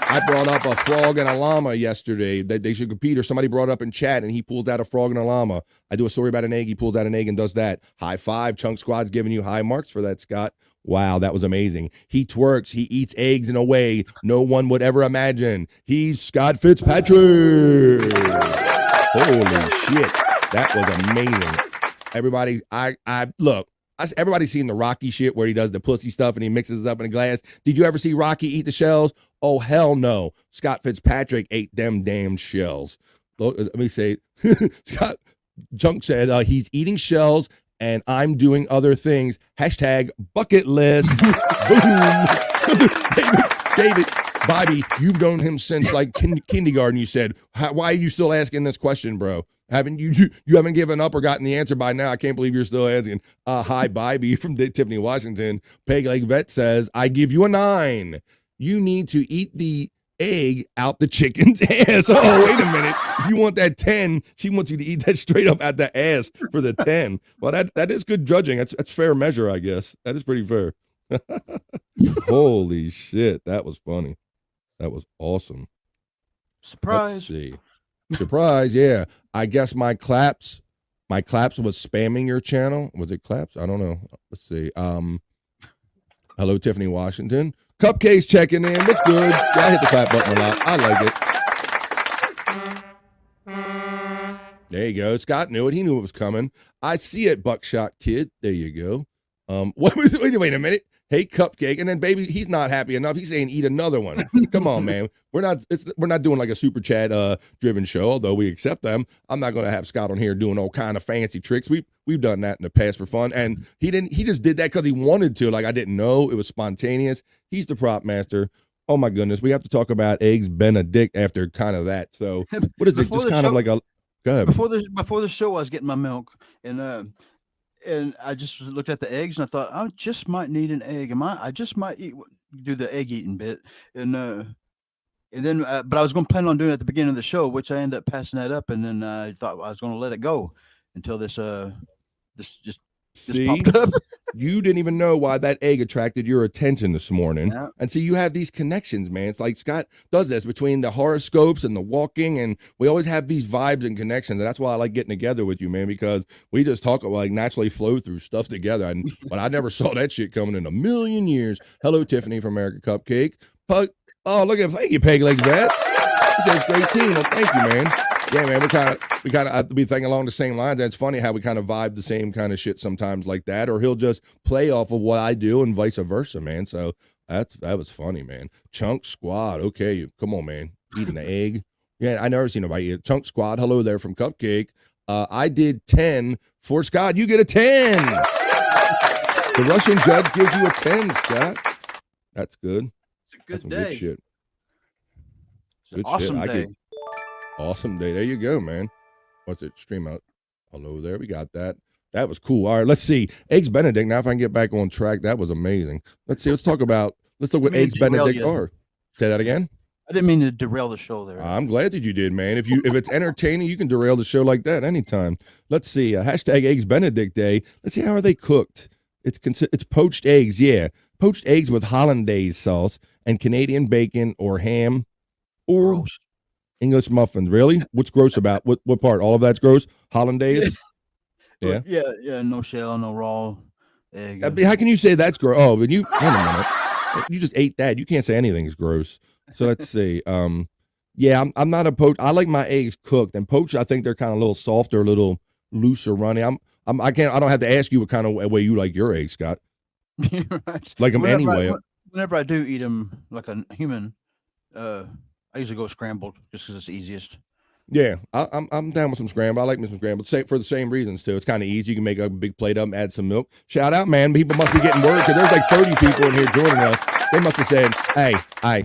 I brought up a frog and a llama yesterday that they should compete, or somebody brought up in chat and he pulled out a frog and a llama. I do a story about an egg. He pulls out an egg and does that. High five. Chunk Squad's giving you high marks for that, Scott. Wow, that was amazing. He twerks. He eats eggs in a way no one would ever imagine. He's Scott Fitzpatrick. Holy shit. That was amazing. Everybody, look. Everybody's seen the Rocky shit where he does the pussy stuff and he mixes it up in a glass. Did you ever see Rocky eat the shells? Oh, hell no. Scott Fitzpatrick ate them damn shells. Let me say, Scott Junk said he's eating shells and I'm doing other things. Hashtag bucket list. Boom. David, Bobby, you've known him since like kindergarten. You said, why are you still asking this question, bro? Haven't you haven't given up or gotten the answer by now? I can't believe you're still asking. Hi, Bobby from Tiffany, Washington. Peg Leg Vet says, I give you a 9. You need to eat the egg out the chicken's ass. Oh, wait a minute. If you want that 10, she wants you to eat that straight up out the ass for the 10. Well, that is good judging. That's fair measure, I guess. That is pretty fair. Holy shit. That was funny. That was awesome. Surprise. Let's see. Surprise, yeah. I guess my claps was spamming your channel. Was it claps? I don't know. Let's see. Hello, Tiffany, Washington. Cupcakes checking in. What's good? Yeah, I hit the clap button a lot. I like it. There you go. Scott knew it. He knew it was coming. I see it, Buckshot Kid. There you go. Wait a minute. Hey, Cupcake, and then baby, he's not happy enough. He's saying eat another one. Come on, man. We're not doing like a super chat driven show, although we accept them. I'm not going to have Scott on here doing all kind of fancy tricks. We've done that in the past for fun, and he just did that because he wanted to. Like I didn't know, it was spontaneous. He's the prop master. Oh my goodness, we have to talk about Eggs Benedict after kind of that. So what is it? Just kind of like a go ahead. Before the show, I was getting my milk, and and I just looked at the eggs and I thought I just might need an egg. I just might do the egg eating bit, and then but I was going to plan on doing it at the beginning of the show, which I ended up passing that up, and then I thought I was going to let it go until this See, popped up. You didn't even know why that egg attracted your attention this morning. Yeah. And see, you have these connections, man. It's like Scott does this between the horoscopes and the walking, and we always have these vibes and connections. And that's why I like getting together with you, man, because we just talk like naturally flow through stuff together. And but I never saw that shit coming in a million years. Hello, Tiffany from American Cupcake. Pug. Oh, look at thank you, Peg like that. He says great team. Well, thank you, man. Yeah, man, we kind of be thinking along the same lines. And it's funny how we kind of vibe the same kind of shit sometimes like that, or he'll just play off of what I do and vice versa, man. So that was funny, man. Chunk Squad, okay, come on, man, eating an egg. Yeah, I never seen nobody eat Chunk Squad. Hello there from Cupcake. I did 10 for Scott. You get a 10. The Russian judge gives you a 10, Scott. That's good. It's a good That's some day. good shit. It's an awesome day. Awesome day. There you go, man. What's it? Stream out. Hello there. We got that. That was cool. All right, let's see. Eggs Benedict. Now, if I can get back on track, that was amazing. Let's see. Let's look what Eggs Benedict are. Say that again. I didn't mean to derail the show there. I'm glad that you did, man. If it's entertaining, you can derail the show like that anytime. Let's see. Hashtag Eggs Benedict Day. Let's see, how are they cooked? It's poached eggs. Yeah, poached eggs with hollandaise sauce and Canadian bacon or ham or Gross. English muffins. Really? What's gross about what part? All of that's gross. Hollandaise. Yeah. Yeah. No shell, no raw egg. I mean, how can you say that's gross? Oh, but wait a minute. You just ate that. You can't say anything's gross. So let's see. Yeah, I'm not a poach. I like my eggs cooked, and poached, I think they're kind of a little softer, a little looser, runny. I don't have to ask you what kind of way you like your eggs, Scott. Right. Like them anyway. Whenever I do eat them like a human, I usually go scrambled just because it's easiest. Yeah, I'm down with some scrambled. I like me some scrambled. For the same reasons too. It's kind of easy. You can make a big plate up, add some milk. Shout out, man. People must be getting word because there's like 30 people in here joining us. They must have said, hey,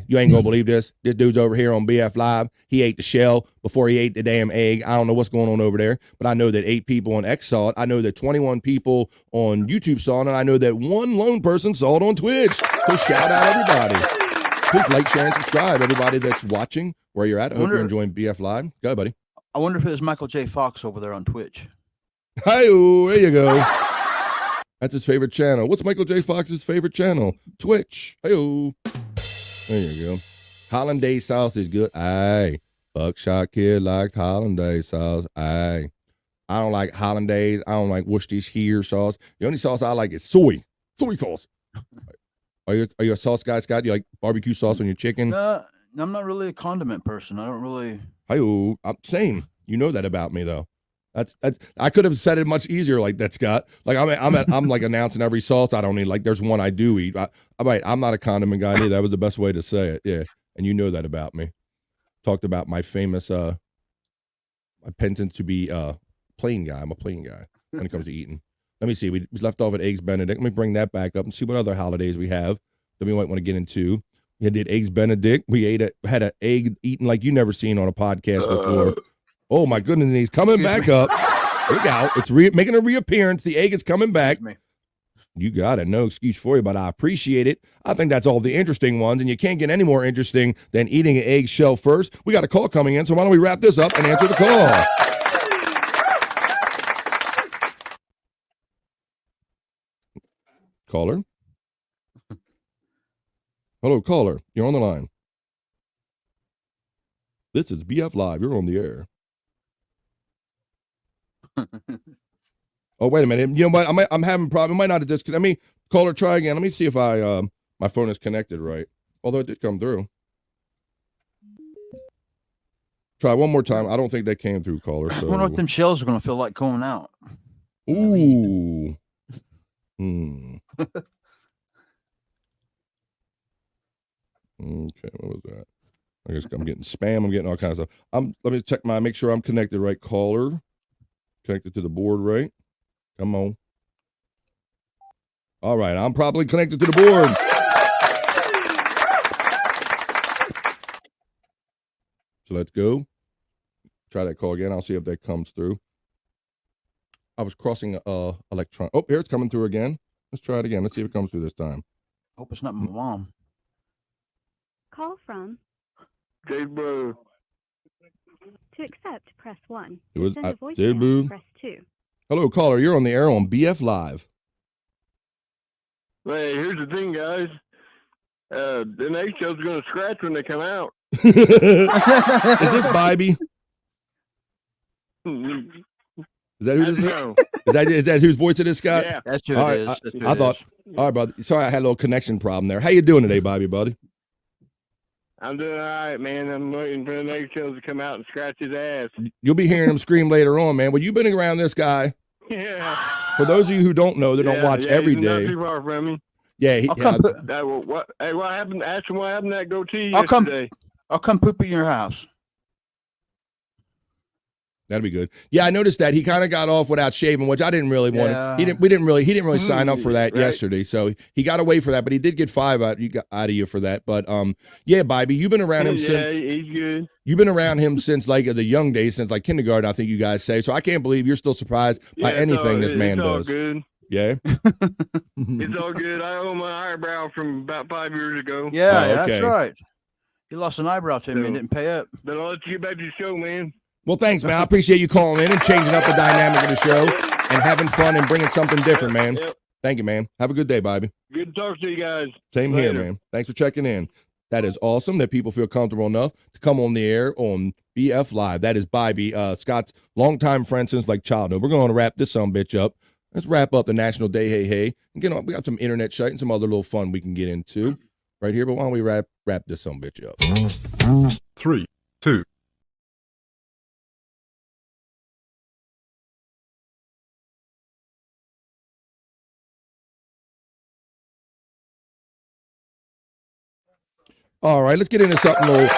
you ain't gonna believe this. This dude's over here on BF Live. He ate the shell before he ate the damn egg. I don't know what's going on over there, but I know that 8 people on X saw it. I know that 21 people on YouTube saw it, and I know that 1 lone person saw it on Twitch. So shout out everybody. Please like, share, and subscribe, everybody that's watching where you're at. I hope you're enjoying BF Live. Go ahead, buddy. I wonder if it was Michael J. Fox over there on Twitch. Hi-oh, there you go. That's his favorite channel. What's Michael J. Fox's favorite channel? Twitch. Hi-oh. There you go. Hollandaise sauce is good. Aye. Buckshot Kid likes hollandaise sauce. Aye. I don't like hollandaise. I don't like Worcestershire sauce. The only sauce I like is soy sauce. Are you a sauce guy, Scott? You like barbecue sauce on your chicken? I'm not really a condiment person. I don't really. Hi-oh. Same. You know that about me, though. That's. I could have said it much easier like that, Scott. Like I'm like announcing every sauce I don't eat. Like there's one I do eat. I'm not a condiment guy either. That was the best way to say it. Yeah, and you know that about me. Talked about my famous my penchant to be plain guy. I'm a plain guy when it comes to eating. Let me see. We left off at Eggs Benedict. Let me bring that back up and see what other holidays we have that we might want to get into. We did Eggs Benedict. We had an egg eaten like you never seen on a podcast before. Oh my goodness, and he's coming back up. Look out. It's making a reappearance. The egg is coming back. You got it. No excuse for you, but I appreciate it. I think that's all the interesting ones, and you can't get any more interesting than eating an egg shell first. We got a call coming in, so why don't we wrap this up and answer the call? Caller? Hello, caller. You're on the line. This is BF Live. You're on the air. Oh, wait a minute. You know what? I'm having a problem. I might not have disconnected. Let me caller try again. Let me see if my phone is connected right. Although it did come through. Try one more time. I don't think that came through, caller. So. I wonder what them shells are going to feel like going out. Ooh. Okay, what was that? I guess I'm getting spam. I'm getting all kinds of stuff. Let me check make sure I'm connected right. Caller, connected to the board right. Come on. All right, I'm probably connected to the board. So let's go. Try that call again. I'll see if that comes through. I was crossing electron. Oh, here it's coming through again. Let's try it again. Let's see if it comes through this time. Hope it's not my mom. Call from. Jay Bro. To accept, press 1. It was To send a Jay voicemail, Boo. press 2. Hello, caller. You're on the air on BF Live. Hey, here's the thing, guys. The next show's going to scratch when they come out. Is this Bobby? Is that who this is? Is that whose voice it is, Scott? Yeah. That's who All it right, is. I thought. All right, brother. Sorry, I had a little connection problem there. How you doing today, Bobby, buddy? I'm doing all right, man. I'm waiting for the next show to come out and scratch his ass. You'll be hearing him scream later on, man. Well, you've been around this guy. Yeah. For those of you who don't know, they don't watch every he's day. Not too far from me. Yeah, What happened? Ask him what happened to that goatee I'll come. yesterday. I'll come poop in your house. That'd be good. Yeah, I noticed that he kind of got off without shaving, which I didn't really want. Yeah. He didn't really sign up for that Right. yesterday. So he got away for that, but he did get 5 out of you for that. But yeah, Bobby, you've been around him since. He's good. You've been around him since like the young days, since like kindergarten, I think you guys say. So I can't believe you're still surprised by anything this man it's all does. Good. Yeah. It's all good. I owe my eyebrow from about 5 years ago. Yeah, Oh, okay. that's right. You lost an eyebrow to me and didn't pay up. But I'll let you get back to the show, man. Well, thanks, man. I appreciate you calling in and changing up the dynamic of the show and having fun and bringing something different, man. Yep. Thank you, man. Have a good day, Bobby. Good to talk to you guys. Same here, Later. man. Thanks for checking in. That is awesome that people feel comfortable enough to come on the air on BF Live. That is Bobby, Scott's longtime friend since like childhood. We're going to wrap this bitch up. Let's wrap up the National Day Hey Hey and get on. We got some internet shite and some other little fun we can get into right here. But why don't we wrap this bitch up? 3, 2. All right, let's get into something little.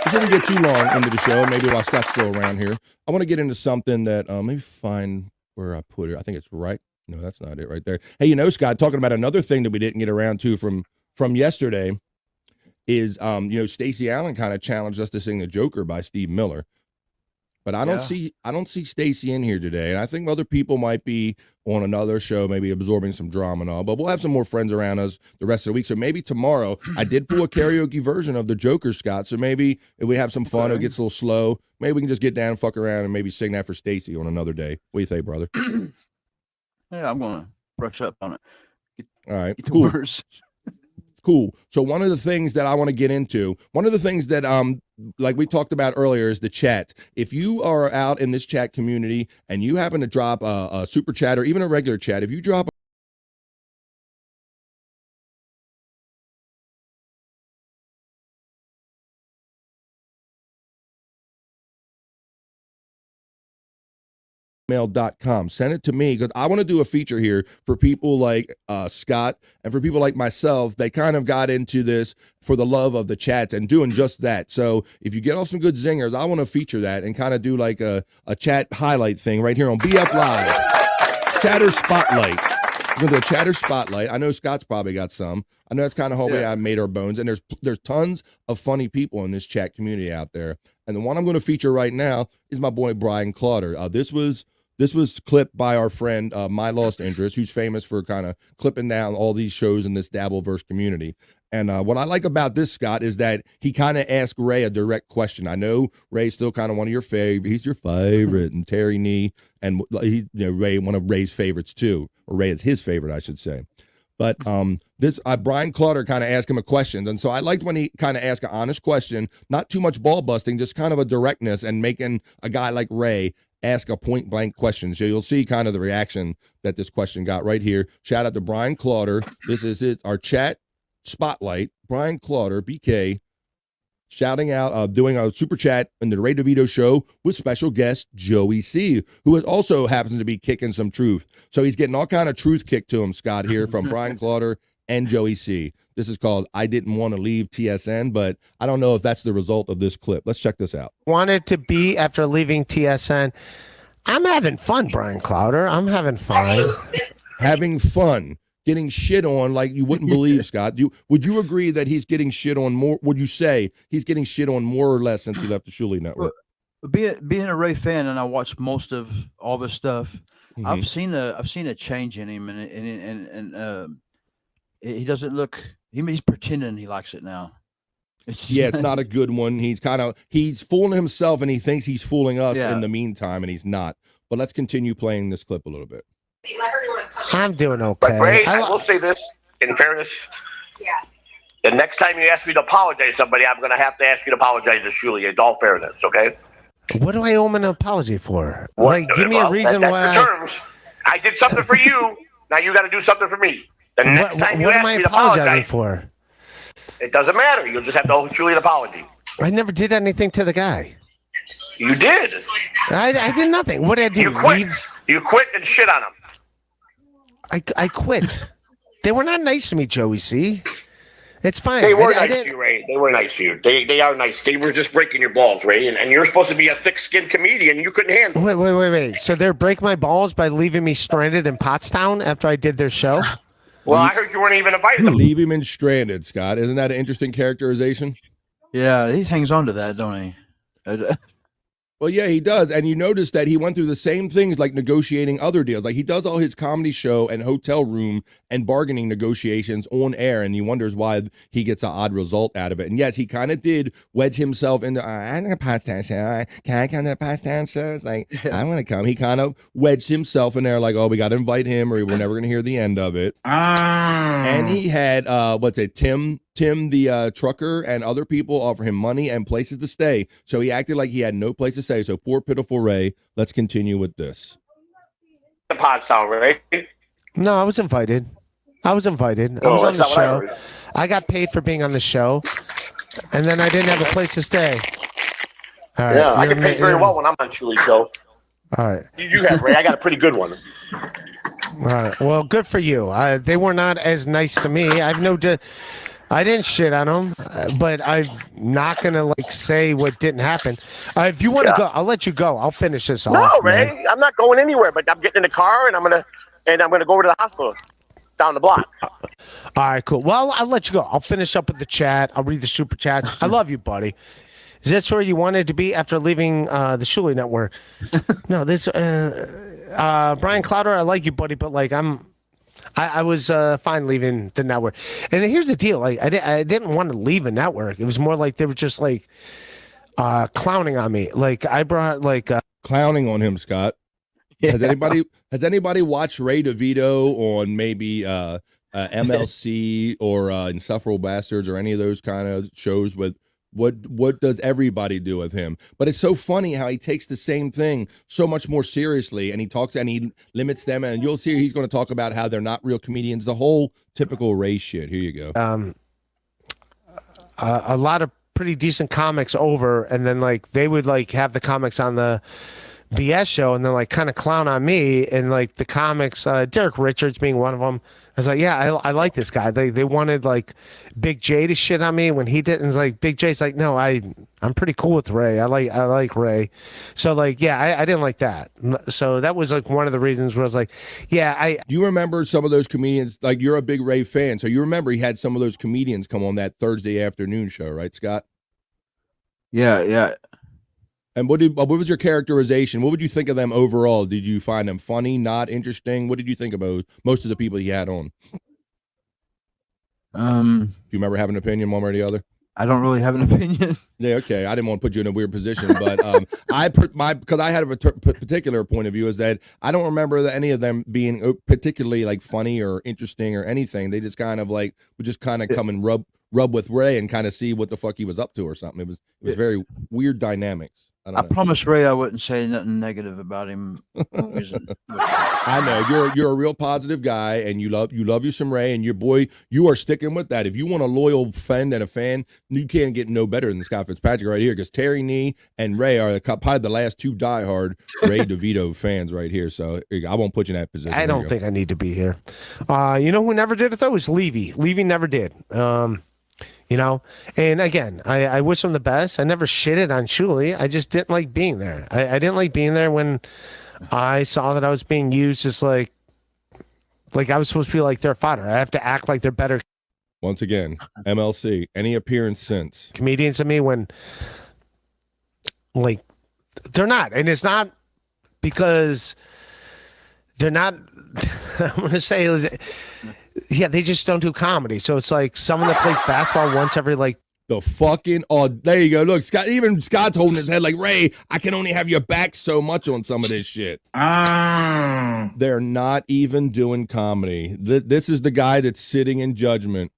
Before we get too long into the show, maybe while Scott's still around here, I want to get into something that maybe find where I put it. I think it's right. No, that's not it right there. Hey, Scott, talking about another thing that we didn't get around to from yesterday is, Stacey Allen kind of challenged us to sing The Joker by Steve Miller. But I don't see Stacey in here today, and I think other people might be on another show, maybe absorbing some drama and all. But we'll have some more friends around us the rest of the week. So maybe tomorrow, I did pull a karaoke version of The Joker, Scott. So maybe if we have some fun, it gets a little slow. Maybe we can just get down, fuck around, and maybe sing that for Stacey on another day. What do you think, brother? Yeah, I'm gonna brush up on it. All right, Get the cool. words. Cool. So one of the things that I want to get into, one of the things that like we talked about earlier is the chat. If you are out in this chat community and you happen to drop a super chat or even a regular chat, if you drop mail.com. Send it to me because I want to do a feature here for people like Scott and for people like myself. They kind of got into this for the love of the chats and doing just that. So if you get off some good zingers, I want to feature that and kind of do like a chat highlight thing right here on BF Live. Chatter Spotlight. We're going to do a Chatter Spotlight. I know Scott's probably got some. I know that's kind of how I made our bones. And there's tons of funny people in this chat community out there. And the one I'm going to feature right now is my boy Brian Clauder. This was clipped by our friend, My Lost Interest, who's famous for kind of clipping down all these shows in this Dabbleverse community. And what I like about this, Scott, is that he kind of asked Ray a direct question. I know Ray's still kind of one of your favorite. He's your favorite, and Terry Nee, and Ray, one of Ray's favorites too, or Ray is his favorite, I should say. But Brian Clauder kind of asked him a question. And so I liked when he kind of asked an honest question, not too much ball busting, just kind of a directness and making a guy like Ray ask a point blank question. So you'll see kind of the reaction that this question got right here. Shout out to Brian Clauder. This is our chat spotlight. Brian Clauder, BK, shouting out, doing a super chat in the Ray DeVito show with special guest Joey C, who also happens to be kicking some truth. So he's getting all kind of truth kicked to him, Scott, here from Brian Clauder and Joey C. This is called I Didn't Want to Leave TSN, but I don't know if that's the result of this clip. Let's check this out. Wanted to be after leaving TSN. I'm having fun, Brian Clauder. I'm having fun. Having fun. Getting shit on like you wouldn't believe, Scott. Would you agree that he's getting shit on more? Would you say he's getting shit on more or less since he left the Shuley Network? Being a Ray fan, and I watched most of all of his stuff. Mhm. I've seen a change in him, he doesn't look. He's pretending he likes it now. Yeah, it's not a good one. He's fooling himself, and he thinks he's fooling us Yeah. in the meantime, and he's not. But let's continue playing this clip a little bit. I'm doing But okay. Ray, I will say this in fairness. The next time you ask me to apologize to somebody, I'm going to have to ask you to apologize to Shuli. In all fairness, okay? What do I owe him an apology for? Like, give me a reason that's why. the terms. I did something for you. Now you got to do something for me. The next time you What ask am I me to apologizing apologize, for? it doesn't matter. You'll just have to owe Shuli an apology. I never did anything to the guy. You did. I did nothing. What did I do? You quit. You quit and shit on him. I quit. They were not nice to me, Joey C. It's fine. They were I nice to you, Ray. They were nice to you. They are nice. They were just breaking your balls, Ray. And you're supposed to be a thick-skinned comedian. You couldn't handle it. Wait. So they're break my balls by leaving me stranded in Pottstown after I did their show? Well, I heard you weren't even invited. Leave him in stranded, Scott. Isn't that an interesting characterization? Yeah, he hangs on to that, don't he? Well, yeah, he does. And you notice that he went through the same things like negotiating other deals. Like he does all his comedy show and hotel room and bargaining negotiations on air. And he wonders why he gets an odd result out of it. And yes, he kind of did wedge himself into, I'm going to Pottstown show. Can I come to the Pottstown shows? Like, I'm going to come. He kind of wedged himself in there like, oh, we got to invite him or we're never going to hear the end of it. And he had, Tim, the trucker, and other people offer him money and places to stay. So he acted like he had no place to stay. So poor, pitiful Ray. Let's continue with this. The Pottstown, Ray. No, I was invited. I was on that's the not what I show. heard. I got paid for being on the show, and then I didn't have a place to stay. All right, Yeah, I you're get paid very well when I'm on Shuli's show. All right. You have, Ray. I got a pretty good one. All right. Well, good for you. They were not as nice to me. I didn't shit on them, but I'm not gonna like say what didn't happen. If you want to go, I'll let you go. I'll finish this off. No, Ray. man. I'm not going anywhere. But I'm getting in the car and I'm gonna go over to the hospital down the block. All right, cool. Well, I'll let you go. I'll finish up with the chat. I'll read the super chats. I love you, buddy. Is this where you wanted to be after leaving the Shuli Network? No, this Brian Clowder, I like you, buddy, but like I was fine leaving the network. And then here's the deal: like I didn't want to leave a network. It was more like they were just like clowning on me. Like I brought like Clowning on him, Scott. Yeah. Has anybody watched Ray DeVito on maybe MLC or Insufferable Bastards or any of those kind of shows with what does everybody do with him? But it's so funny how he takes the same thing so much more seriously, and he talks and he limits them, and you'll see he's going to talk about how they're not real comedians, the whole typical Ray shit. Here you go. A lot of pretty decent comics over, and then like they would like have the comics on the BS show and then like kind of clown on me, and like the comics, Derek Richards being one of them. I was like, yeah, I like this guy. They wanted like Big J to shit on me when he didn't. It's like Big J's like, no, I'm pretty cool with Ray. I like Ray. So like, yeah, I didn't like that. So that was like one of the reasons where I was like, yeah, You remember some of those comedians? Like you're a big Ray fan, so you remember he had some of those comedians come on that Thursday afternoon show, right, Scott? Yeah. And what was your characterization? What would you think of them overall? Did you find them funny, not interesting? What did you think about most of the people he had on? Do you remember having an opinion one way or the other? I don't really have an opinion. Yeah, okay. I didn't want to put you in a weird position, but because I had a particular point of view is that I don't remember that any of them being particularly like funny or interesting or anything. They just kind of like would just kind of come and rub with Ray and kind of see what the fuck he was up to or something. It was very weird dynamics. I promised Ray I wouldn't say nothing negative about him. I know you're a real positive guy, and you love you some Ray, and your boy, you are sticking with that. If you want a loyal friend and a fan, you can't get no better than Scott Fitzpatrick right here, because Terry Nee and Ray are probably the last two diehard Ray DeVito fans right here. So I won't put you in that position. I don't think I need to be here. You know who never did it though? Was Levy. Levy never did. You know, and again, I wish him the best. I never shitted on Shuli. I just didn't like being there. I didn't like being there when I saw that I was being used as like I was supposed to be like their fodder. I have to act like they're better. Once again, MLC, any appearance since Comedians to me when like They're not, and it's not because they're not. I'm going to say, yeah, they just don't do comedy. So it's like someone that plays basketball once every like. The fucking there you go. Look, Scott. Even Scott's holding his head like, Ray, I can only have your back so much on some of this shit. They're not even doing comedy. This is the guy that's sitting in judgment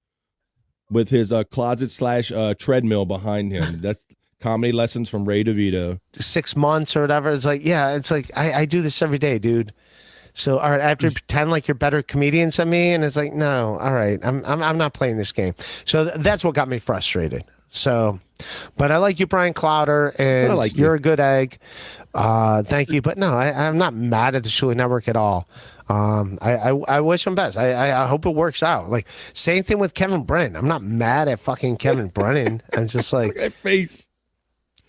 with his closet / treadmill behind him. That's comedy lessons from Ray DeVito. 6 months or whatever. It's like, yeah, it's like I do this every day, dude. So, all right, I have to pretend like you're better comedians than me, and it's like, no, all right, I'm not playing this game. So that's what got me frustrated. So, but I like you, Brian Clowder, and you're a good egg. Thank you, but no, I'm not mad at the Shuli Network at all. I wish them best. I hope it works out. Like same thing with Kevin Brennan. I'm not mad at fucking Kevin Brennan. I'm just like, look at that face.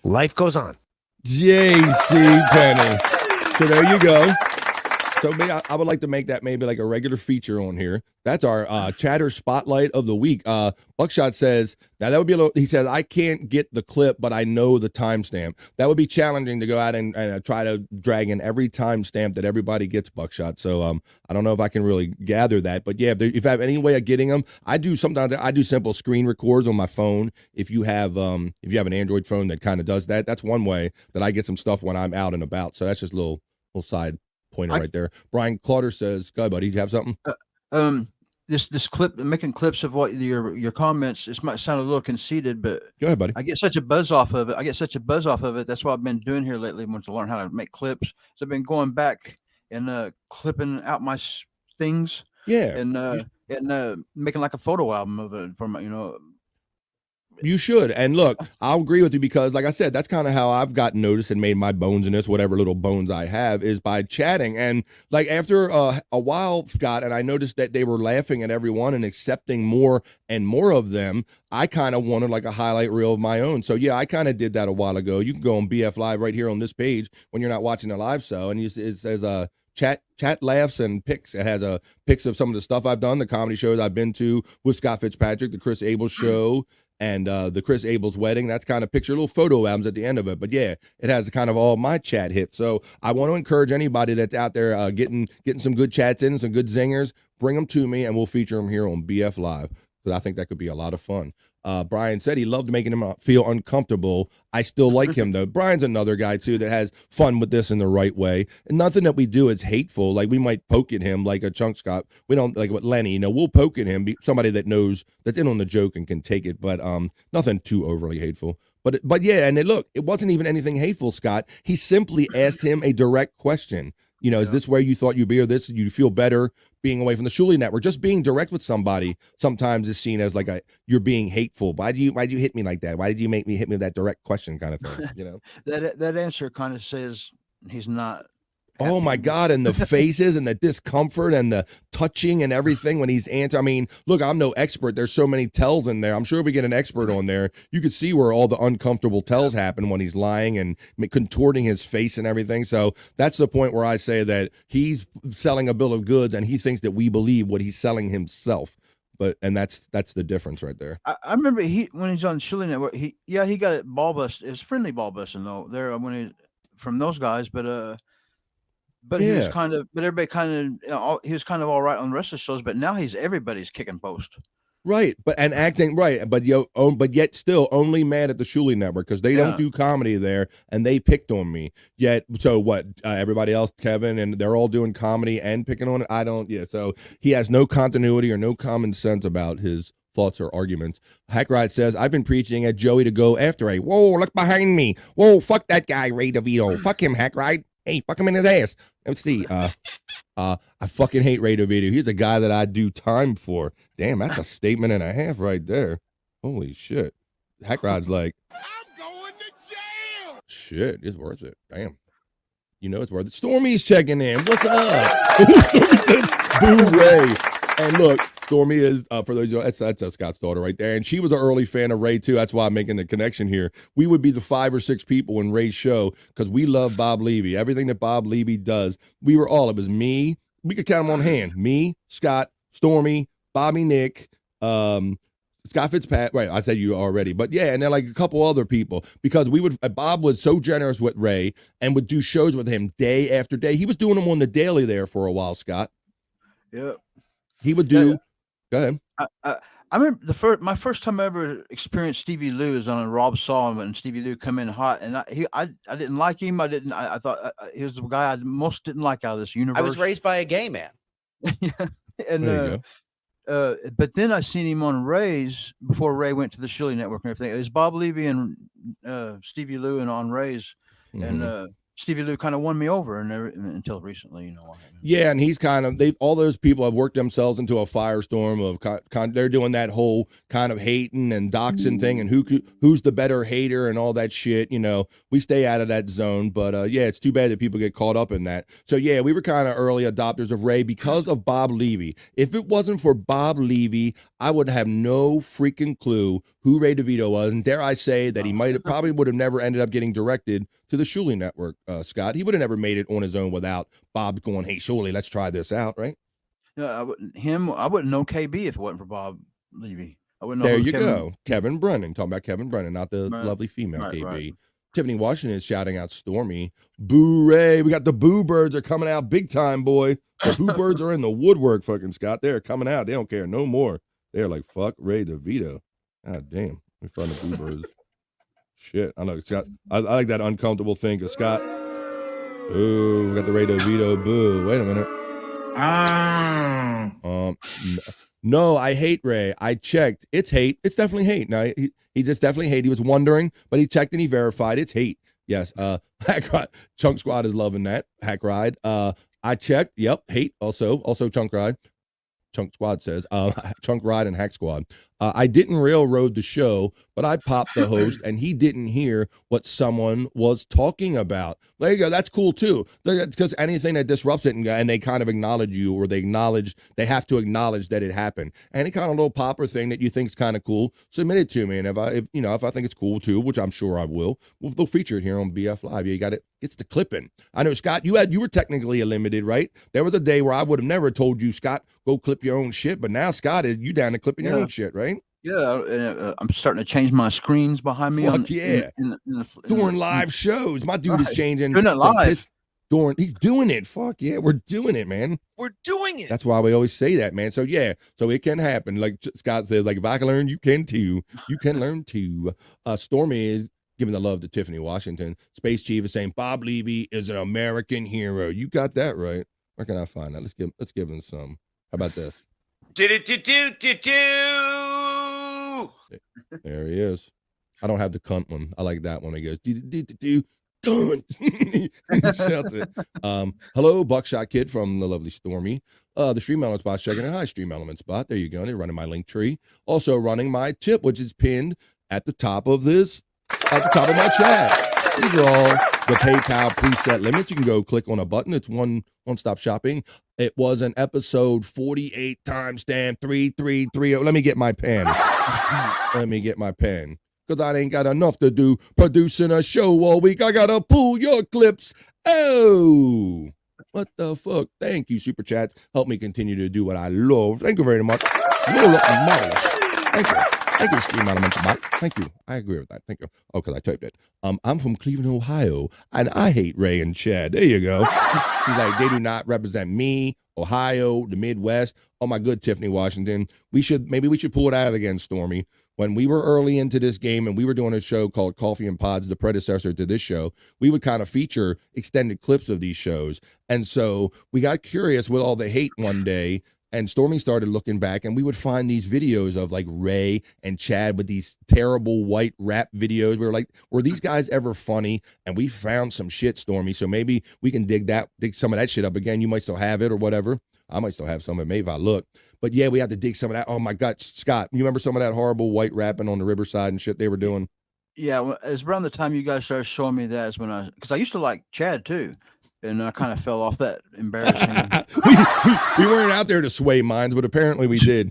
Life goes on. J.C. Penny. So there you go. So maybe I would like to make that maybe like a regular feature on here. That's our chatter spotlight of the week. Buckshot says, now that would be a little, he says, I can't get the clip, but I know the timestamp. That would be challenging to go out and try to drag in every timestamp that everybody gets, Buckshot. So I don't know if I can really gather that. But yeah, if I have any way of getting them, I do simple screen records on my phone. If you have an Android phone that kind of does that, that's one way that I get some stuff when I'm out and about. So that's just a little side pointer right there. Brian Clowder says, go ahead, buddy. Do you have something? This clip, making clips of what your comments, this might sound a little conceited, but go ahead, buddy. I get such a buzz off of it. That's what I've been doing here lately. Once I learn how to make clips, so I've been going back and clipping out my things. Yeah, and making like a photo album of it from You should. And look, I'll agree with you because, like I said, that's kind of how I've gotten noticed and made my bones in this, whatever little bones I have, is by chatting. And like after a while, Scott, and I noticed that they were laughing at everyone and accepting more and more of them, I kind of wanted like a highlight reel of my own. So yeah, I kind of did that a while ago. You can go on BF Live right here on this page when you're not watching the live show, and it says chat laughs and pics. It has pics of some of the stuff I've done, the comedy shows I've been to with Scott Fitzpatrick, the Chris Abel show, and the Chris Abel's wedding. That's kind of picture little photo albums at the end of it. But yeah, it has kind of all my chat hits. So I want to encourage anybody that's out there getting some good chats in, some good zingers, bring them to me and we'll feature them here on BF Live, because I think that could be a lot of fun. Brian said he loved making him feel uncomfortable. I still like him, though. Brian's another guy, too, that has fun with this in the right way. And nothing that we do is hateful. Like, we might poke at him like a chunk Scott. We don't, like with Lenny, we'll poke at him, somebody that knows, that's in on the joke and can take it, but nothing too overly hateful. But yeah, and look, it wasn't even anything hateful, Scott. He simply asked him a direct question. Is this where you thought you'd be, or this you feel better being away from the Shuli Network? Just being direct with somebody sometimes is seen as like you're being hateful. Why'd you hit me like that? Why did you make me hit me with that direct question kind of thing? that answer kind of says he's not. Oh my God, and the faces and the discomfort and the touching and everything when he's answering. I mean, look, I'm no expert. There's so many tells in there. I'm sure if we get an expert on there, you could see where all the uncomfortable tells happen when he's lying and contorting his face and everything. So that's the point where I say that he's selling a bill of goods and he thinks that we believe what he's selling himself. And that's the difference right there. I remember when he's on Shuli Network, he got it ball bust. It was friendly ball busting though there when he from those guys, but he was kind of, everybody kind of, he was kind of all right on the rest of the shows. But now everybody's kicking post. Right, and acting right, but yet still only mad at the Shuli Network because they don't do comedy there, and they picked on me. Yet, so what? Everybody else, Kevin, and they're all doing comedy and picking on it. I don't. Yeah, so he has no continuity or no common sense about his thoughts or arguments. Hackride says, I've been preaching at Joey to go after a. Whoa, look behind me. Whoa, fuck that guy, Ray DeVito. Fuck him, Hackride. Hey, fuck him in his ass. Let's see. I fucking hate Ray DeVito. He's a guy that I do time for. Damn, that's a statement and a half right there. Holy shit. Hackrod's like, I'm going to jail. Shit, it's worth it. Damn. It's worth it. Stormy's checking in. What's up? Stormy says, boo Ray. And look, Stormy is, for those of you, that's Scott's daughter right there. And she was an early fan of Ray, too. That's why I'm making the connection here. We would be the 5 or 6 people in Ray's show because we love Bob Levy. Everything that Bob Levy does, it was me. We could count them on hand. Me, Scott, Stormy, Bobby Nick, Scott Fitzpatrick, right? I said you already, but yeah, and then like a couple other people because Bob was so generous with Ray and would do shows with him day after day. He was doing them on the daily there for a while, Scott. Yep. He would do. Go ahead. I remember my first time I ever experienced Stevie Lou is on a Rob Solomon, and Stevie Lou come in hot, and I didn't like him. I thought he was the guy I most didn't like out of this universe. I was raised by a gay man. Yeah, and but then I seen him on Ray's before Ray went to the Shirley Network and everything. It was Bob Levy and Stevie Lou and on Ray's, and Stevie Lou kind of won me over until recently, Yeah, and he's kind of all those people have worked themselves into a firestorm of they're doing that whole kind of hating and doxing thing and who's the better hater and all that shit. We stay out of that zone, but yeah, it's too bad that people get caught up in that. So yeah, we were kind of early adopters of Ray because of Bob Levy. If it wasn't for Bob Levy, I would have no freaking clue who Ray DeVito was, and dare I say that he probably would have never ended up getting directed to the Shuley Network, Scott. He would have never made it on his own without Bob going, "Hey, Shuley, let's try this out," right? Yeah, I wouldn't know KB if it wasn't for Bob Levy. I wouldn't know. There you go, Kevin Brennan. Talking about Kevin Brennan, not the lovely female KB. Right. Tiffany Washington is shouting out Stormy. Boo Ray. We got the Boo Birds are coming out big time, boy. The Boo Birds are in the woodwork, fucking Scott. They're coming out. They don't care no more. They're like, fuck Ray DeVito. God damn. We found the Boo Birds. Shit. I know, Scott. I like that uncomfortable thing of Scott. Ooh, we got the Ray DeVito boo. Wait a minute. No, I hate Ray. I checked. It's hate. It's definitely hate. No, he just definitely hate. He was wondering, but he checked and he verified. It's hate. Yes. Hack Ride. Chunk Squad is loving that. Hack Ride. I checked. Yep. Hate. Also Chunk Ride. Chunk Squad says, Chunk Ride and Hack Squad. I didn't railroad the show, but I popped the host and he didn't hear what someone was talking about. There you go. That's cool too. Because anything that disrupts it and they kind of acknowledge you or they have to acknowledge that it happened. Any kind of little popper thing that you think is kind of cool, submit it to me. And if I think it's cool too, which I'm sure I will, they'll feature it here on BF Live. Yeah, you got it. It's the clipping. I know, Scott, you were technically limited, right? There was a day where I would have never told you, Scott, go clip your own shit. But now, Scott, you down to clipping your own shit, right? Yeah, and I'm starting to change my screens behind me. Fuck yeah. During live shows. My dude is changing. Doing it live. He's doing it. Fuck yeah, we're doing it, man. We're doing it. That's why we always say that, man. So yeah, so it can happen. Like Scott says, like if I can learn, you can too. You can learn too. Stormy is giving the love to Tiffany Washington. Space Chief is saying Bob Levy is an American hero. You got that right. Where can I find that? Let's give him some. How about this? Do. There he is. I don't have the cunt one. I like that one. He goes, cunt. Shouts it. Hello, Buckshot Kid from the lovely Stormy. The Stream Element Spot's checking it. Hi, Stream Element Spot. There you go. They're running my link tree. Also running my tip, which is pinned at the top of my chat. These are all the PayPal preset limits. You can go click on a button. It's one-stop shopping. It was an episode 48 timestamp 3330. Let me get my pen. Because I ain't got enough to do producing a show all week. I got to pull your clips. Oh, what the fuck? Thank you, Super Chats. Help me continue to do what I love. Thank you very much. Roll up the marvelous. Thank you. Thank you, Stream Element Spot. Thank you. I agree with that. Thank you. Oh, because I typed it. I'm from Cleveland, Ohio, and I hate Ray and Chad. There you go. She's like, they do not represent me, Ohio, the Midwest. Oh, my good Tiffany Washington. Maybe we should pull it out again, Stormy. When we were early into this game and we were doing a show called Coffee and Pods, the predecessor to this show, we would kind of feature extended clips of these shows. And so we got curious with all the hate one day. And Stormy started looking back, and we would find these videos of like Ray and Chad with these terrible white rap videos. We were like, were these guys ever funny? And we found some shit, Stormy. So maybe we can dig some of that shit up again. You might still have it or whatever. I might still have some of it, maybe if I look. But yeah, we have to dig some of that. Oh my God, Scott, you remember some of that horrible white rapping on the Riverside and shit they were doing? Yeah, well, it's around the time you guys started showing me that is when because I used to like Chad too. And I kind of fell off that embarrassing. we weren't out there to sway minds, but apparently we did.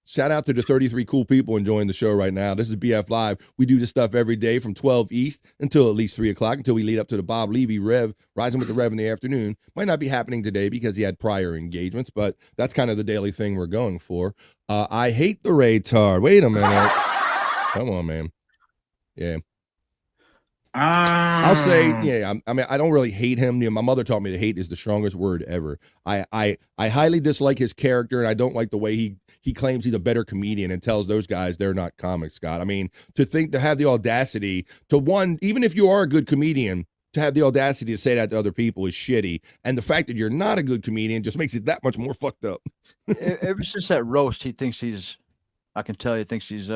Shout out to the 33 cool people enjoying the show right now. This is BF Live. We do this stuff every day from 12 East until at least 3 o'clock, until we lead up to the Bob Levy Rev, Rising with the Rev in the afternoon. Might not be happening today because he had prior engagements, but that's kind of the daily thing we're going for. I hate the retard. Wait a minute. Come on, man. Yeah. I'll say, yeah, I mean, I don't really hate him. You know, my mother taught me that hate is the strongest word ever. I highly dislike his character, and I don't like the way he claims he's a better comedian and tells those guys they're not comics, Scott. I mean, to have the audacity to, one, even if you are a good comedian, to have the audacity to say that to other people is shitty. And the fact that you're not a good comedian just makes it that much more fucked up. Ever since that roast, he thinks I can tell he thinks he's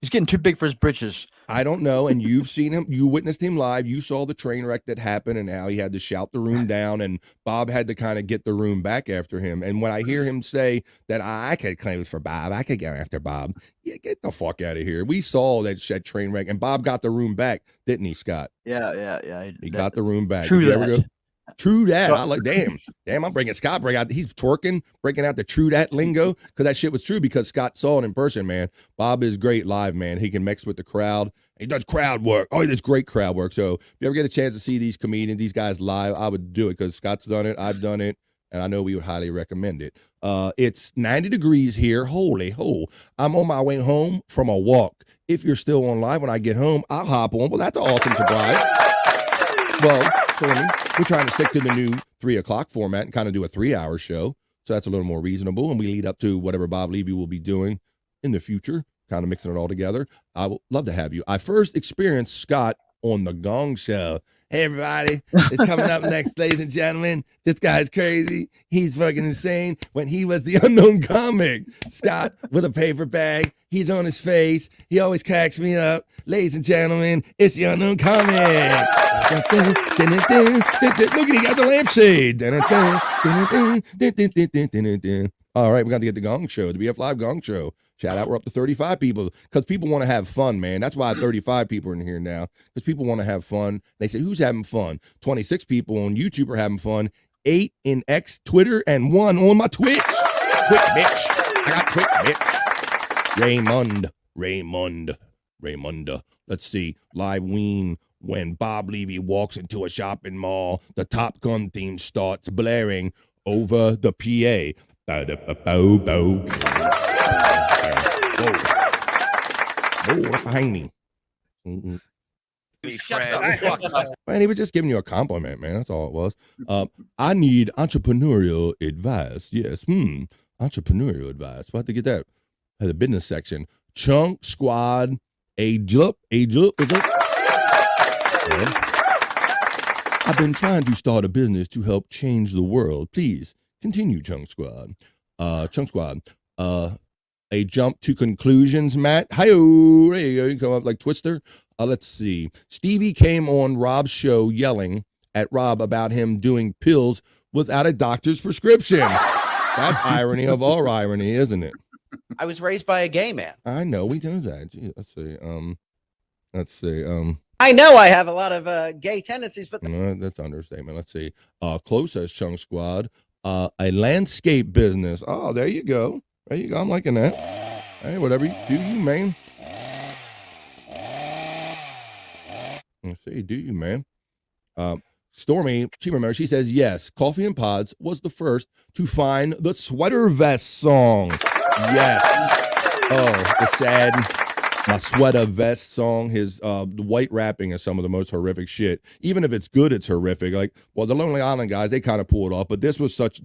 getting too big for his britches. I don't know. And you've seen him, you witnessed him live. You saw the train wreck that happened and how he had to shout the room down, and Bob had to kind of get the room back after him. And when I hear him say that I could claim it for Bob, I could go after Bob. Yeah, get the fuck out of here. We saw that train wreck, and Bob got the room back, didn't he, Scott? Yeah. He got the room back. True that. True that. So, I like, damn, I'm bringing Scott, he's twerking, breaking out the true that lingo, because that shit was true, because Scott saw it in person, man. Bob is great live, man. He can mix with the crowd. He does crowd work. Oh, he does great crowd work. So if you ever get a chance to see these comedians, these guys live, I would do it, because Scott's done it, I've done it, and I know we would highly recommend it. It's 90 degrees here. Holy ho. I'm on my way home from a walk. If you're still on live when I get home, I'll hop on. Well, that's an awesome surprise. Well, Stormy, we're trying to stick to the new 3 o'clock format and kind of do a 3-hour show. So that's a little more reasonable. And we lead up to whatever Bob Levy will be doing in the future, kind of mixing it all together. I would love to have you. I first experienced Scott on the Gong Show. Hey, everybody, it's coming up next, ladies and gentlemen. This guy's crazy. He's fucking insane. When he was the unknown comic, Scott with a paper bag. He's on his face. He always cracks me up. Ladies and gentlemen, it's the unknown comic. Look at he got the lampshade. All right, we got to get the Gong Show, the BF Live Gong Show. Shout out, we're up to 35 people, because people want to have fun, man. That's why 35 people are in here now, because people want to have fun. They say, who's having fun? 26 people on YouTube are having fun, 8 in X, Twitter, and 1 on my Twitch. Twitch, bitch. I got Twitch, bitch. Raymond. Let's see. Live Ween. When Bob Levy walks into a shopping mall, the Top Gun theme starts blaring over the PA. Whoa, behind me. Shut the fuck up. Man, he was just giving you a compliment, man. That's all it was. I need entrepreneurial advice. Yes. Entrepreneurial advice. We'll have to get that at the business section. Chunk Squad. Age up. What's up? Well, I've been trying to start a business to help change the world. Please continue, Chunk Squad. A jump to conclusions, Matt. Hi-oh, there you go. You can come up like Twister. Let's see. Stevie came on Rob's show yelling at Rob about him doing pills without a doctor's prescription. That's irony of all irony, isn't it? I was raised by a gay man. I know, we know that. Gee, let's see. I know I have a lot of gay tendencies, but that's understatement. Let's see. Close as Chung Squad. A landscape business. Oh, there you go. I'm liking that. Hey, whatever you do, you man. Let's see, do you, man? Stormy, she remembers. She says yes. Coffee and Pods was the first to find the sweater vest song. Yes. Oh, the sad My Sweater Vest song, his the white rapping is some of the most horrific shit. Even if it's good, it's horrific. Like, well, the Lonely Island guys, they kind of pull it off, but this was such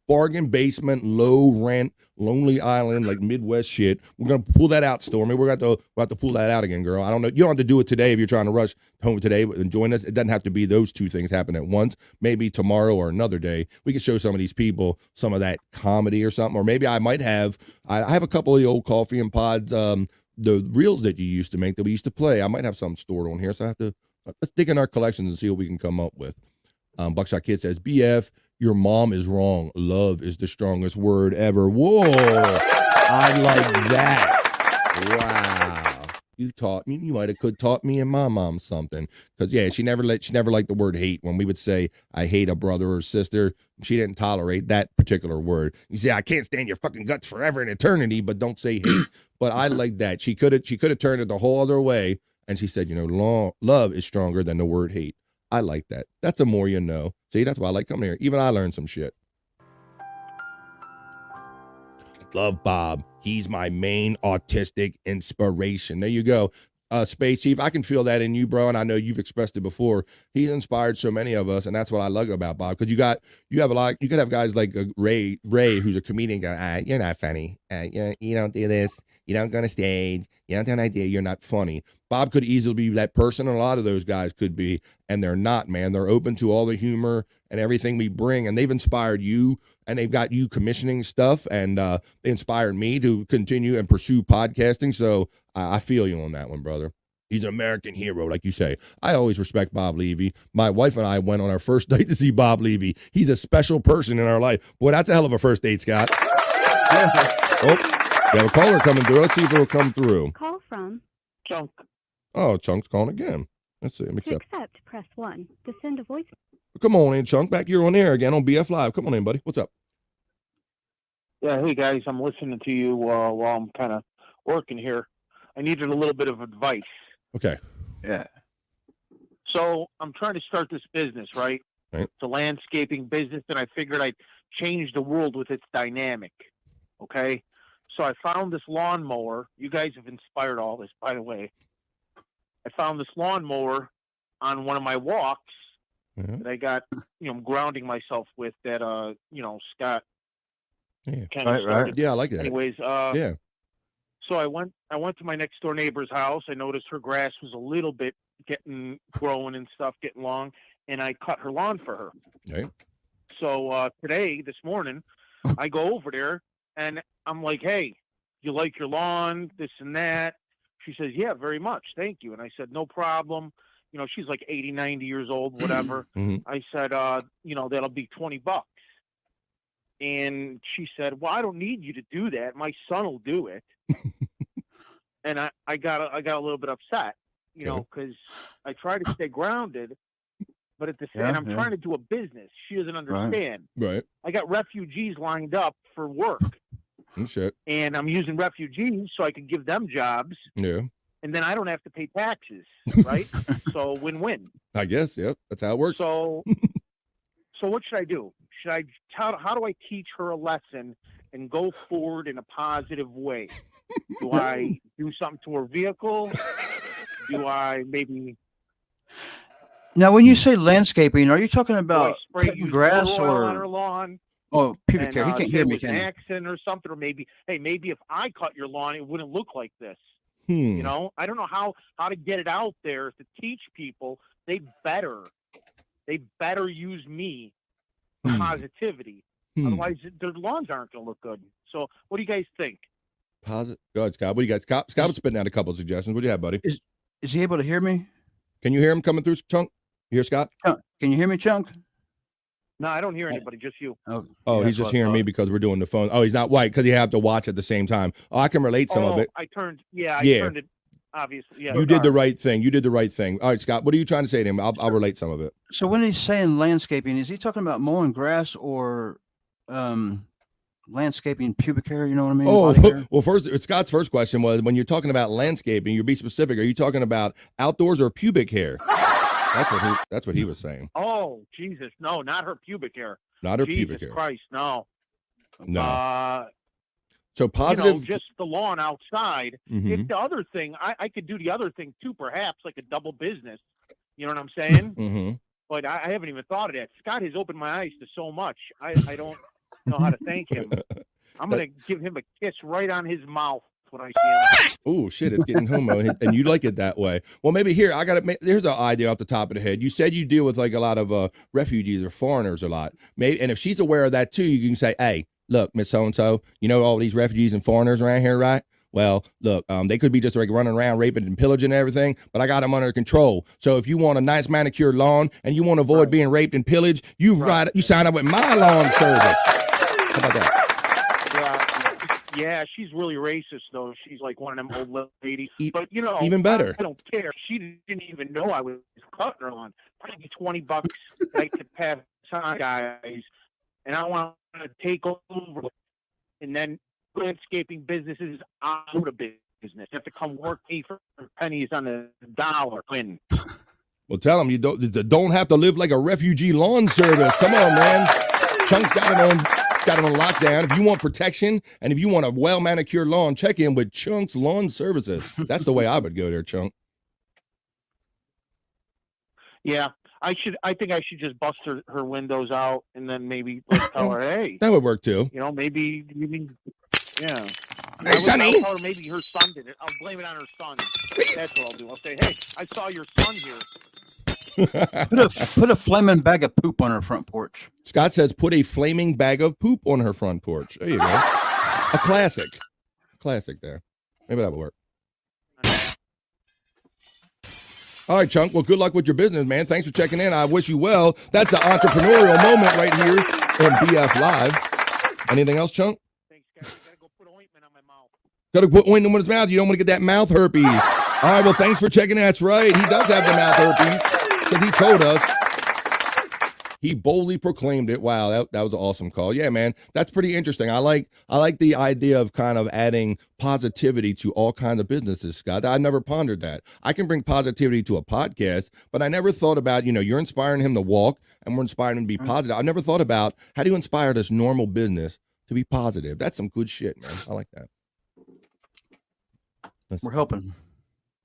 bargain basement, low rent, Lonely Island, like Midwest shit. We're gonna pull that out, Stormy. We're gonna have to pull that out again, girl. I don't know. You don't have to do it today if you're trying to rush home today and join us. It doesn't have to be those two things happen at once. Maybe tomorrow or another day, we can show some of these people some of that comedy or something. Or maybe I might have. I have a couple of the old Coffee and Pods. The reels that you used to make that we used to play. I might have some stored on here, so I have to let's dig in our collections and see what we can come up with. Buckshot Kid says, BF, your mom is wrong. Love is the strongest word ever. Whoa, I like that. Wow. You might have could taught me and my mom something. Because yeah, she never liked the word hate. When we would say I hate a brother or sister, she didn't tolerate that particular word. You say I can't stand your fucking guts forever and eternity, but don't say hate. But I like that. She could have turned it the whole other way, and she said, love is stronger than the word hate. I like that. That's a more you know. See, that's why I like coming here. Even I learned some shit. Love Bob. He's my main autistic inspiration. There you go. Space Chief, I can feel that in you, bro, and I know you've expressed it before. He's inspired so many of us, and that's what I love about Bob. Because you have a lot. You could have guys like Ray, who's a comedian, going, you're not funny. You don't do this. You don't go on a stage. You don't have an idea. You're not funny. Bob could easily be that person, and a lot of those guys could be, and they're not, man. They're open to all the humor and everything we bring, and they've inspired you, and they've got you commissioning stuff, and they inspired me to continue and pursue podcasting. So I feel you on that one, brother. He's an American hero, like you say. I always respect Bob Levy. My wife and I went on our first date to see Bob Levy. He's a special person in our life. Boy, that's a hell of a first date, Scott. Oh, we have a caller coming through. Let's see if it'll come through. Call from Chunk. Oh, Chunk's calling again. Let's see. Let me to accept. accept, press 1. To send a voice. Come on in, Chunk. Back here on air again on BF Live. Come on in, buddy. What's up? Yeah, hey guys, I'm listening to you while I'm kind of working here. I needed a little bit of advice. Okay. Yeah. So I'm trying to start this business, right? Right. It's a landscaping business, and I figured I'd change the world with its dynamic. Okay? So I found this lawnmower. You guys have inspired all this, by the way. I found this lawnmower on one of my walks that I got, grounding myself with that, Scott. Yeah. Kind of started. Yeah, I like that. Anyways, yeah. So I went to my next door neighbor's house. I noticed her grass was a little bit growing and stuff, getting long, and I cut her lawn for her. Okay. So this morning, I go over there and I'm like, "Hey, you like your lawn? This and that." She says, "Yeah, very much, thank you." And I said, "No problem." She's like 80, 90 years old, whatever. I said, that'll be $20. And she said, "Well, I don't need you to do that. My son will do it." And I got a little bit upset, because I try to stay grounded, but at the same time, I'm trying to do a business. She doesn't understand. Right. I got refugees lined up for work. Oh, shit. And I'm using refugees so I can give them jobs. Yeah. And then I don't have to pay taxes, right? So win-win. I guess, yeah. That's how it works. So what should I do? How do I teach her a lesson and go forward in a positive way? Do I do something to her vehicle? Do I maybe... Now, when you say landscaping, are you talking about spray grass oil or on her lawn? Oh, pubic hair. He can't hear me, an can he? accent or something, or maybe if I cut your lawn, it wouldn't look like this. Hmm. I don't know how to get it out there to teach people. They better use me for positivity. Otherwise, their lawns aren't going to look good. So, what do you guys think? Positive. Go ahead, Scott. What do you got? Scott was spitting out a couple of suggestions. What do you have, buddy? Is he able to hear me? Can you hear him coming through, Chunk? You hear Scott? Chunk, can you hear me, Chunk? No, I don't hear anybody. Just you. Oh, he's just hearing me because we're doing the phone. Oh, he's not white because you have to watch at the same time. Oh, I can relate some of it. I turned it. Obviously, yeah. You did the right thing. All right, Scott. What are you trying to say to him? I'll relate some of it. So when he's saying landscaping, is he talking about mowing grass or landscaping pubic hair? You know what I mean? Oh, well, Scott's first question was, when you're talking about landscaping, you be specific. Are you talking about outdoors or pubic hair? That's what he was saying. Oh, Jesus. No, not her pubic hair. Not her Jesus pubic hair. Christ, no. No. So positive. Just the lawn outside. If the other thing, I could do the other thing too, perhaps like a double business. You know what I'm saying? But I haven't even thought of that. Scott has opened my eyes to so much. I don't know how to thank him. I'm going to give him a kiss right on his mouth when I see him. Oh, shit, it's getting homo, and you like it that way. Well, maybe here, here's an idea off the top of the head. You said you deal with like a lot of refugees or foreigners a lot. Maybe, and if she's aware of that too, you can say, "Hey, look, Miss So-and-so, you know all these refugees and foreigners around here, right? Well, look, they could be just like running around raping and pillaging and everything, but I got them under control. So if you want a nice manicured lawn and you want to avoid being raped and pillaged, you sign up with my lawn service." How about that? Yeah, she's really racist though. She's like one of them old ladies. But you know, even better. I don't care. She didn't even know I was cutting her lawn. Maybe $20 that I could pass on, guys, and I want to take over. And then landscaping businesses out of business. They have to come work me for pennies on the dollar. Win. Well, tell them you don't have to live like a refugee lawn service. Come on, man. Chunk's got it on. Got it on lockdown. If you want protection and if you want a well manicured lawn, check in with Chunk's Lawn Services. That's the way I would go there, Chunk. Yeah, I think I should just bust her windows out and then maybe tell her, hey, that would work too. You know, maybe yeah. Hey, Sonny. I'll tell her maybe her son did it. I'll blame it on her son. That's what I'll do. I'll say, hey, I saw your son here. Put a flaming bag of poop on her front porch. Scott says, put a flaming bag of poop on her front porch. There you go. A classic. There. Maybe that would work. All right, Chunk. Well, good luck with your business, man. Thanks for checking in. I wish you well. That's the entrepreneurial moment right here on BF Live. Anything else, Chunk? Thanks, guys. I gotta go put ointment on my mouth. Got to put ointment on his mouth. You don't want to get that mouth herpes. All right, well, thanks for checking in. That's right. He does have the mouth herpes because he told us. He boldly proclaimed it. Wow, that was an awesome call. Yeah, man, that's pretty interesting. I like the idea of kind of adding positivity to all kinds of businesses, Scott. I never pondered that. I can bring positivity to a podcast, but I never thought about, you're inspiring him to walk and we're inspiring him to be positive. I never thought about how do you inspire this normal business to be positive. That's some good shit, man. I like that. We're helping.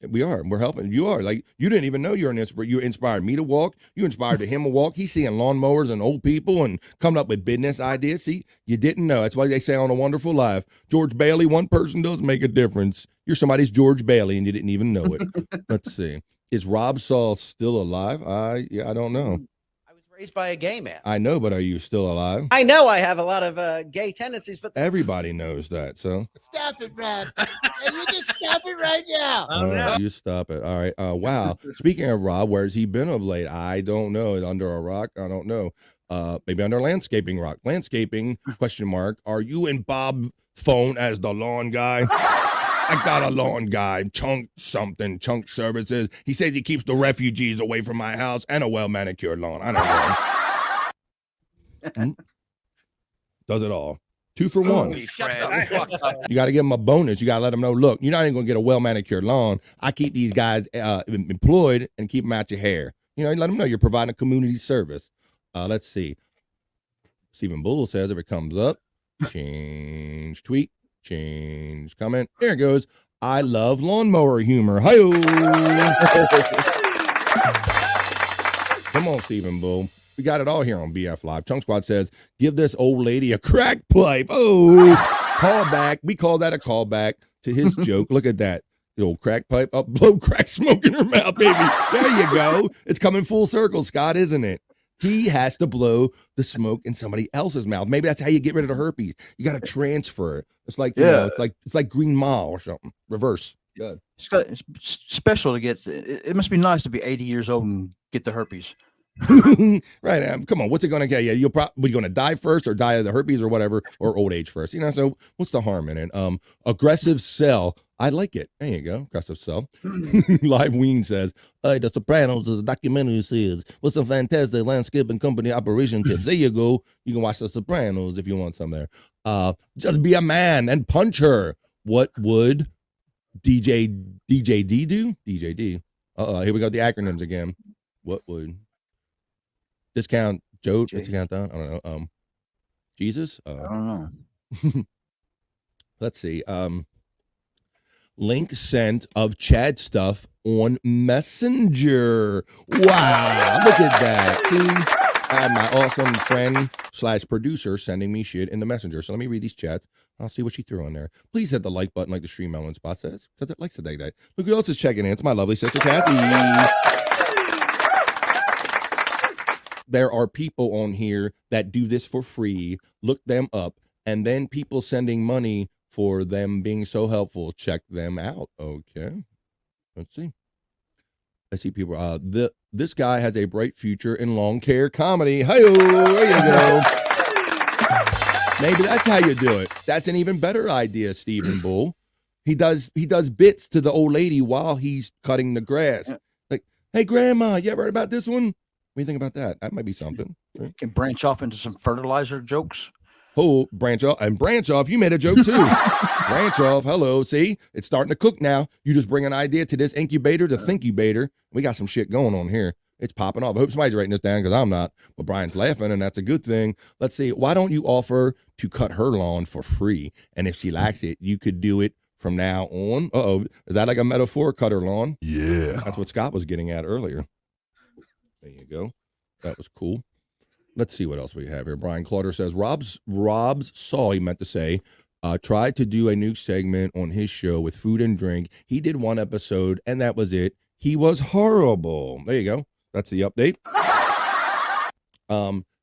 We are. We're helping. You are. Like, you didn't even know you're an inspiration. You inspired me to walk. You inspired him to walk. He's seeing lawnmowers and old people and coming up with business ideas. See, you didn't know. That's why they say on A Wonderful Life, George Bailey, one person does make a difference. You're somebody's George Bailey and you didn't even know it. Let's see. Is Rob Saul still alive? I don't know. Raised by a gay man. I know, but are you still alive? I know I have a lot of gay tendencies, but Everybody knows that, so. Stop it, Rob. And you just stop it right now. All right, you stop it. All right. Wow. Speaking of Rob, where's he been of late? I don't know. Under a rock? I don't know. Maybe under landscaping rock. Landscaping, ? Are you in Bob phone as the lawn guy? I got a lawn guy, Chunk Services. He says he keeps the refugees away from my house and a well-manicured lawn. I don't know. Does it all. 2 for 1. You got to give them a bonus. You got to let them know, look, you're not even going to get a well-manicured lawn. I keep these guys employed and keep them out your hair. You let them know you're providing a community service. Let's see. Stephen Bull says if it comes up, change tweet. Change comment. There it goes. I love lawnmower humor. Hi-yo. Come on, Stephen Bull. We got it all here on BF Live. Chunk Squad says, give this old lady a crack pipe. Oh, callback. We call that a callback to his joke. Look at that. The old crack pipe. Up, blow crack smoke in her mouth, baby. There you go. It's coming full circle, Scott, isn't it? He has to blow the smoke in somebody else's mouth. Maybe that's how you get rid of the herpes. You got to transfer it. It's like, it's like Green Mile or something. Reverse. Good. It's special to get. It must be nice to be 80 years old and get the herpes. Right. Come on. What's it going to get you? You're going to die first or die of the herpes or whatever, or old age first. So what's the harm in it? Aggressive cell. I like it. There you go. Aggressive cell. Live Ween says, hey, The Sopranos, the documentary says, with some fantastic landscaping company operation tips. There you go. You can watch The Sopranos if you want some there. Just be a man and punch her. What would DJD do? DJD. Here we go. The acronyms again. What would discount Joe? Discount down? I don't know. Jesus? I don't know. Let's see. Link sent of Chad stuff on Messenger. Wow, look at that. See, I have my awesome friend / producer sending me shit in the Messenger. So let me read these chats. I'll see what she threw on there. Please hit the like button like the Stream Ellen Spot says, because it likes to dig that. Look who else is checking in. It's my lovely sister, Kathy. There are people on here that do this for free. Look them up. And then people sending money for them being so helpful. Check them out. Okay. Let's see. I see people. This guy has a bright future in lawn care comedy. Hi-yo, there you go. Maybe that's how you do it. That's an even better idea, Stephen Bull. He does bits to the old lady while he's cutting the grass. Like, hey, Grandma, you ever heard about this one? What do you think about that? That might be something. Right? Can branch off into some fertilizer jokes. Oh, branch off. You made a joke too. Branch off. Hello. See, it's starting to cook now. You just bring an idea to this incubator, the thinkubator. We got some shit going on here. It's popping off. I hope somebody's writing this down because I'm not. But Brian's laughing, and that's a good thing. Let's see. Why don't you offer to cut her lawn for free? And if she likes it, you could do it from now on. Uh-oh. Is that like a metaphor? Cut her lawn? Yeah. That's what Scott was getting at earlier. There you go. That was cool. Let's see what else we have here. Brian Clauder says, Rob's saw, he meant to say, tried to do a new segment on his show with food and drink. He did one episode, and that was it. He was horrible. There you go. That's the update.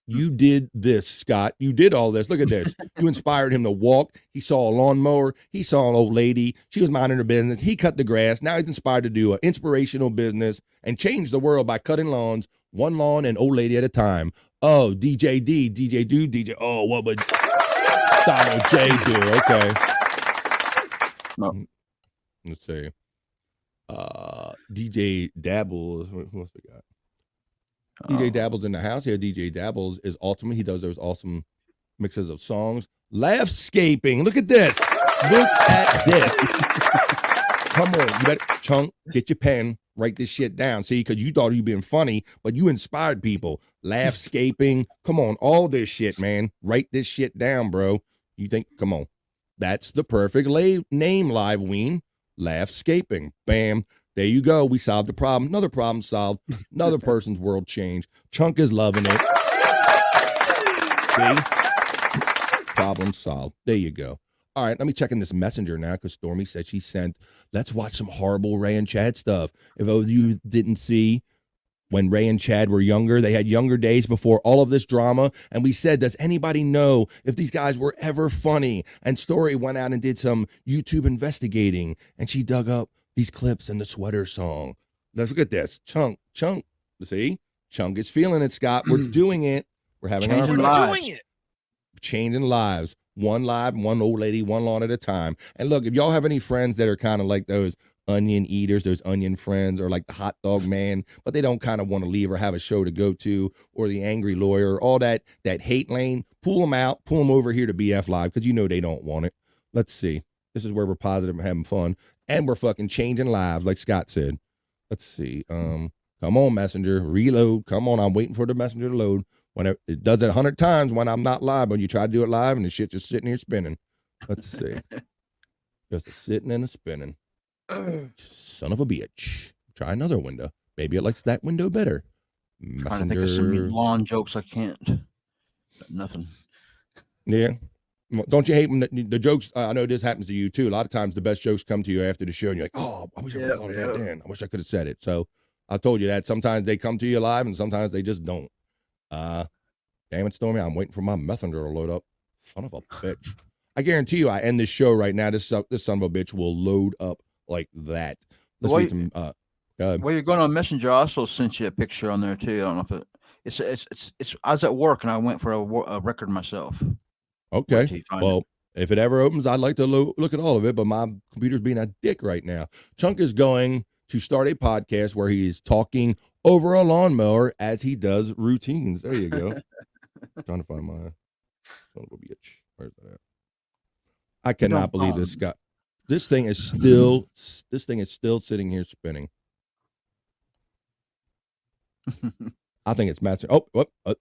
You did this, Scott. You did all this. Look at this. You inspired him to walk. He saw a lawnmower. He saw an old lady. She was minding her business. He cut the grass. Now he's inspired to do an inspirational business and change the world by cutting lawns, one lawn and old lady at a time. Oh, DJ D, DJ Do, DJ. Oh, what would Donald J do? Okay. No. Let's see. DJ Dabbles. Who else we got? DJ Dabbles in the house. Yeah, DJ Dabbles is ultimate. He does those awesome mixes of songs. Laughscaping. Look at this. Look at this. Come on. You better, Chunk, get your pen. Write this shit down. See, because you thought you being funny, but you inspired people. Laughscaping. Come on. All this shit, man. Write this shit down, bro. You think, come on. That's the perfect name, Live Ween. Laughscaping. Bam. There you go. We solved the problem. Another problem solved. Another person's world changed. Chunk is loving it. See? Problem solved. There you go. All right, let me check in this messenger now because Stormy said she sent, let's watch some horrible Ray and Chad stuff. If you didn't see, when Ray and Chad were younger, they had younger days before all of this drama. And we said, does anybody know if these guys were ever funny? And Story went out and did some YouTube investigating, and she dug up these clips in the sweater song. Let's look at this. Chunk. See? Chunk is feeling it, Scott. We're doing it. We're having Changing lives. Changing lives. One live, one old lady, one lawn at a time. And look, if y'all have any friends that are kind of like those onion eaters, those onion friends, or like the hot dog man, but they don't kind of want to leave or have a show to go to, or the angry lawyer, all that hate lane, pull them out, pull them over here to BF Live because you know they don't want it. Let's see. This is where we're positive and having fun. And we're fucking changing lives, like Scott said. Let's see. Come on, Messenger. Reload. Come on. I'm waiting for the Messenger to load. When it does it 100 times when I'm not live, when you try to do it live and the shit just sitting here spinning. Let's see. Just sitting and a spinning. Son of a bitch. Try another window. Maybe it likes that window better. Messenger. Trying to think of some lawn jokes. I can't. Nothing. Yeah. Don't you hate when the jokes? I know this happens to you too. A lot of times the best jokes come to you after the show and you're like, oh, I wish I thought of that then. I wish I could have said it. So I told you that sometimes they come to you live and sometimes they just don't. Damn it, Stormy. I'm waiting for my messenger to load up. Son of a bitch. I guarantee you I end this show right now. This son of a bitch will load up like that. Let's read some. While you're going on Messenger, I also sent you a picture on there too. I don't know if it's I was at work and I went for a record myself. Okay. Well, if it ever opens, I'd like to look at all of it, but my computer's being a dick right now. Chunk is going to start a podcast where he's talking over a lawnmower as he does routines. There you go. Trying to find my son of a bitch. Where's that at? I cannot believe this guy. This thing is still sitting here spinning. I think it's master. Oh,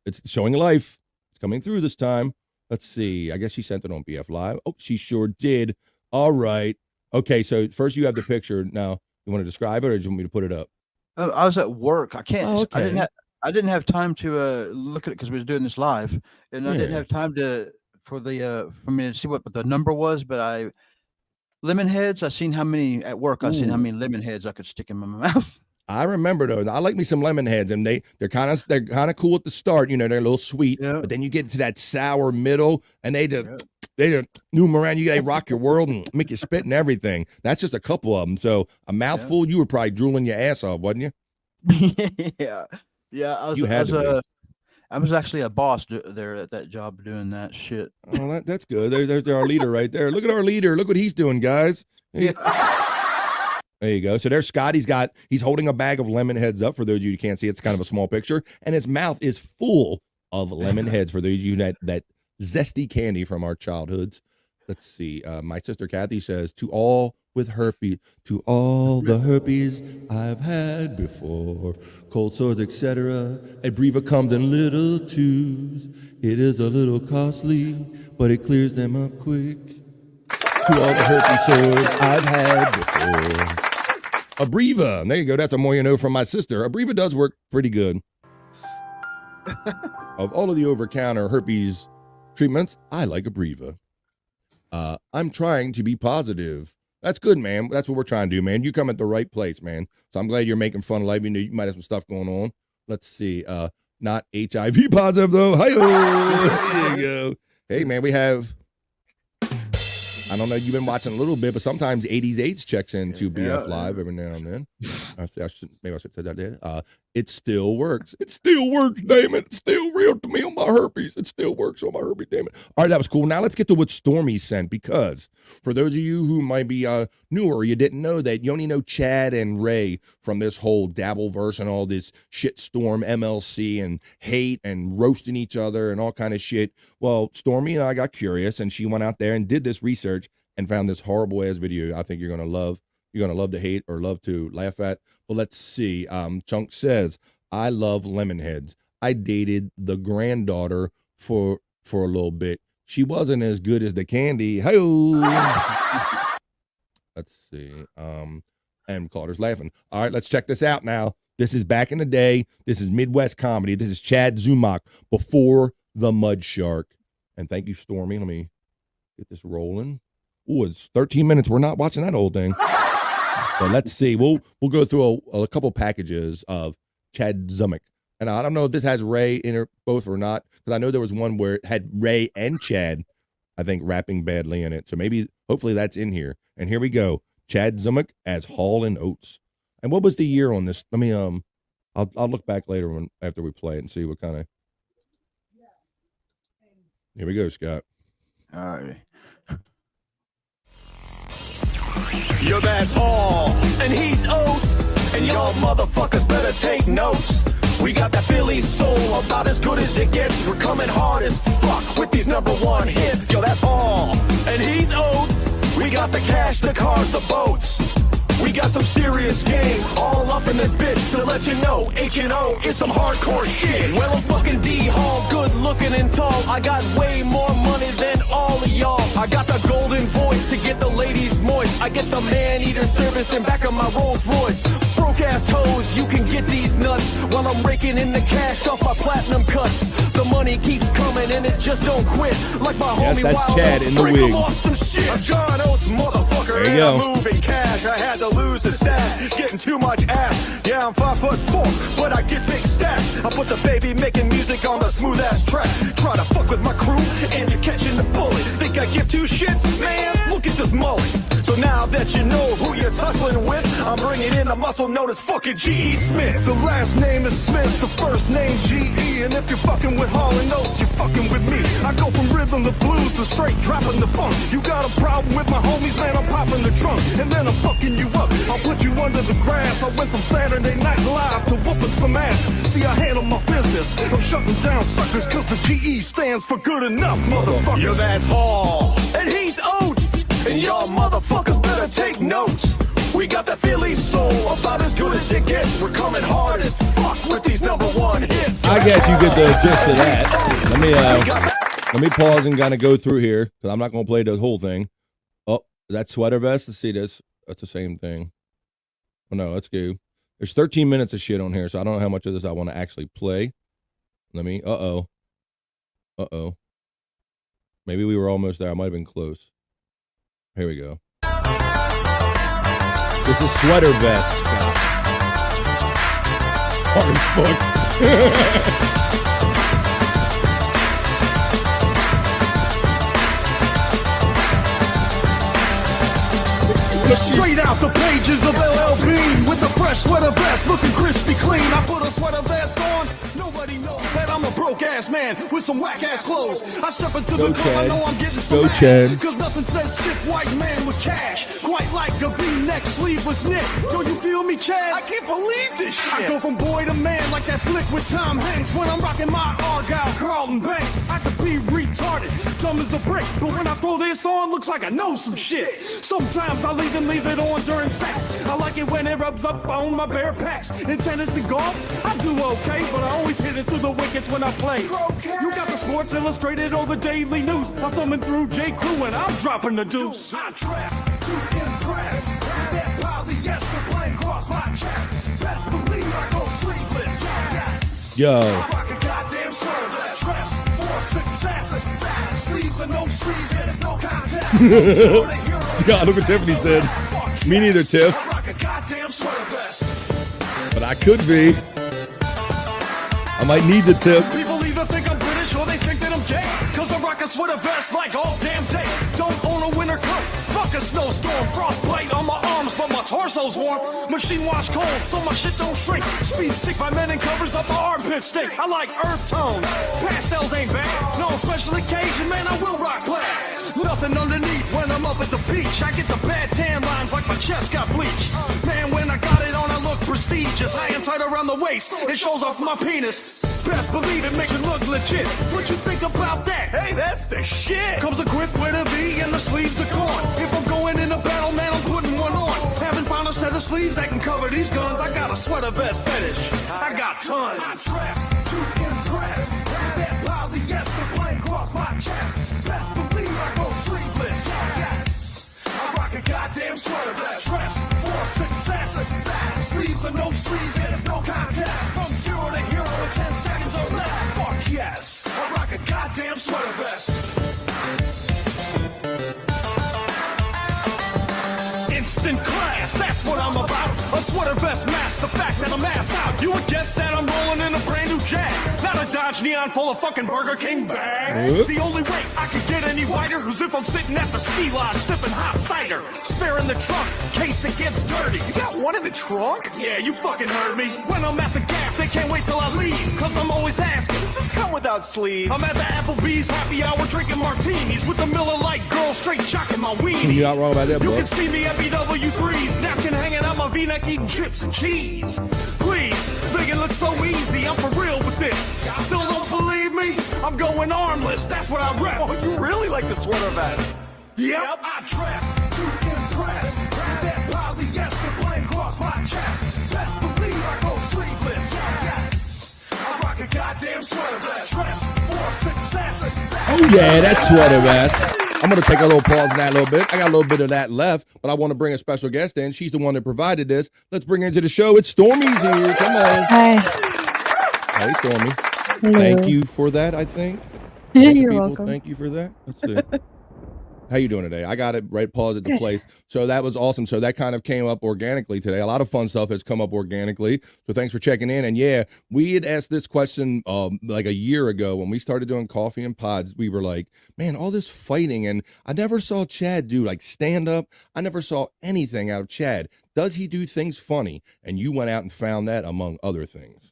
it's showing life. It's coming through this time. Let's see. I guess she sent it on BF Live. Oh, she sure did. All right. Okay, so first you have the picture. Now, you want to describe it or do you want me to put it up? I was at work. I can't. Oh, okay. I didn't have time to look at it because we was doing this live, and I didn't have time for me to see what the number was. But lemon heads. I seen how many at work. I seen how many lemon heads I could stick in my mouth. I remember those. I like me some lemon heads, and they're kind of cool at the start. You know, they're a little sweet, but then you get to that sour middle, and they just move around. They rock your world and make you spit and everything. That's just a couple of them. So a mouthful, you were probably drooling your ass off, wasn't you? Yeah. I I was actually a boss there at that job doing that shit. Oh, that's good. There's our leader right there. Look at our leader. Look what he's doing, guys. There you go. So there's Scott. He's holding a bag of lemon heads up. For those of you who can't see, it's kind of a small picture. And his mouth is full of lemon heads for those of you that zesty candy from our childhoods. Let's see. My sister Kathy says, to all with herpes, to all the herpes I've had before, cold sores, etc. Abreva comes in little tubes. It is a little costly, but it clears them up quick. To all the herpes sores I've had before. Abreva. There you go. That's a more you know from my sister. Abreva does work pretty good. Of all of the over-counter herpes treatments, I like Abreva. I'm trying to be positive. That's good, man. That's what we're trying to do, man. You come at the right place, man. So I'm glad you're making fun of life. You know, you might have some stuff going on. Let's see. Not HIV positive, though. Hi-yo. There you go. Hey, man, we have... I don't know, you've been watching a little bit, but sometimes 80s AIDS checks into BF Live every now and then. Maybe I should say that there. It still works. It still works, damn it. It's still real to me on my herpes. It still works on my herpes, damn it. All right, that was cool. Now let's get to what Stormy sent, because for those of you who might be newer, you didn't know that. You only know Chad and Ray from this whole Dabbleverse and all this shitstorm MLC and hate and roasting each other and all kind of shit. Well, Stormy and I got curious, and she went out there and did this research and found this horrible ass video. I think you're gonna love. You're gonna love to hate or love to laugh at. But let's see. Chunk says, I love Lemonheads. I dated the granddaughter for a little bit. She wasn't as good as the candy. Hey-o. Let's see. And Calder's laughing. All right, let's check this out now. This is back in the day. This is Midwest comedy. This is Chad Zumach before the Mud Shark. And thank you, Stormy. Let me get this rolling. Oh, it's 13 minutes. We're not watching that whole thing. But let's see. We'll go through a couple packages of Chad Zumach. And I don't know if this has Ray in it both or not, because I know there was one where it had Ray and Chad, I think, rapping badly in it. So maybe, hopefully that's in here. And here we go. Chad Zumach as Hall and Oates. And what was the year on this? Let me, I'll look back later after we play it and see what kind of. Here we go, Scott. All right. Yo, that's Hall, and he's Oates, and y'all motherfuckers better take notes. We got that Philly soul, about as good as it gets. We're coming hard as fuck with these #1 hits. Yo, that's Hall, and he's Oates. We got the cash, the cars, the boats. We got some serious game, all up in this bitch. To let you know, H&O is some hardcore shit. Well, I'm fucking D-Hall, good looking and tall. I got way more money than all of y'all. I got the golden voice to get the ladies moist. I get the man-eater service in back of my Rolls Royce. Broke-ass hoes, you can get these nuts while I'm raking in the cash off my platinum cuts. The money keeps coming and it just don't quit. Like my homie that's Wild Chad Oats, in the bring 'em wig. off some shit. I'm John Oates, motherfucker, There you and go. I'm moving cash. I had to lose the stash, getting too much ass. Yeah, I'm 5'4", but I get big stacks. I put the baby making music on the smooth ass track. Try to fuck with my crew and you're catching the bullet. Think I give two shits? Man, look at this mullet. So now that you know who you're tussling with, I'm bringing in the muscle known as fucking G.E. Smith. The last name is Smith, the first name G.E. And if you're fucking with Hall and Oates, you're fucking with me. I go from rhythm to blues to straight dropping the funk. You got a problem with my homies, man, I'm popping the trunk. And then I'm fucking you up, I'll put you under the grass. I went from Saturday Night Live to whooping some ass. See, I handle my business, I'm shutting down suckers, cause the G.E. stands for good enough, motherfuckers. Yo, that's Hall, and he's Oates. And y'all motherfuckers better take notes. We got that Philly soul, about as good as it gets. We're coming hard as fuck with these #1 hits. I guess you get the gist of that. Let me pause and kind of go through here, because I'm not going to play the whole thing. Oh, that sweater vest. Let's see this. That's the same thing. Oh, no, let's go. There's 13 minutes of shit on here, so I don't know how much of this I want to actually play. Let me. Uh-oh. Maybe we were almost there. I might have been close. Here we go. This is sweater vest. Hard as fuck. Straight out the pages of LLB with the fresh sweater vest looking crispy clean. I put a sweater vest on. Nobody knows that I'm a broke ass man with some whack ass clothes. I step into Go, the club, I Chad. know I'm getting some Go, ass. Chad. Cause nothing says stiff white man with cash. Quite like a V-neck sleeveless knit. Yo, you feel me, Chad? I can't believe this shit. I go from boy to man like that flick with Tom Hanks. When I'm rocking my Argyle Carlton Banks, I could be retarded, dumb as a brick. But when I throw this on, looks like I know some shit. Sometimes I'll even leave it on during sex. I like it when it rubs up on my bare pecs. In tennis and golf, I do okay, but I always hit it through the wickets when I play. You got the Sports Illustrated or the Daily News. I'm thumbing through J. Crew and I'm dropping the deuce. I dress to impress. That polyester blank across my chest. Best believe I go sleeveless. Yes. Yo. I rock a goddamn sweater. Dress for success. Sleeves or no sleeves, and it's no contest. Scott, look what Tiffany said. Me neither, Tiff. I rock a goddamn sweater vest. But I could be. I might need the tip. People either think I'm British or they think that I'm gay. Cause I rock a sweater vest like all damn day. Don't own a winter coat. Fuck a snowstorm. Frostbite on my arms, but my torso's warm. Machine wash cold, so my shit don't shrink. Speed stick by men and covers up my armpit stink. I like earth tones. Pastels ain't bad. No special occasion, man, I will rock plaid. Nothing underneath when I'm up at the beach. I get the bad tan lines like my chest got bleached. Man, when I got it on, I look prestigious. High and tight around the waist, it shows off my penis. Best believe it, make it look legit. What you think about that? Hey, that's the shit. Comes equipped with a V and the sleeves are gone. If I'm going in a battle, man, I'm putting one on. Haven't found a set of sleeves that can cover these guns. I got a sweater vest fetish. I got tons. I dress to impress. That polyester blank across my chest. Best believe I go sleeveless. Yes. I rock a goddamn sweater vest. Dress for success. Sleeves or no sleeves, and it's no contest. From 0 to hero in 10 seconds or less. Fuck yes. I rock a goddamn sweater vest. Instant class, that's what I'm about. A sweater vest mask, the fact that I'm ass out. You would guess that I'm rolling in a brand new Jag, not a Dodge Neon full of fucking Burger King bags. The only way I could get any whiter is if I'm sitting at the ski lodge sipping hot cider. Spare in the trunk, case it gets dirty. You got one in the trunk? Yeah, you fucking heard me. When I'm at the Gap, they can't wait till I leave, cause I'm always asking, does this come without sleeves? I'm at the Applebee's happy hour drinking martinis with the Miller Lite girl straight jocking my weenie. You're not wrong about that, You bro. can see me at BW3s, napkin hanging out my V-neck eating chips and cheese. Please, make it look so easy, I'm for real with this. Still don't believe me? I'm going armless, that's what I rep. Oh, you really like the sweater vest? Yep, I dress to impress. That polyester blank across my chest. Best believe I go sleeveless. Yes, I rock a goddamn sweater vest. Dress for success. Oh, yeah, that's sweater vest. I'm going to take a little pause in that a little bit. I got a little bit of that left, but I want to bring a special guest in. She's the one that provided this. Let's bring her into the show. It's Stormy's here. Come on. Hi. Hey, Stormy. Hello. Thank you for that, I think. You're welcome. Thank you for that. Let's see. How you doing today? I got it right paused at the Good. place. So that was awesome. So that kind of came up organically today. A lot of fun stuff has come up organically. So thanks for checking in. And yeah, we had asked this question like a year ago when we started doing Coffee and Pods. We were like, man, all this fighting. And I never saw Chad do like stand up. I never saw anything out of Chad. Does he do things funny? And you went out and found that among other things.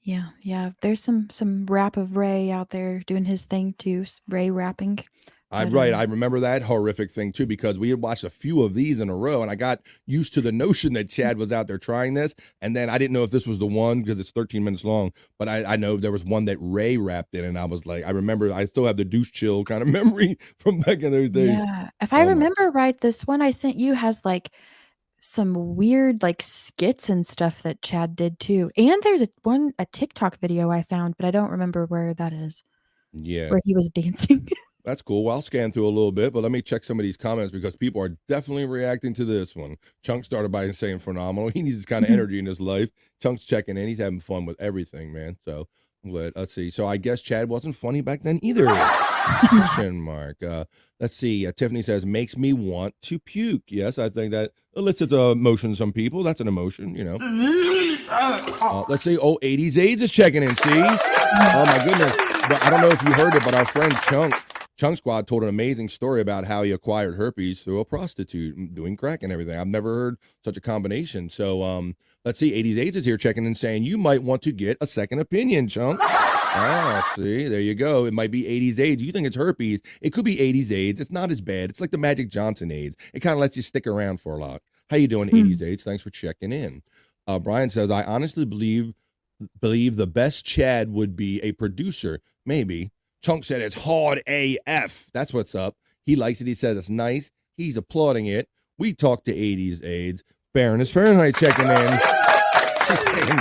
Yeah. There's some rap of Ray out there doing his thing too. Ray rapping. But, Right. I remember that horrific thing too, because we had watched a few of these in a row and I got used to the notion that Chad was out there trying this. And then I didn't know if this was the one because it's 13 minutes long, but I know there was one that Ray rapped in and I was like, I remember, I still have the douche chill kind of memory from back in those days. Yeah. If I remember right, this one I sent you has like some weird like skits and stuff that Chad did too. And there's a TikTok video I found, but I don't remember where that is. Yeah. Where he was dancing. That's cool. Well, I'll scan through a little bit, but let me check some of these comments because people are definitely reacting to this one. Chunk started by saying phenomenal. He needs this kind of energy in his life. Chunk's checking in. He's having fun with everything, man. So let's see. So I guess Chad wasn't funny back then either. Question mark. Let's see. Tiffany says, makes me want to puke. Yes, I think that elicits an emotion in some people. That's an emotion, you know. Let's see. Oh, 80s AIDS is checking in. See? Oh, my goodness. But I don't know if you heard it, but our friend Chunk Squad told an amazing story about how he acquired herpes through a prostitute doing crack and everything. I've never heard such a combination. So let's see. 80s AIDS is here checking in saying you might want to get a second opinion, Chunk. Oh, see, there you go. It might be 80s AIDS. You think it's herpes. It could be 80s AIDS. It's not as bad. It's like the Magic Johnson AIDS. It kind of lets you stick around for a lot. How you doing, 80s AIDS? Thanks for checking in. Brian says, I honestly believe the best Chad would be a producer. Maybe. Chunk said it's hard AF. That's what's up. He likes it. He said it's nice. He's applauding it. We talked to 80s AIDS. Baroness Fahrenheit checking in. She's saying,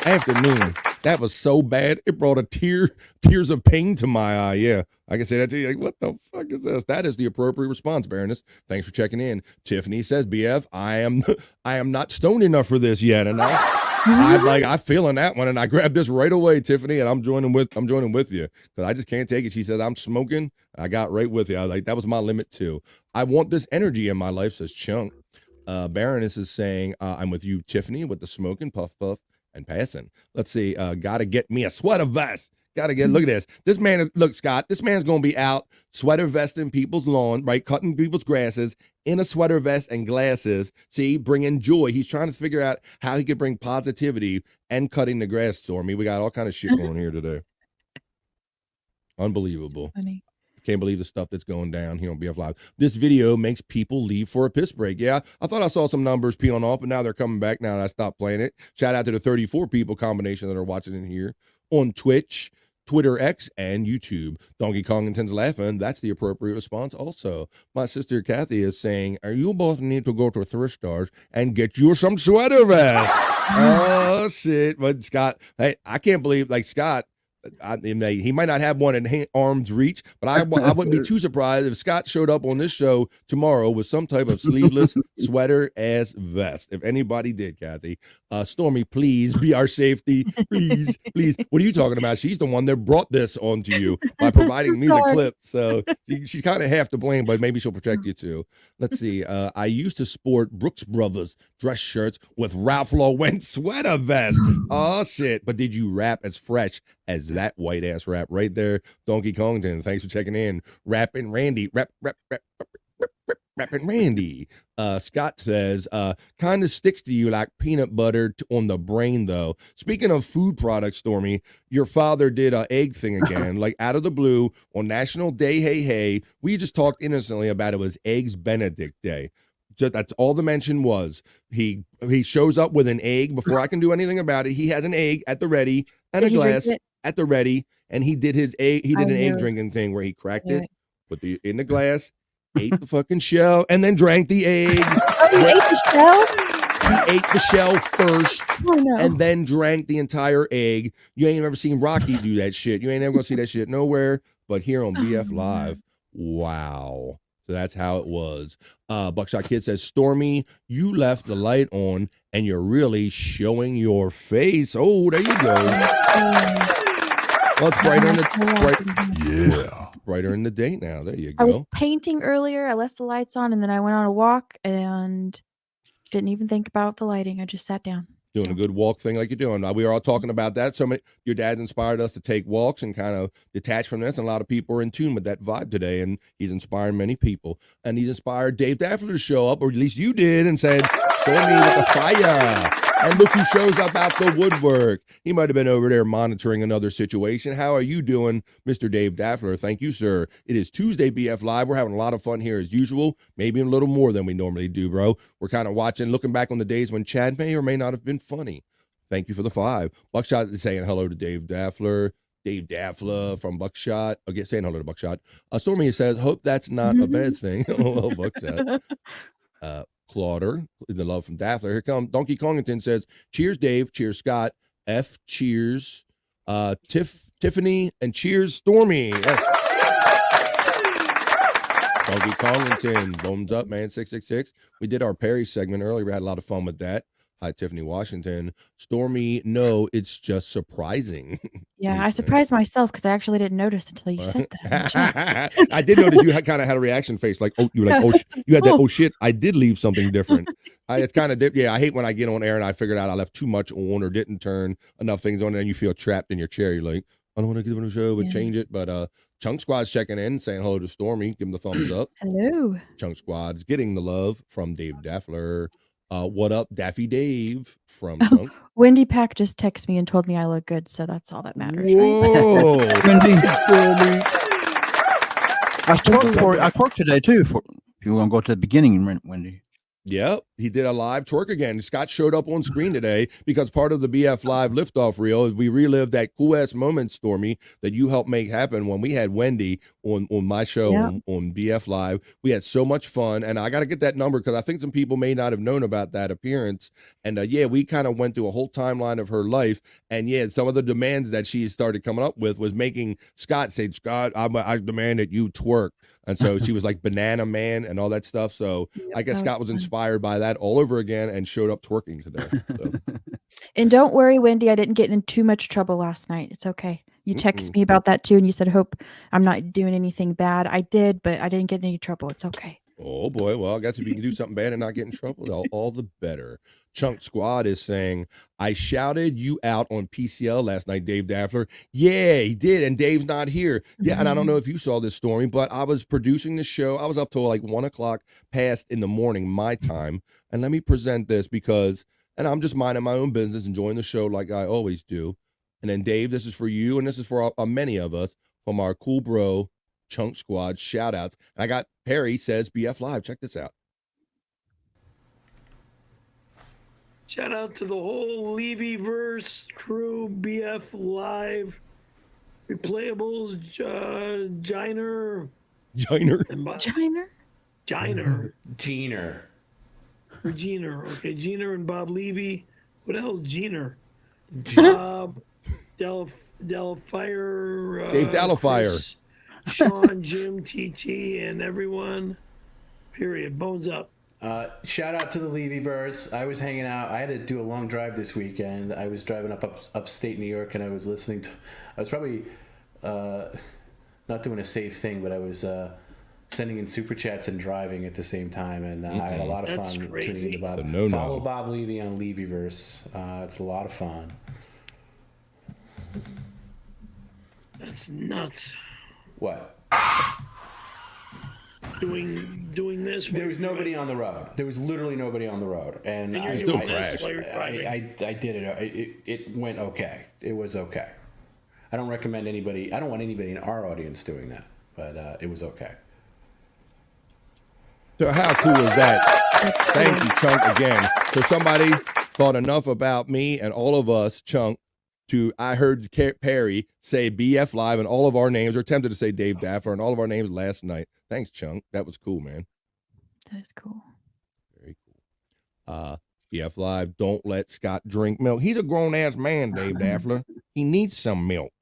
afternoon. That was so bad. It brought tears of pain to my eye. Yeah, I can say that to you. Like, what the fuck is this? That is the appropriate response, Baroness. Thanks for checking in. Tiffany says, BF, I am not stoned enough for this yet. And I'm feeling that one. And I grabbed this right away, Tiffany, and I'm joining with you. Because I just can't take it. She says, I'm smoking. I got right with you. I was like, that was my limit too. I want this energy in my life, says Chunk. Baroness is saying, I'm with you, Tiffany, with the smoking, puff, and passing. Let's see. Gotta get me a sweater vest. Look at this. This man, look, Scott, this man's going to be out sweater vesting people's lawn, right? Cutting people's grasses in a sweater vest and glasses. See, bringing joy. He's trying to figure out how he could bring positivity and cutting the grass, Stormy. We got all kind of shit going here today. Unbelievable. Funny. Can't believe the stuff that's going down here on BF Live. This video makes people leave for a piss break. Yeah, I thought I saw some numbers peeling off, but now they're coming back now that I stopped playing it. Shout out to the 34 people combination that are watching in here on Twitch, Twitter X, and YouTube. Donkey Kongington's laughing. That's the appropriate response also. My sister Kathy is saying, you both need to go to thrift stores and get you some sweater vest. Oh, shit. But Scott, hey, I can't believe, like Scott, he might not have one in arm's reach, but I wouldn't be too surprised if Scott showed up on this show tomorrow with some type of sleeveless sweater ass vest. If anybody did, Kathy. Stormy, please be our safety. Please. What are you talking about? She's the one that brought this onto you by providing me the clip. So she's kind of half to blame, but maybe she'll protect you too. Let's see. I used to sport Brooks Brothers dress shirts with Ralph Lauren sweater vest. Oh, shit. But did you rap as fresh as that white ass rap right there? Donkey Kongton, thanks for checking in. Rapping Randy, rapping Randy. Scott says, kind of sticks to you like peanut butter on the brain though. Speaking of food products, Stormy, your father did a egg thing again, like out of the blue on National Day. Hey, we just talked innocently about it was Eggs Benedict Day. That's all the mention was. He shows up with an egg before I can do anything about it. He has an egg at the ready and a glass at the ready, and he did his egg. He did an egg drinking thing where he cracked it, put it in the glass, ate the fucking shell, and then drank the egg. Oh, he ate the shell? He ate the shell first, and then drank the entire egg. You ain't ever seen Rocky do that shit. You ain't ever gonna see that shit nowhere but here on BF Live. Wow. So that's how it was. Buckshot Kid says, Stormy, you left the light on and you're really showing your face. Oh, there you go. Well, it's brighter in the brighter in the day now. There you go. I was painting earlier. I left the lights on and then I went on a walk and didn't even think about the lighting. I just sat down. Doing a good walk thing like you're doing. We were all talking about that. Your dad inspired us to take walks and kind of detach from this. And a lot of people are in tune with that vibe today. And he's inspiring many people. And he's inspired Dave Daffler to show up, or at least you did, and said, Stormy with the fire. And look who shows up out the woodwork. He might have been over there monitoring another situation. How are you doing, Mr. Dave Daffler? Thank you, sir. It is Tuesday BF Live. We're having a lot of fun here as usual, maybe a little more than we normally do, bro. We're kind of looking back on the days when Chad may or may not have been funny. Thank you for the 5. Buckshot is saying hello to Dave Daffler. Dave Daffler from Buckshot. Again, saying hello to Buckshot. Stormy says, hope that's not a bad thing. Oh, Buckshot. Clauder, the love from Daffler. Here comes Donkey Kongington says, cheers, Dave. Cheers, Scott. F, cheers. Tiffany, and cheers, Stormy. Yes. Donkey Kongington, thumbs up, man. 666. We did our Perry segment earlier. We had a lot of fun with that. Hi, Tiffany Washington. Stormy, no, it's just surprising. Yeah, I surprised myself because I actually didn't notice until you said that. I did notice you kind of had a reaction face, like, oh, you were like, oh, you had that, oh shit, I did leave something different. It's kind of, I hate when I get on air and I figured out I left too much on or didn't turn enough things on, and you feel trapped in your chair. You're like, I don't want to give it a show, but change it. But Chunk Squad's checking in, saying hello to Stormy. Give him the thumbs up. Hello. Chunk Squad's getting the love from Dave Daffler. What up, Daffy Dave from Chunk? Wendy Pack just texted me and told me I look good, so that's all that matters. Whoa, Wendy. Stormy. I twerked today too. If you want to go to the beginning, Wendy. Yep, he did a live twerk again. Scott showed up on screen today because part of the BF Live liftoff reel is we relived that cool ass moment, Stormy, that you helped make happen when we had Wendy on my show on BF Live. We had so much fun, and I got to get that number because I think some people may not have known about that appearance. And yeah, we kind of went through a whole timeline of her life, and yeah, some of the demands that she started coming up with was making Scott say, "Scott, I demand that you twerk." And so she was like Banana Man and all that stuff. So I guess Scott was inspired by that all over again and showed up twerking today. So. And don't worry, Wendy, I didn't get in too much trouble last night. It's okay. You texted me about that too, and you said, "Hope I'm not doing anything bad." I did, but I didn't get in any trouble. It's okay. Oh boy, well, I guess if you can do something bad and not get in trouble, all the better. Chunk Squad is saying, I shouted you out on PCL last night, Dave Daffler. Yeah, he did, and Dave's not here. Yeah, and I don't know if you saw this, Stormy, but I was producing the show. I was up till like 1 o'clock past in the morning, my time. And let me present this because, and I'm just minding my own business, enjoying the show like I always do. And then, Dave, this is for you, and this is for many of us from our cool bro, Chunk Squad shout outs. I got Perry says BF Live. Check this out. Shout out to the whole Levy-verse crew, BF Live, Replayables, Jiner. Jeaner. Okay, Jeaner and Bob Levy. What the hell's Jeaner? Bob Delfire. Dave Delfire. Sean, Jim, TT, and everyone. Period. Bones up. Shout out to the Levy-verse. I was hanging out. I had to do a long drive this weekend. I was driving upstate New York, and I was listening to. I was probably not doing a safe thing, but I was sending in super chats and driving at the same time, and I had a lot of fun tuning into Bob. Follow Bob Levy on Levy-verse. It's a lot of fun. That's nuts. What? Doing this. There was nobody on the road. There was literally nobody on the road, and I still crashed. I did it. It went okay. It was okay. I don't recommend anybody. I don't want anybody in our audience doing that, but it was okay. So how cool is that? Thank you, Chunk, again. So somebody thought enough about me and all of us, Chunk, I heard Perry say BF Live and all of our names, or attempted to say Dave Daffler and all of our names last night. Thanks, Chunk. That was cool, man. That is cool. Very cool. BF Live, don't let Scott drink milk. He's a grown-ass man, Dave Daffler. He needs some milk.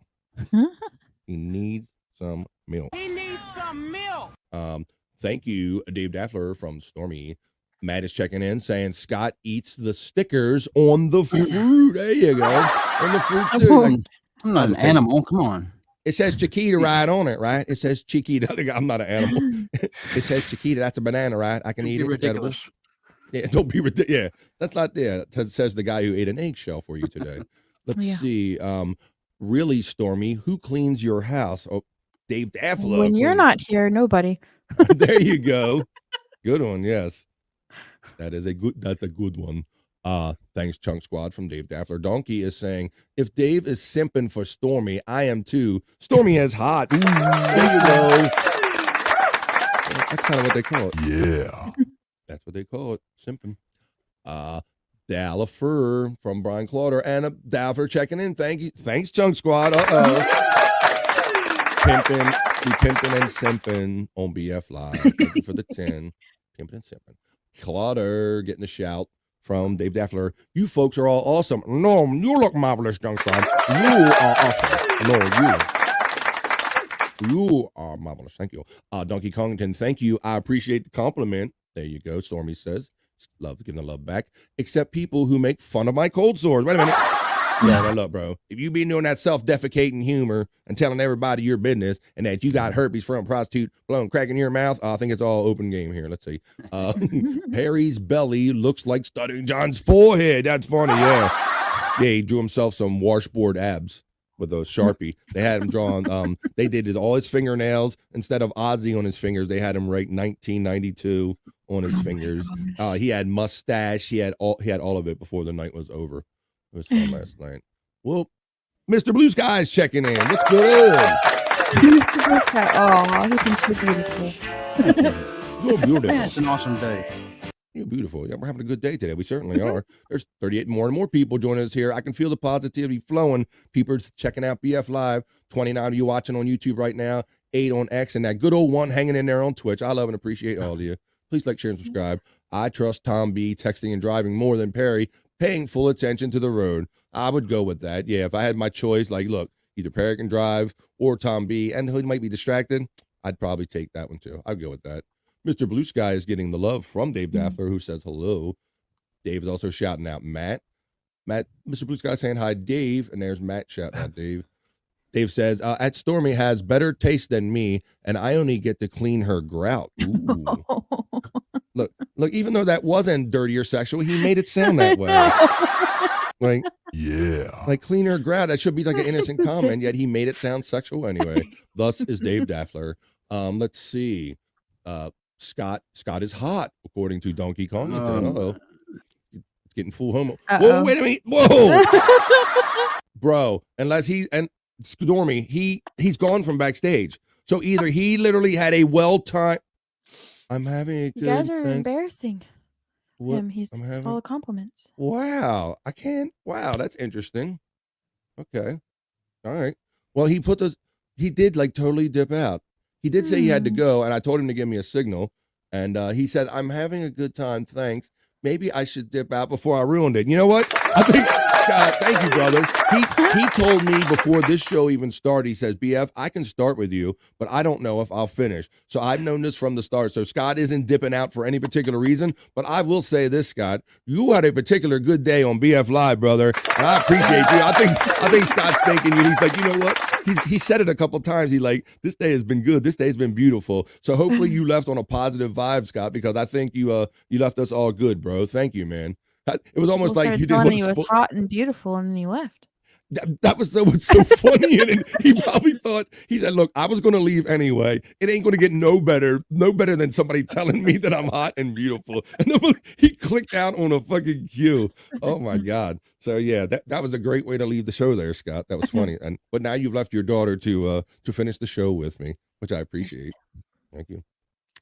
He needs some milk. He needs some milk. Thank you, Dave Daffler from Stormy. Matt is checking in saying Scott eats the stickers on the fruit. There you go. On the fruit too. I'm not an animal. Come on. It says Chiquita right on it, right? It says Chiquita. I'm not an animal. It says Chiquita. That's a banana, right? I can eat it. Ridiculous. Yeah, don't be ridiculous. Yeah, that's not. Yeah, that says the guy who ate an eggshell for you today. Let's see. Really, Stormy, who cleans your house? Oh, Dave Daffler. When you're not here, nobody. There you go. Good one. Yes. That's a good one. Thanks, Chunk Squad from Dave Daffler. Donkey is saying, if Dave is simping for Stormy, I am too. Stormy is hot. There you go. That's kind of what they call it. Yeah. That's what they call it. Simping. Dallafer from Brian Clauder and a Daffler checking in. Thank you. Thanks, Chunk Squad. Pimping. We pimping and simping on BF Live. Thank you for the 10. Pimping and simping. Clauder getting the shout from Dave Daffler. You folks are all awesome. No, you look marvelous, Junk Squad. You are awesome. No, you are marvelous. Thank you. Donkey Kongton, thank you. I appreciate the compliment. There you go. Stormy says, love to give the love back. Except people who make fun of my cold sores. Wait a minute. No, look, bro. If you be doing that self-defecating humor and telling everybody your business and that you got herpes from a prostitute blowing crack in your mouth, I think it's all open game here. Let's see. Harry's belly looks like Stuttering John's forehead. That's funny, yeah. Yeah, he drew himself some washboard abs with a Sharpie. They had him drawn. They did all his fingernails instead of Ozzy on his fingers. They had him write 1992 on his fingers. He had mustache. He had all of it before the night was over. It was fun last night. Well, Mr. Blue Sky is checking in. What's good? Mr. Blue Sky. Oh, he thinks you're beautiful. You're beautiful. Yeah, it's an awesome day. You're beautiful. Yeah, we're having a good day today. We certainly are. There's 38 more and more people joining us here. I can feel the positivity flowing. People are checking out BF Live. 29 of you watching on YouTube right now. 8 on X, and that good old one hanging in there on Twitch. I love and appreciate all of you. Please like, share, and subscribe. I trust Tom B texting and driving more than Perry, paying full attention to the road. I would go with that. Yeah, if I had my choice, like, look, either Perry can drive or Tom B, and he might be distracted, I'd probably take that one too. I'd go with that. Mr. Blue Sky is getting the love from Dave Daffler, who says hello. Dave is also shouting out Matt. Mr. Blue Sky saying hi, Dave, and there's Matt shouting out Dave. Dave says, at Stormy has better taste than me, and I only get to clean her grout. Ooh. Look, even though that wasn't dirty or sexual, he made it sound that way. Like, yeah. Like, clean her grout, that should be like an innocent comment, yet he made it sound sexual anyway. Thus is Dave Daffler. Let's see. Scott is hot, according to Donkey Kong. Uh-oh. It's getting full homo. Whoa, wait a minute. Whoa. Bro, unless and Stormy, he's gone from backstage. So either he literally had a well-timed. I'm having a good. You guys are embarrassing him. He's full of compliments. Wow. Wow, that's interesting. Okay. All right. Well, he did like totally dip out. He did say he had to go, and I told him to give me a signal. And he said, I'm having a good time, thanks. Maybe I should dip out before I ruined it. You know what? I think, Scott, thank you, brother. He told me before this show even started, he says, BF, I can start with you, but I don't know if I'll finish. So I've known this from the start. So Scott isn't dipping out for any particular reason, but I will say this, Scott, you had a particular good day on BF Live, brother, and I appreciate you. I think Scott's thanking you. He's like, you know what? He said it a couple times. He's like, this day has been good. This day has been beautiful. So hopefully you left on a positive vibe, Scott, because I think you left us all good, bro. Thank you, man. It was almost like you didn't. He was hot and beautiful, and then he left. That was so funny, and he probably thought, he said, "Look, I was going to leave anyway. It ain't going to get no better than somebody telling me that I'm hot and beautiful." And he clicked out on a fucking cue. Oh my god! So yeah, that was a great way to leave the show there, Scott. That was funny. But now you've left your daughter to finish the show with me, which I appreciate. Thank you.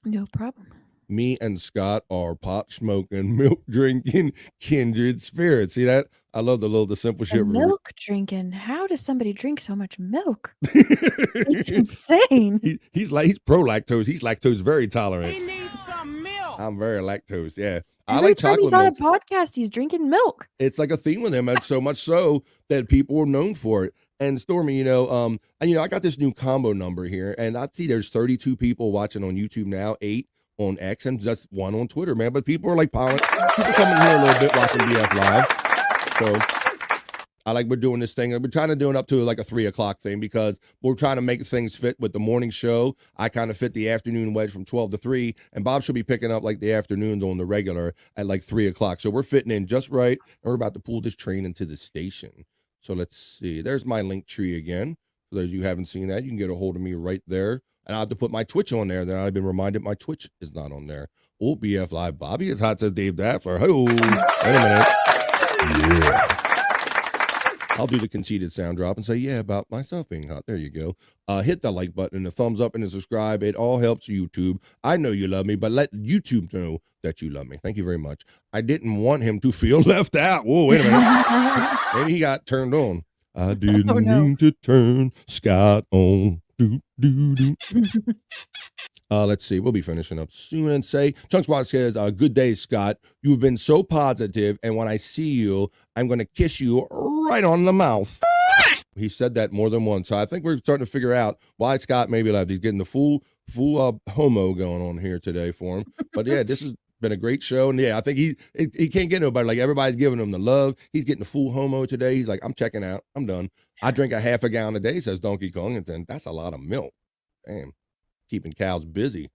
No problem. Me and Scott are pot smoking, milk drinking, kindred spirits. See that? I love the simple shit. Milk drinking. How does somebody drink so much milk? It's insane. He's pro lactose. He's lactose very tolerant. He needs some milk. I'm very lactose. Yeah. I like chocolate he's milk. on a podcast, he's drinking milk. It's like a theme with him, and so much so that people are known for it. And Stormy, I got this new combo number here, and I see there's 32 people watching on YouTube now, 8 on X, and just 1 on Twitter, man. But people are like people coming here a little bit watching BF Live. So we're doing this thing. We're trying to do it up to like a 3 o'clock thing because we're trying to make things fit with the morning show. I kind of fit the afternoon wedge from 12 to 3, and Bob should be picking up like the afternoons on the regular at like 3 o'clock. So we're fitting in just right, and we're about to pull this train into the station. So let's see. There's my link tree again. For those of you who haven't seen that, you can get a hold of me right there. And I have to put my Twitch on there. Then I've been reminded my Twitch is not on there. Oh, BF Live Bobby is hot, says Dave Daffler. Oh, wait a minute. Yeah. I'll do the conceited sound drop and say, yeah, about myself being hot. There you go. Hit the like button and the thumbs up and the subscribe. It all helps YouTube. I know you love me, but let YouTube know that you love me. Thank you very much. I didn't want him to feel left out. Whoa, wait a minute. Maybe he got turned on. I didn't mean to turn Scott on. Let's see. We'll be finishing up soon and say, Chunkswat says, good day, Scott. You've been so positive, and when I see you, I'm going to kiss you right on the mouth. He said that more than once. So I think we're starting to figure out why Scott maybe left. He's getting the full homo going on here today for him. But yeah, this has been a great show. And yeah, I think he can't get nobody. Like everybody's giving him the love. He's getting the full homo today. He's like, I'm checking out. I'm done. I drink a half a gallon a day, says Donkey Kong. And then that's a lot of milk. Damn. Keeping cows busy.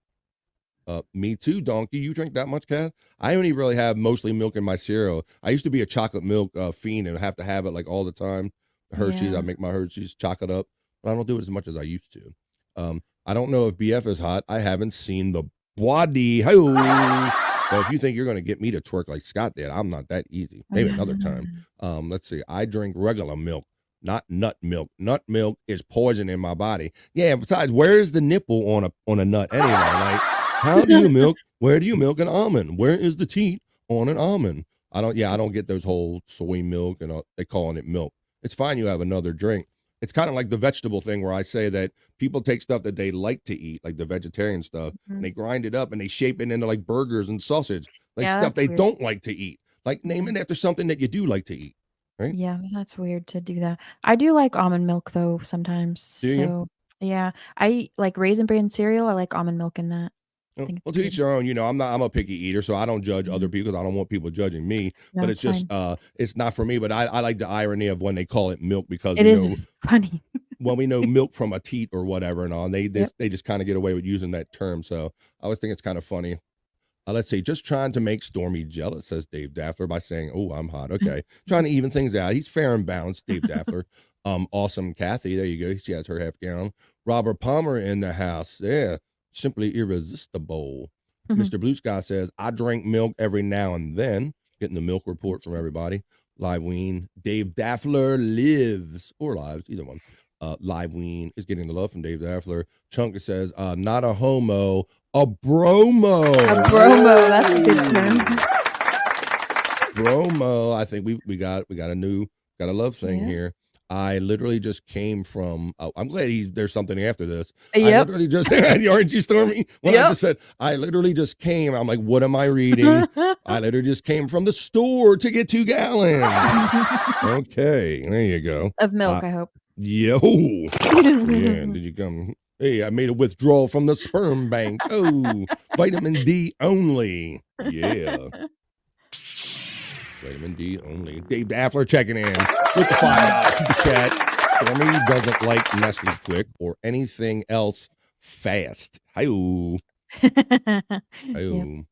Me too, Donkey. You drink that much, Cat? I only really have mostly milk in my cereal. I used to be a chocolate milk fiend and have to have it like all the time. Hershey's. Yeah. I make my Hershey's chocolate up, but I don't do it as much as I used to. I don't know if BF is hot. I haven't seen the body. But if you think you're going to get me to twerk like Scott did, I'm not that easy. Maybe another time. Let's see. I drink regular milk, not nut milk. Nut milk is poison in my body. Yeah. Besides, where is the nipple on a nut anyway? Like, how do you milk? Where do you milk an almond? Where is the teat on an almond? I don't get those whole soy milk and they calling it milk. It's fine. You have another drink. It's kind of like the vegetable thing where I say that people take stuff that they like to eat, like the vegetarian stuff, and they grind it up and they shape it into like burgers and sausage, like Yeah, stuff that's they weird. don't like to eat. Like name it after something that you do like to eat, right? Yeah, that's weird to do that. I do like almond milk though sometimes. Do you? So yeah, I eat, like Raisin Bran cereal. I like almond milk in that. I think Well, it's to good. each their own. I'm a picky eater, so I don't judge other people because I don't want people judging me. No, But it's it's just, fine. it's not for me. But I like the irony of when they call it milk because It is funny. well, we know milk from a teat or whatever and all. And they Yep. just kind of get away with using that term. So I always think it's kind of funny. Let's see. Just trying to make Stormy jealous, says Dave Daffler by saying, "Oh, I'm hot." Okay, trying to even things out. He's fair and balanced, Dave Daffler. Awesome, Kathy. There you go. She has her half gown. Robert Palmer in the house. Yeah, simply irresistible. Mr. Blue Sky says, "I drink milk every now and then." Getting the milk report from everybody. Live Ween. Dave Daffler lives or lives, either one. Live Ween is getting the love from Dave Daffler. Chunka says, "Not a homo, a bromo." A bromo, that's a good term. Bromo. I think we got a love thing here. I literally just came from. I'm glad there's something after this. I Yep. literally just aren't you, Stormy? When I Yep. just said I literally just came. I'm like, what am I reading? I literally just came from the store to get 2 gallons. Okay, there you go. Of milk, I hope. Yo. Yeah, did you come? Hey, I made a withdrawal from the sperm bank. Oh, vitamin D only. Yeah. Vitamin D only. Dave Daffler checking in with the $5 super chat. Stormy doesn't like Nestle Quick or anything else fast. Hi-oh. Hi-oh.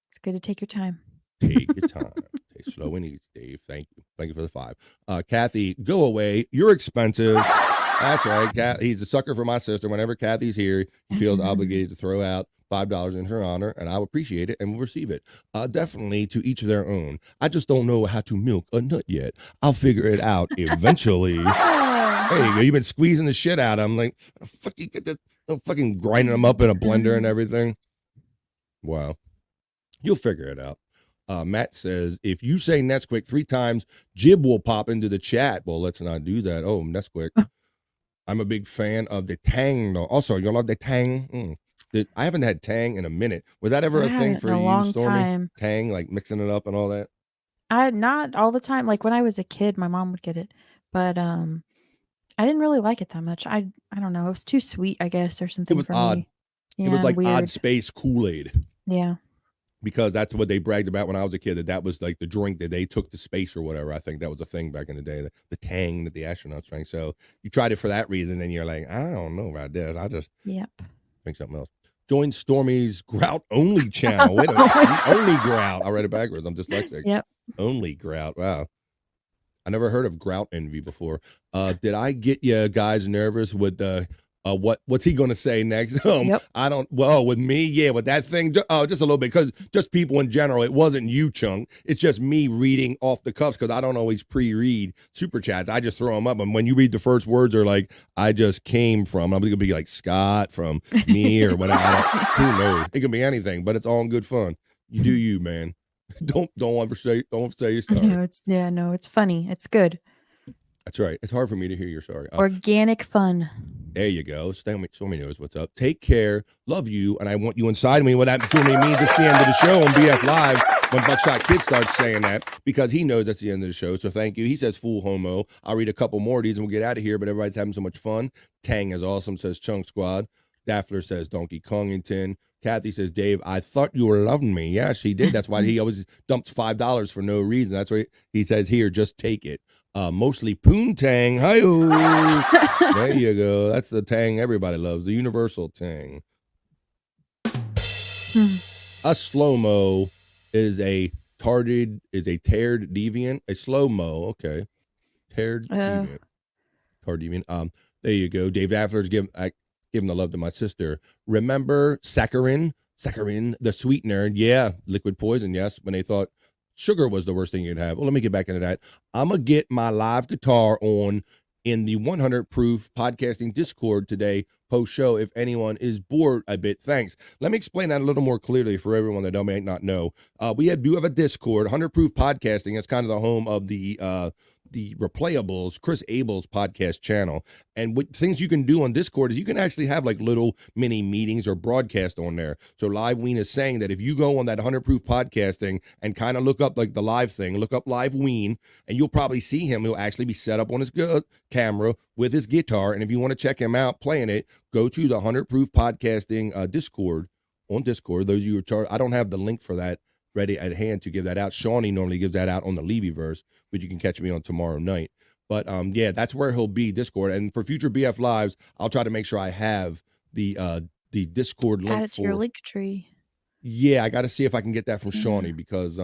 It's good to take your time. Take your time. Take slow and easy, Dave. Thank you. Thank you for the 5. Kathy, go away. You're expensive. That's right. He's a sucker for my sister. Whenever Kathy's here, he feels obligated to throw out $5 in her honor, and I'll appreciate it and will receive it. Definitely to each their own. I just don't know how to milk a nut yet. I'll figure it out eventually. There you go. You've been squeezing the shit out of them. Like, fuck, you get the fucking grinding them up in a blender and everything. Wow. You'll figure it out. Matt says, if you say Nesquik 3 times, Jib will pop into the chat. Well, let's not do that. Oh, Nesquik. I'm a big fan of the Tang, though. Also, you love the Tang? I haven't had Tang in a minute. Was that ever I a thing haven't for in a you, long Stormy? time. Tang, like mixing it up and all that? Not all the time. Like when I was a kid, my mom would get it, but I didn't really like it that much. I don't know. It was too sweet, I guess, or It something was for odd. me. It was Yeah, like Odd weird. Space Kool-Aid. Yeah. Because that's what they bragged about when I was a kid, that was like the drink that they took to space or whatever. I think that was a thing back in the day, the Tang that the astronauts drank. So you tried it for that reason, and you're like, I don't know about that. I just think something else. Join Stormy's Grout Only channel. Wait a minute. Only Grout. I read it backwards. I'm dyslexic. Yep. Only Grout. Wow. I never heard of Grout Envy before. Did I get you guys nervous with what's he going to say next? I don't, with me, yeah, with that thing, just a little bit, because just people in general, it wasn't you, Chunk. It's just me reading off the cuffs, because I don't always pre-read super chats. I just throw them up, and when you read the first words are like, I just came from, I'm going to be like Scott from me or whatever. Who knows? It could be anything, but it's all in good fun. You do you, man. Don't ever say you're sorry. No, it's funny. It's good. That's right. It's hard for me to hear you're sorry. Organic fun. There you go. Stormy knows what's up. Take care. Love you. And I want you inside me. What that to me means it's the end of the show on BF Live when Buckshot Kid starts saying that, because he knows that's the end of the show. So thank you. He says fool homo. I'll read a couple more of these and we'll get out of here. But everybody's having so much fun. Tang is awesome, says Chunk Squad. Daffler says Donkey Kongington. Kathy says, Dave, I thought you were loving me. Yeah, she did. That's why he always dumps $5 for no reason. That's why he says, here, just take it. Mostly Poontang. Hi-oh. There you go. That's the Tang everybody loves, the universal Tang. A slow-mo is a tared deviant. A slow-mo, okay. Tared deviant. card, you mean? There you go. Dave Daffler's giving the love to my sister. Remember saccharin, the sweetener? Yeah, liquid poison. Yes, when they thought sugar was the worst thing you'd have. Well, let me get back into that. I'm gonna get my live guitar on in the 100 Proof Podcasting Discord today, post show, if anyone is bored a bit. Thanks. Let me explain that a little more clearly for everyone that might not know. We do have a Discord. 100 Proof Podcasting is kind of the home of the Replayables, Chris Abel's podcast channel. And what things you can do on Discord is you can actually have like little mini meetings or broadcast on there. So Live Ween is saying that if you go on that 100 Proof Podcasting and kind of look up like the live thing, look up Live Ween, and you'll probably see him. He'll actually be set up on his camera with his guitar. And if you want to check him out playing it, go to the 100 Proof Podcasting Discord on Discord. Those of you who are charged, I don't have the link for that ready at hand to give that out. Shawnee normally gives that out on the Levyverse, but you can catch me on tomorrow night. But yeah, that's where he'll be, Discord. And for future BF Lives, I'll try to make sure I have the Discord link. Add it to your link tree. Yeah, I got to see if I can get that from Shawnee because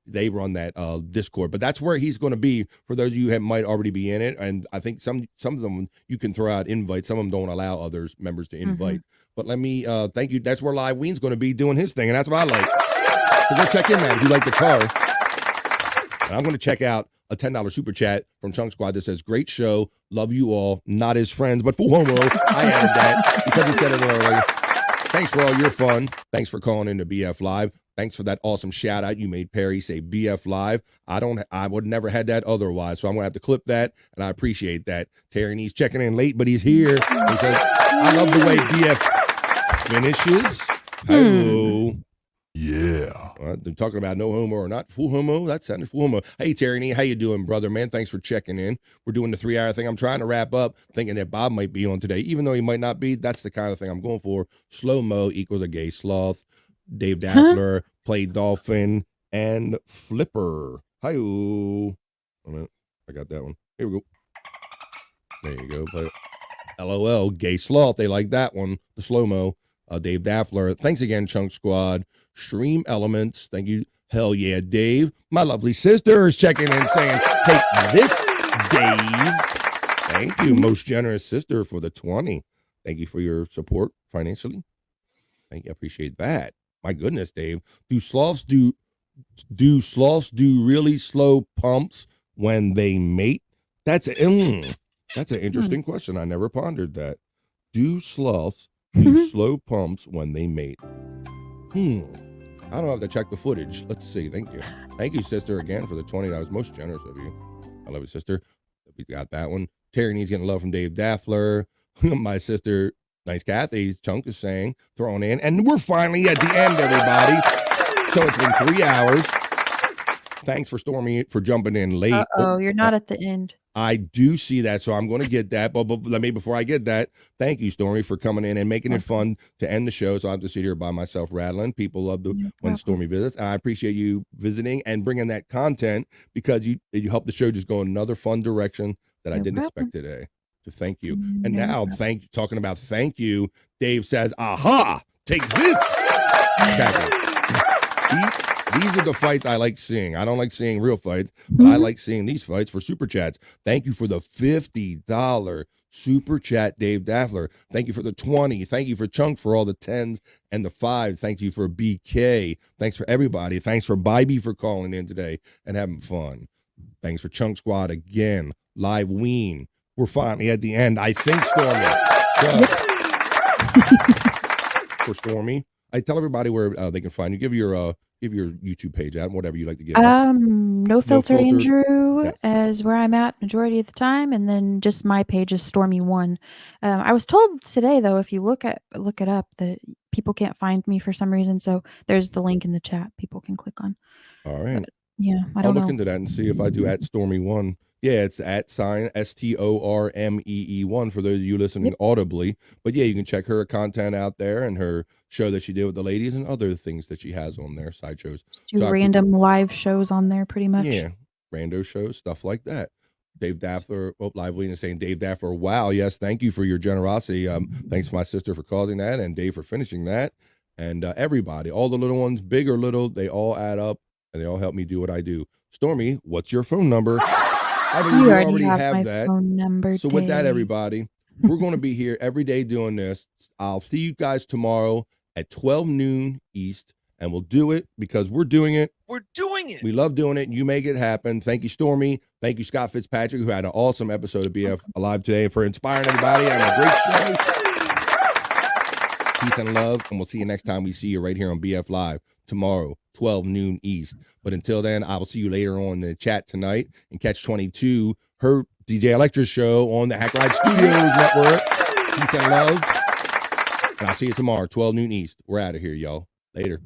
they run that Discord. But that's where he's going to be for those of you who might already be in it. And I think some of them you can throw out invites. Some of them don't allow others members to invite. But let me thank you. That's where Live Ween's going to be doing his thing, and that's what I like. So go check in, man, if you like guitar. And I'm going to check out a $10 super chat from Chunk Squad that says, great show, love you all, not his friends, but full homo. I added that because he said it earlier. Thanks for all your fun. Thanks for calling into BF Live. Thanks for that awesome shout out. You made Perry say BF Live. I would never had that otherwise. So I'm gonna have to clip that, and I appreciate that. Terry, he's checking in late, but he's here. He says, I love the way BF finishes. Hello. Yeah. They're talking about no homo or not full homo. That sounded full homo. Hey, Terry, how you doing, brother, man? Thanks for checking in. We're doing the 3-hour thing. I'm trying to wrap up thinking that Bob might be on today, even though he might not be. That's the kind of thing I'm going for. Slow-mo equals a gay sloth. Dave Daffler, played Dolphin, and Flipper. Hi-oh. I got that one. Here we go. There you go. Play it. LOL, gay sloth. They like that one. The slow-mo. Dave Daffler. Thanks again, Chunk Squad. Stream Elements. Thank you. Hell yeah, Dave. My lovely sister is checking in saying, take this, Dave. Thank you, most generous sister, for the 20. Thank you for your support financially. Thank you. I appreciate that. My goodness, Dave. Do sloths do really slow pumps when they mate? That's an interesting question. I never pondered that. Do sloths do slow pumps when they mate? I don't have to check the footage. Let's see. Thank you. Thank you, sister, again for the 20. That was most generous of you. I love you, sister. We got that one. Terry needs getting love from Dave Daffler. My sister, nice Kathy, Chunk is saying, throwing in. And we're finally at the end, everybody. So it's been 3 hours. Thanks for Stormy for jumping in late. Uh-oh, you're not at the end. I do see that, so I'm going to get that. But let me, before I get that, thank you, Stormy, for coming in and making it fun to end the show. So I have to sit here by myself rattling. People love when Stormy visits. And I appreciate you visiting and bringing that content because you helped the show just go in another fun direction that I didn't expect today. So thank you. And now, talking about thank you, Dave says, aha, take this. These are the fights I like seeing. I don't like seeing real fights, but I like seeing these fights for Super Chats. Thank you for the $50 Super Chat, Dave Daffler. Thank you for the 20. Thank you for Chunk for all the 10s and the 5. Thank you for BK. Thanks for everybody. Thanks for Bybee for calling in today and having fun. Thanks for Chunk Squad again. Live Ween. We're finally at the end. I think, Stormy. So, for Stormy, I tell everybody where they can find you. Give your YouTube page out, whatever you like to give. No filter Andrew is where I'm at majority of the time, and then just my page is Stormy1. I was told today though, if you look it up, that people can't find me for some reason. So there's the link in the chat people can click on. All right. But, yeah, I'll look into that and see if I do at Stormy1. Yeah, it's at sign STORMEE1 for those of you listening audibly. But yeah, you can check her content out there and her show that she did with the ladies and other things that she has on there, side shows. Do random live shows on there pretty much. Yeah, rando shows, stuff like that. Dave Daffler, Live Lean is saying, Dave Daffler, wow, yes, thank you for your generosity. Thanks to my sister for causing that and Dave for finishing that. And everybody, all the little ones, big or little, they all add up and they all help me do what I do. Stormy, what's your phone number? I believe You you already already have have my that. phone number, So with that, Dave. everybody, we're going to be here every day doing this. I'll see you guys tomorrow at 12 noon East, and we'll do it because we're doing it. We're doing it. We love doing it. You make it happen. Thank you, Stormy. Thank you, Scott Fitzpatrick, who had an awesome episode of BF Alive today, and for inspiring everybody and a great show. Peace and love, and we'll see you next time we see you right here on BF Live tomorrow, 12 noon East. But until then, I will see you later on in the chat tonight and catch 22, her DJ Electra show on the Hack Ride Studios Network. Peace and love. And I'll see you tomorrow, 12 noon East. We're out of here, y'all. Later.